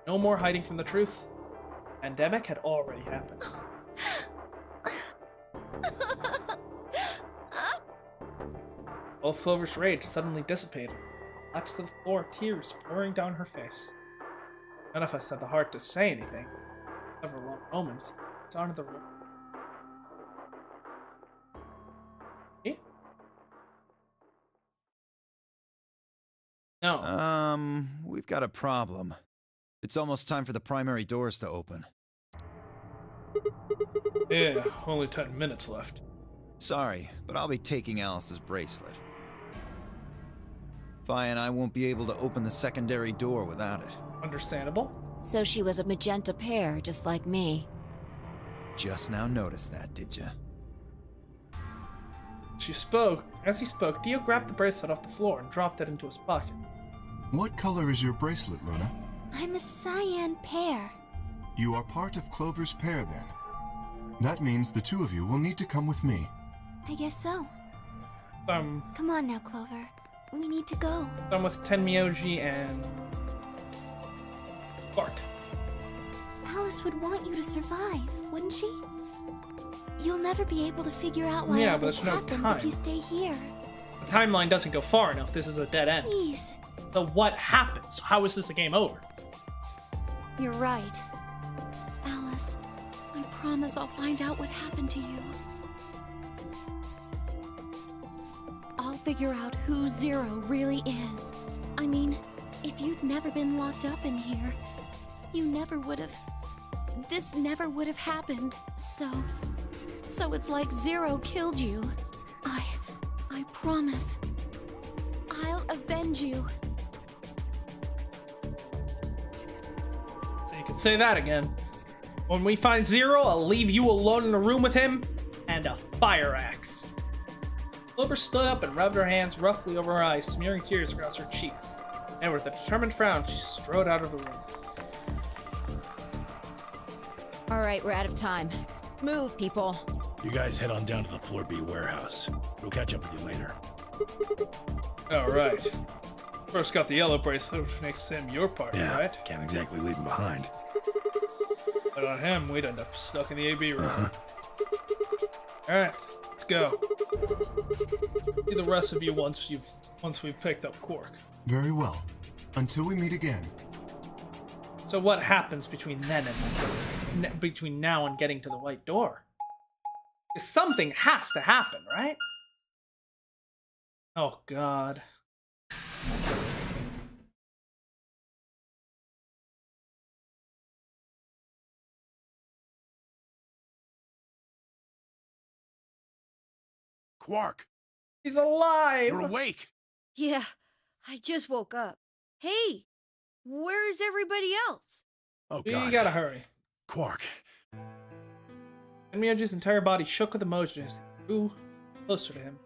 No more hiding from the truth. Pandemic had already happened. All of Clover's rage suddenly dissipated. Collapsed to the floor, tears pouring down her face. None of us had the heart to say anything. Several long moments, it's out of the room. Eh? No. We've got a problem. It's almost time for the primary doors to open. Yeah, only 10 minutes left. Sorry, but I'll be taking Alice's bracelet. Vi and I won't be able to open the secondary door without it. Understandable. So she was a magenta pair, just like me. Just now noticed that, did ya? She spoke. As he spoke, Dio grabbed the bracelet off the floor and dropped it into his pocket. What color is your bracelet, Luna? I'm a cyan pair. You are part of Clover's pair, then. That means the two of you will need to come with me. I guess so. Come on now, Clover. We need to go. I'm with Tenmyoji and Clark. Alice would want you to survive, wouldn't she? You'll never be able to figure out why all this happened if you stay here. The timeline doesn't go far enough. This is a dead end. Please. So what happens? How is this a game over? You're right. Alice, I promise I'll find out what happened to you. I'll figure out who Zero really is. I mean, if you'd never been locked up in here, you never would have... This never would have happened. So it's like Zero killed you. I promise. I'll avenge you. So you can say that again. When we find Zero, I'll leave you alone in a room with him and a fire axe. Clover stood up and rubbed her hands roughly over her eyes, smearing tears across her cheeks. And with a determined frown, she strode out of the room. All right, we're out of time. Move, people. You guys head on down to the Floor B warehouse. We'll catch up with you later. All right. First got the yellow bracelet, which makes him your partner, Yeah, right? can't exactly leave him behind. But on him, we'd end up stuck in the AB room. Alright, let's go. See the rest of you once we've picked up Quark. Very well. Until we meet again. So what happens between then and between now and getting to the White Door? 'Cause something has to happen, right? Oh God. Quark, He's alive! you're awake! Yeah, I just woke up. Hey, where's everybody else? Oh, You God. gotta hurry. Quark. And Miyoji's entire body shook with emotion as he drew closer to him.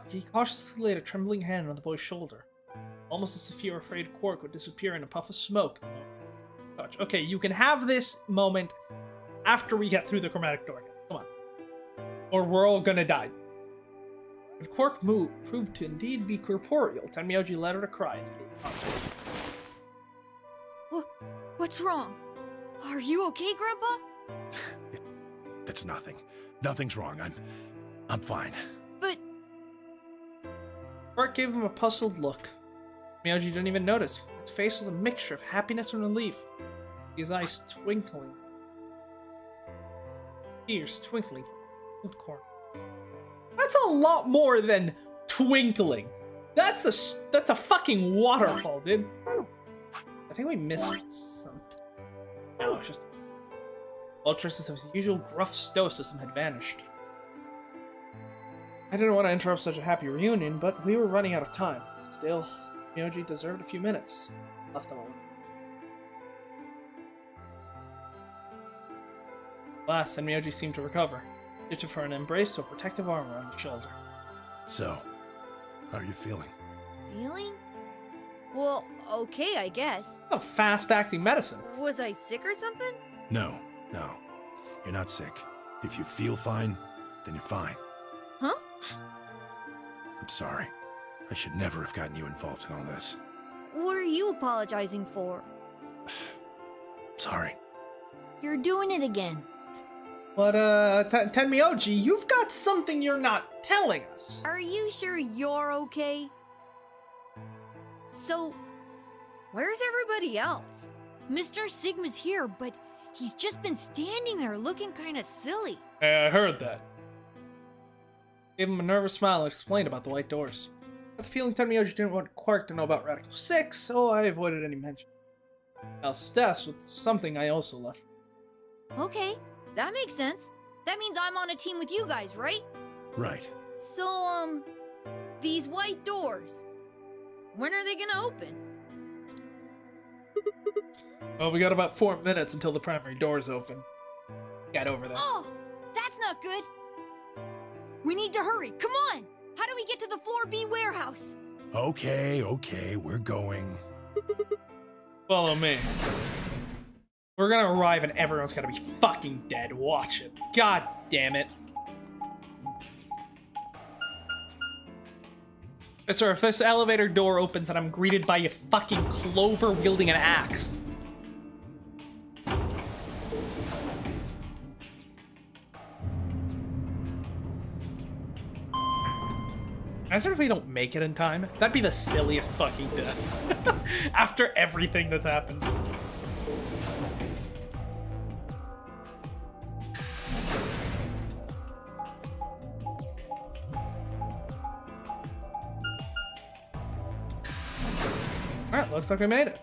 He cautiously laid a trembling hand on the boy's shoulder, almost as if he were afraid Quark would disappear in a puff of smoke. Okay, you can have this moment after we get through the chromatic door. Come on. Or we're all gonna die. When Quark proved to indeed be corporeal, Tenmyoji let out a cry and flew onto it. What's wrong? Are you okay, Grandpa? That's nothing. Nothing's wrong. I'm fine. But Quark gave him a puzzled look. Miyoji didn't even notice. His face was a mixture of happiness and relief, his eyes twinkling. Tears twinkling from the corner. That's a lot more than twinkling. That's a fucking waterfall, dude. I think we missed some. No, it's just Ultra's of his usual gruff stoicism had vanished. I didn't want to interrupt such a happy reunion, but we were running out of time. Still, Miyoji deserved a few minutes. Left them alone. Last, and Miyoji seemed to recover. Shifted from an embrace to a protective arm around the shoulder. So, how are you feeling? feeling? Well, okay, I guess. A fast-acting medicine. Was I sick or something? No. You're not sick. If you feel fine, then you're fine. Huh? I'm sorry. I should never have gotten you involved in all this. What are you apologizing for? Sorry. You're doing it again. But, Tenmyoji, you've got something you're not telling us. Are you sure you're okay? So, where's everybody else? Mr. Sigma's here, but he's just been standing there looking kinda silly. Hey, I heard that. Gave him a nervous smile and explained about the white doors. Got the feeling Tenmyoji didn't want Quark to know about Radical 6, so I avoided any mention. Alice's death was something I also left. Okay, that makes sense. That means I'm on a team with you guys, right? Right. So, these white doors, when are they gonna open? Well, we got about 4 minutes until the primary doors open. Get over there. Oh, that's not good. We need to hurry. Come on. How do we get to the Floor B warehouse? Okay, we're going. Follow me. We're gonna arrive and everyone's gonna be fucking dead. Watch it. God damn it. Sir, if this elevator door opens and I'm greeted by a fucking Clover wielding an axe. Imagine if we don't make it in time. That'd be the silliest fucking death. After everything that's happened. Alright, looks like we made it.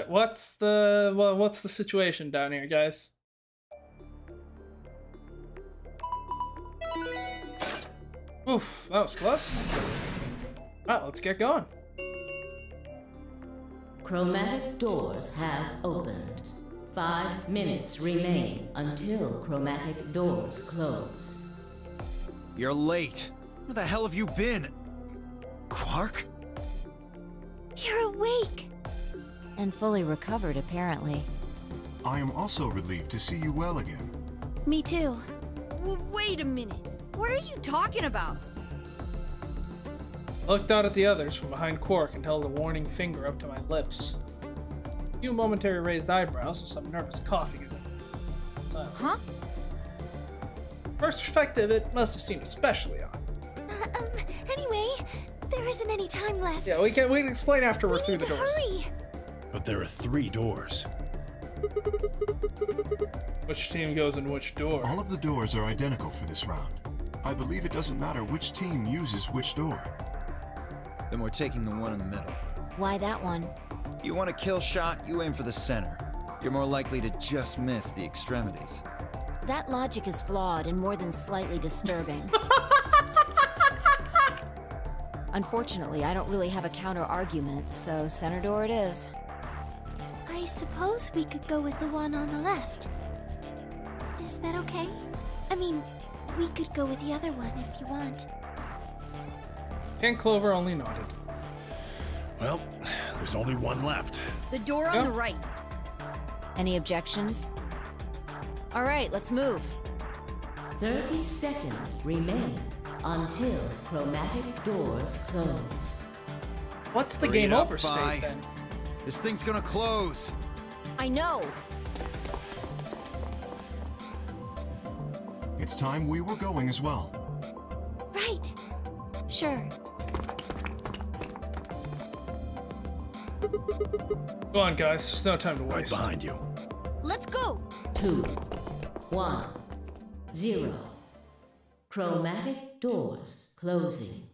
What's the situation down here, guys? Oof, that was close. Alright, let's get going. Chromatic doors have opened. 5 minutes remain until chromatic doors close. You're late. Where the hell have you been? Quark? You're awake! And fully recovered, apparently. I am also relieved to see you well again. Me too. Wait a minute. What are you talking about? looked out at the others from behind Quark and held a warning finger up to my lips. A few momentary raised eyebrows and some nervous coughing as I... Huh? First perspective, it must have seemed especially odd. Anyway, there isn't any time left. Yeah, we can explain after we're through the doors. Hurry! But there are 3 doors. Which team goes in which door? All of the doors are identical for this round. I believe it doesn't matter which team uses which door. Then we're taking the one in the middle. Why that one? You want a kill shot, you aim for the center. You're more likely to just miss the extremities. That logic is flawed and more than slightly disturbing. Unfortunately, I don't really have a counter-argument, so center door it is. I suppose we could go with the one on the left. Is that okay? I mean, we could go with the other one if you want. Ken Clover only nodded. Well, there's only one left. The door on the right. Any objections? All right, let's move. 30 seconds remain until chromatic doors close. What's the Hurry game it up, over Vi. state then? This thing's gonna close. I know. It's time we were going as well. Right. Sure. Go on, guys. There's no time to Right waste. behind you. Let's go. 2, 1, 0. Chromatic doors closing.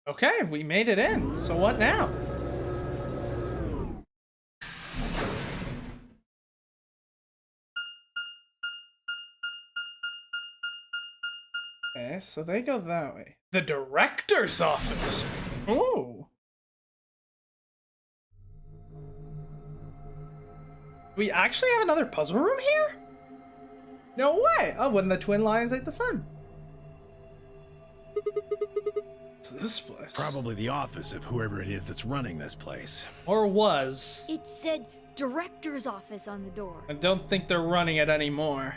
Okay, we made it in. So what now? Okay, so they go that way. The director's office. Ooh. We actually have another puzzle room here? No way! Oh, when the twin lions ate the sun. What's this place? Probably the office of whoever it is that's running this place. Or was. It said director's office on the door. I don't think they're running it anymore.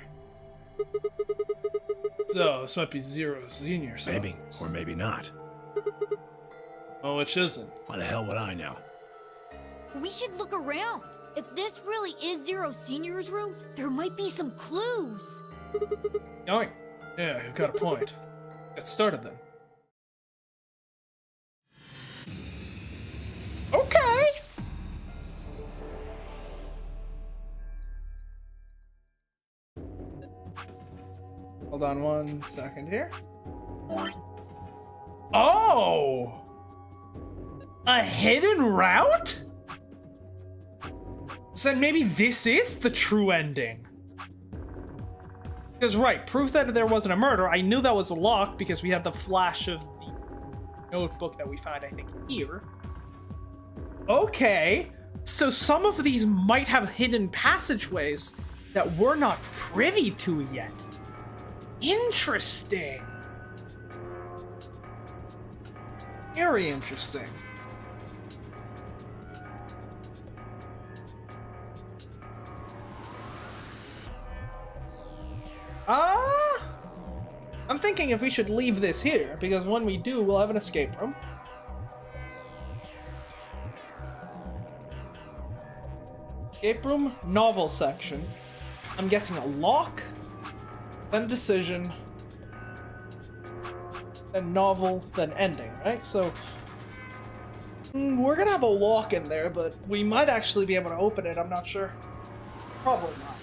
So, this might be Zero Senior's Maybe, office. or maybe not. Oh, which isn't? Why the hell would I know? We should look around. If this really is Zero Senior's room, there might be some clues. Going. Yeah, you've got a point. Get started then. Okay. Hold on 1 second here. Oh! A hidden route? So then maybe this is the true ending. Because, right, proof that there wasn't a murder. I knew that was a lock because we had the flash of the notebook that we found, I think, here. Okay, so some of these might have hidden passageways that we're not privy to yet. Interesting. Very interesting. I'm thinking if we should leave this here, because when we do, we'll have an escape room. Escape room, novel section. I'm guessing a lock, then a decision, then novel, then ending, right? So we're gonna have a lock in there, but we might actually be able to open it. I'm not sure. Probably not.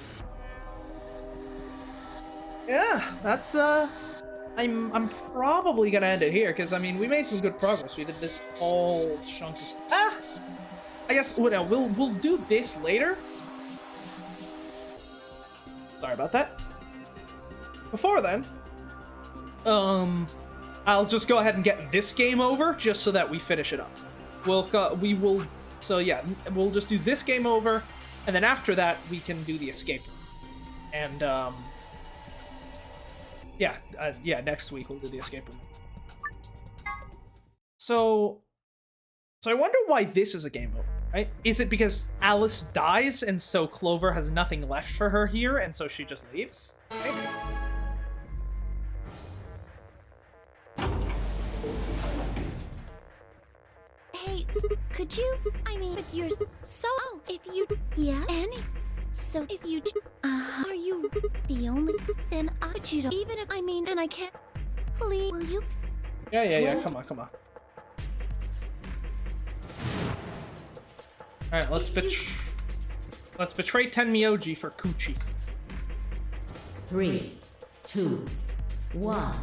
Yeah, that's I'm probably gonna end it here because I mean we made some good progress. We did this whole chunk of I guess we'll do this later. Sorry about that. Before then, I'll just go ahead and get this game over just so that we finish it up. We will. So yeah, we'll just do this game over, and then after that we can do the escape room. And yeah, next week we'll do the escape room. So I wonder why this is a game over, right? Is it because Alice dies and so Clover has nothing left for her here and so she just leaves? Maybe. Could you? I mean, if you're so. Oh, if you. Yeah. Any. So if you. Are you the only? Then I would you. Even if I mean, and I can't. Please, will you? Yeah. Come on. All right, let's betray Tenmyoji for Coochie. 3, 2, 1.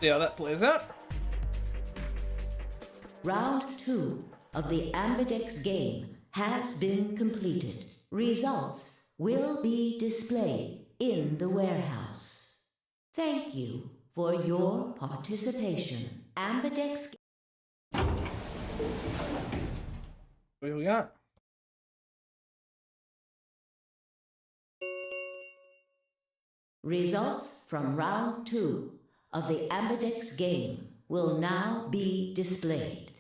See how that plays out. Round 2 of the Ambidex game has been completed. Results will be displayed in the warehouse. Thank you for your participation. Ambidex. What do we got? Results from round 2 of the Ambidex game will now be displayed.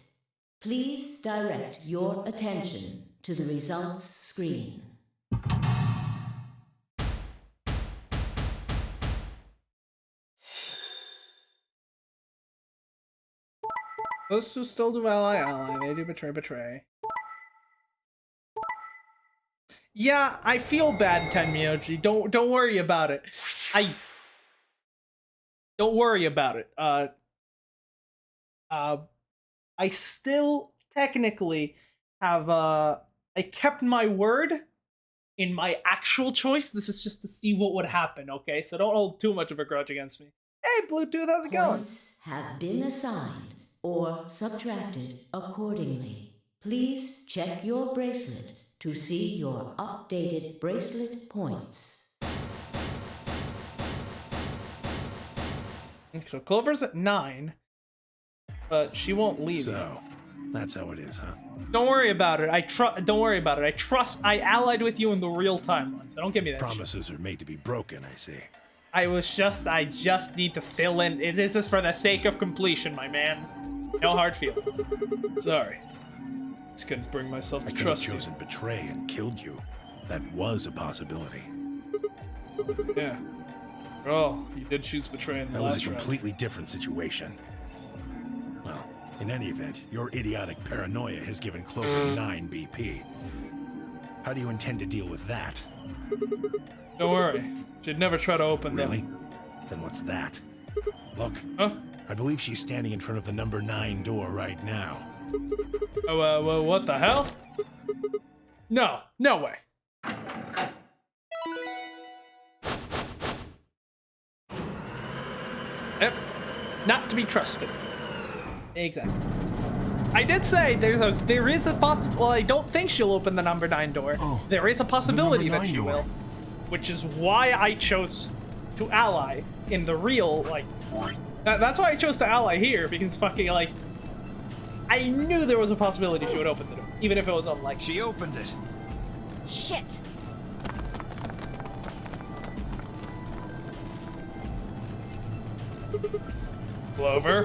Please direct your attention to the results screen. Those who still do ally, they do betray. Yeah, I feel bad, Tenmyoji. Don't worry about it. Don't worry about it. I still technically have I kept my word in my actual choice. This is just to see what would happen, okay? So don't hold too much of a grudge against me. Hey, Bluetooth, how's it going? Points have been assigned or subtracted accordingly. Please check your bracelet to see your updated bracelet points. So Clover's at 9, but she won't leave. So, that's how it is, huh? Don't worry about it. Don't worry about it. I allied with you in the real timeline, so don't give me that Promises are made to be broken, I see. I just need to fill in. This is for the sake of completion, my man. No hard feelings. Sorry. Just couldn't bring myself to trust you. I could have chosen betray and killed you. That was a possibility. Yeah. Oh, you did choose betray in the That last was a completely different situation. Well, in any event, your idiotic paranoia has given Clover 9 BP. How do you intend to deal with that? Don't worry. She'd never try to open them. Really? Then what's that? Look. Huh? I believe she's standing in front of the number 9 door right now. Oh, what the hell? No way. Yep. Not to be trusted. Exactly. I did say there is a possible. Well, I don't think she'll open the number 9 door. Oh, there is a possibility the number that she 9 door. will, which is why I chose to ally in the real That's why I chose to ally here, because fucking I knew there was a possibility she would open the door, even if it was unlikely. She opened it. Shit. Clover,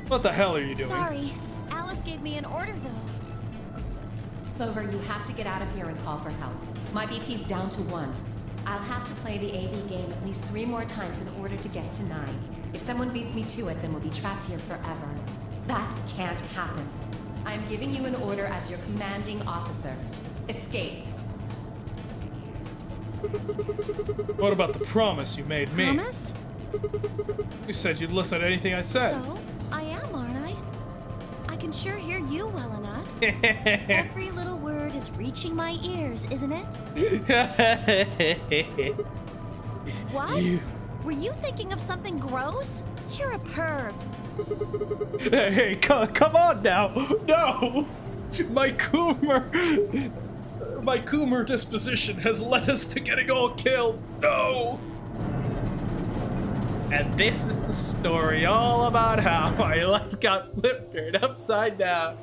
what the hell are you doing? Sorry. Alice gave me an order, though. Clover, you have to get out of here and call for help. My BP's down to 1. I'll have to play the AB game at least 3 more times in order to get to 9. If someone beats me to it, then we'll be trapped here forever. That can't happen. I'm giving you an order as your commanding officer. Escape. What about the promise you made me? Promise? You said you'd listen to anything I said. So, I am, aren't I? I can sure hear you well enough. Every little word is reaching my ears, isn't it? What? Were you thinking of something gross? You're a perv. Hey, come on now. No! My Coomer disposition has led us to getting all killed. No! And this is the story all about how I got flipped upside down.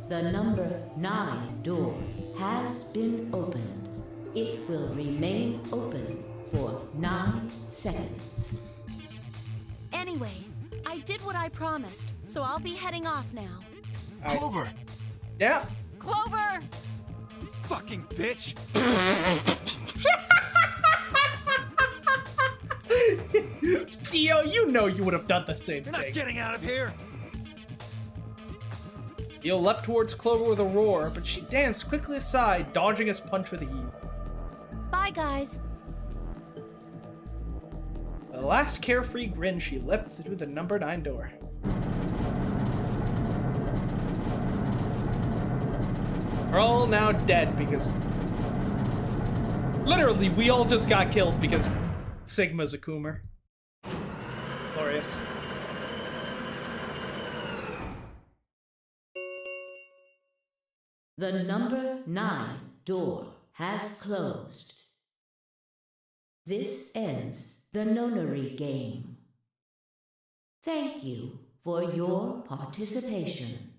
The number 9 door has been opened. It will remain open for 9 seconds. Anyway, I did what I promised, so I'll be heading off now. Clover! Yeah. Clover! Fucking bitch! Dio, you know you would have done the same You're thing. not getting out of here! Dio leapt towards Clover with a roar, but she danced quickly aside, dodging his punch with ease. Bye, guys. With a last carefree grin, she leapt through the number 9 door. We're all now dead because... Literally, we all just got killed because Sigma's a Coomer. Glorious. The number 9 door has closed. This ends the nonary game. Thank you for your participation.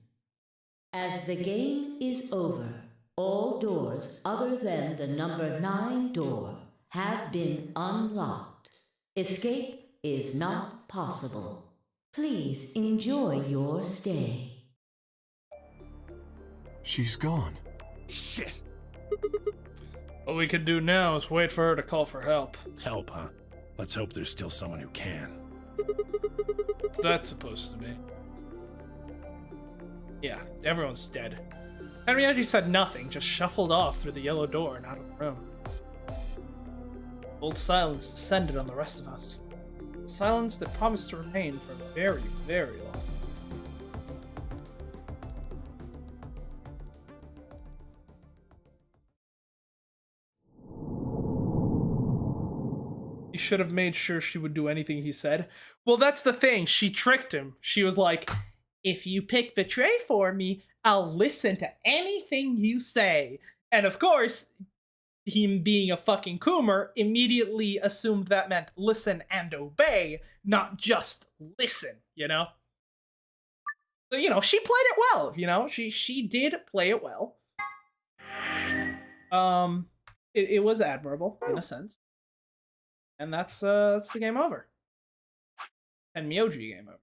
As the game is over, all doors other than the number 9 door have been unlocked. Escape is not possible. Please enjoy your stay. She's gone. Shit! What we can do now is wait for her to call for help. Help, huh? Let's hope there's still someone who can. What's that supposed to mean? Yeah, everyone's dead. Henrietta said nothing, just shuffled off through the yellow door and out of the room. Old silence descended on the rest of us. Silence that promised to remain for very, very long. He should have made sure she would do anything he said. Well, that's the thing. She tricked him. She was like, if you pick Betray for me, I'll listen to anything you say. And of course, him being a fucking Coomer immediately assumed that meant listen and obey, not just listen, you know? So, you know, she played it well, you know? She did play it well. It was admirable, in a sense. And that's the game over. And Myoji game over.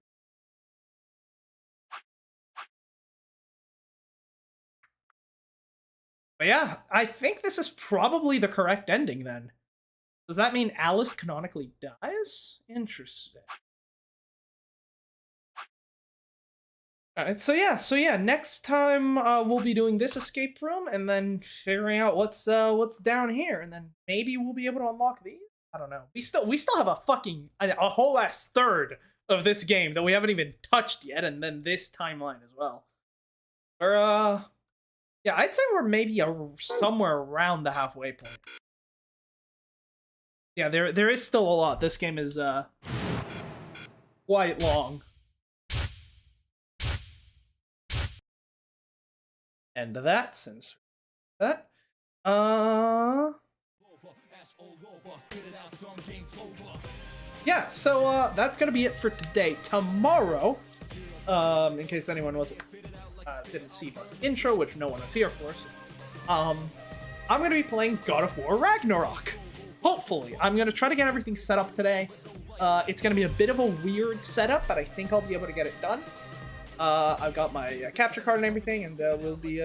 But yeah, I think this is probably the correct ending then. Does that mean Alice canonically dies? Interesting. Alright, so yeah, next time we'll be doing this escape room and then figuring out what's down here, and then maybe we'll be able to unlock these? I don't know. We still have a whole ass third of this game that we haven't even touched yet, and then this timeline as well. Or yeah, I'd say we're maybe somewhere around the halfway point. Yeah, there is still a lot. This game is quite long. End of that, censor that. Yeah, so that's gonna be it for today. Tomorrow, in case anyone didn't see the intro, which no one is here for, so, I'm gonna be playing God of War Ragnarok. Hopefully, I'm gonna try to get everything set up today. It's gonna be a bit of a weird setup, but I think I'll be able to get it done. I've got my capture card and everything, and we'll be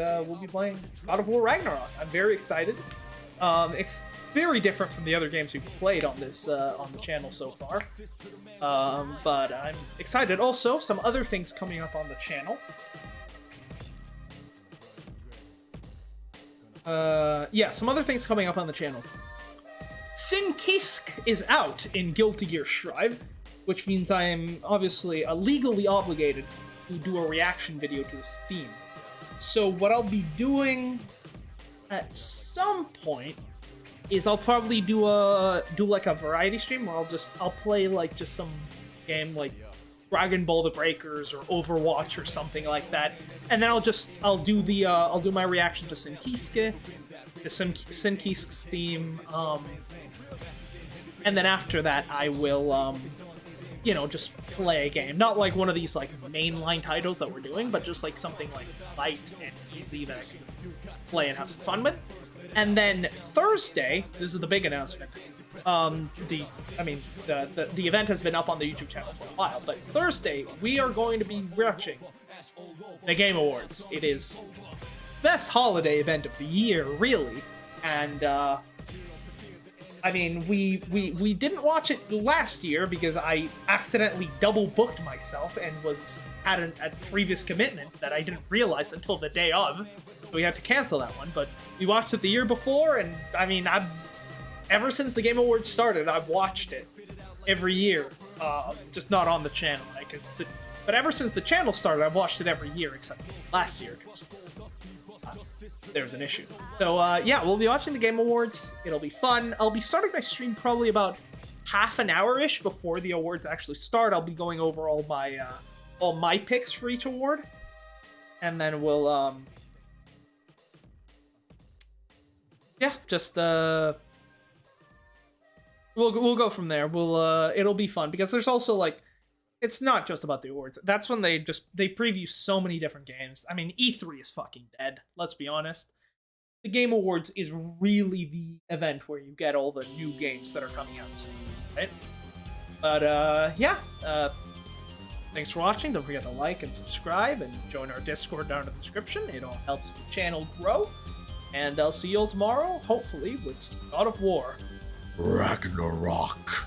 playing God of War Ragnarok. I'm very excited. It's very different from the other games we've played on this on the channel so far, but I'm excited. Also, some other things coming up on the channel. Yeah, some other things coming up on the channel. Sinkisk is out in Guilty Gear Strive, which means I am obviously legally obligated to do a reaction video to Steam. So what I'll be doing at some point is I'll probably do like a variety stream where I'll play like just some game like Dragon Ball The Breakers or Overwatch or something like that, and then I'll do my reaction to Sinkisk, the Sinkisk Steam, and then after that I will you know, just play a game. Not like one of these like mainline titles that we're doing, but just like something like light and easy that I can play and have some fun with. And then Thursday, this is the big announcement. The event has been up on the YouTube channel for a while, but Thursday we are going to be watching the Game Awards. It is best holiday event of the year, really, and I mean, we didn't watch it last year because I accidentally double booked myself and had a previous commitment that I didn't realize until the day of. So we had to cancel that one. But we watched it the year before, and I mean, ever since the Game Awards started, I've watched it every year, just not on the channel. But ever since the channel started, I've watched it every year except last year because there's an issue. So yeah, we'll be watching the Game Awards. It'll be fun. I'll be starting my stream probably about half an hour-ish before the awards actually start. I'll be going over all my picks for each award, and then we'll yeah, just we'll go from there. It'll be fun because there's also like, it's not just about the awards. That's when they preview so many different games. I mean, E3 is fucking dead. Let's be honest. The Game Awards is really the event where you get all the new games that are coming out soon, right? But yeah, thanks for watching. Don't forget to like and subscribe and join our Discord down in the description. It all helps the channel grow. And I'll see you all tomorrow, hopefully with some God of War. Ragnarok.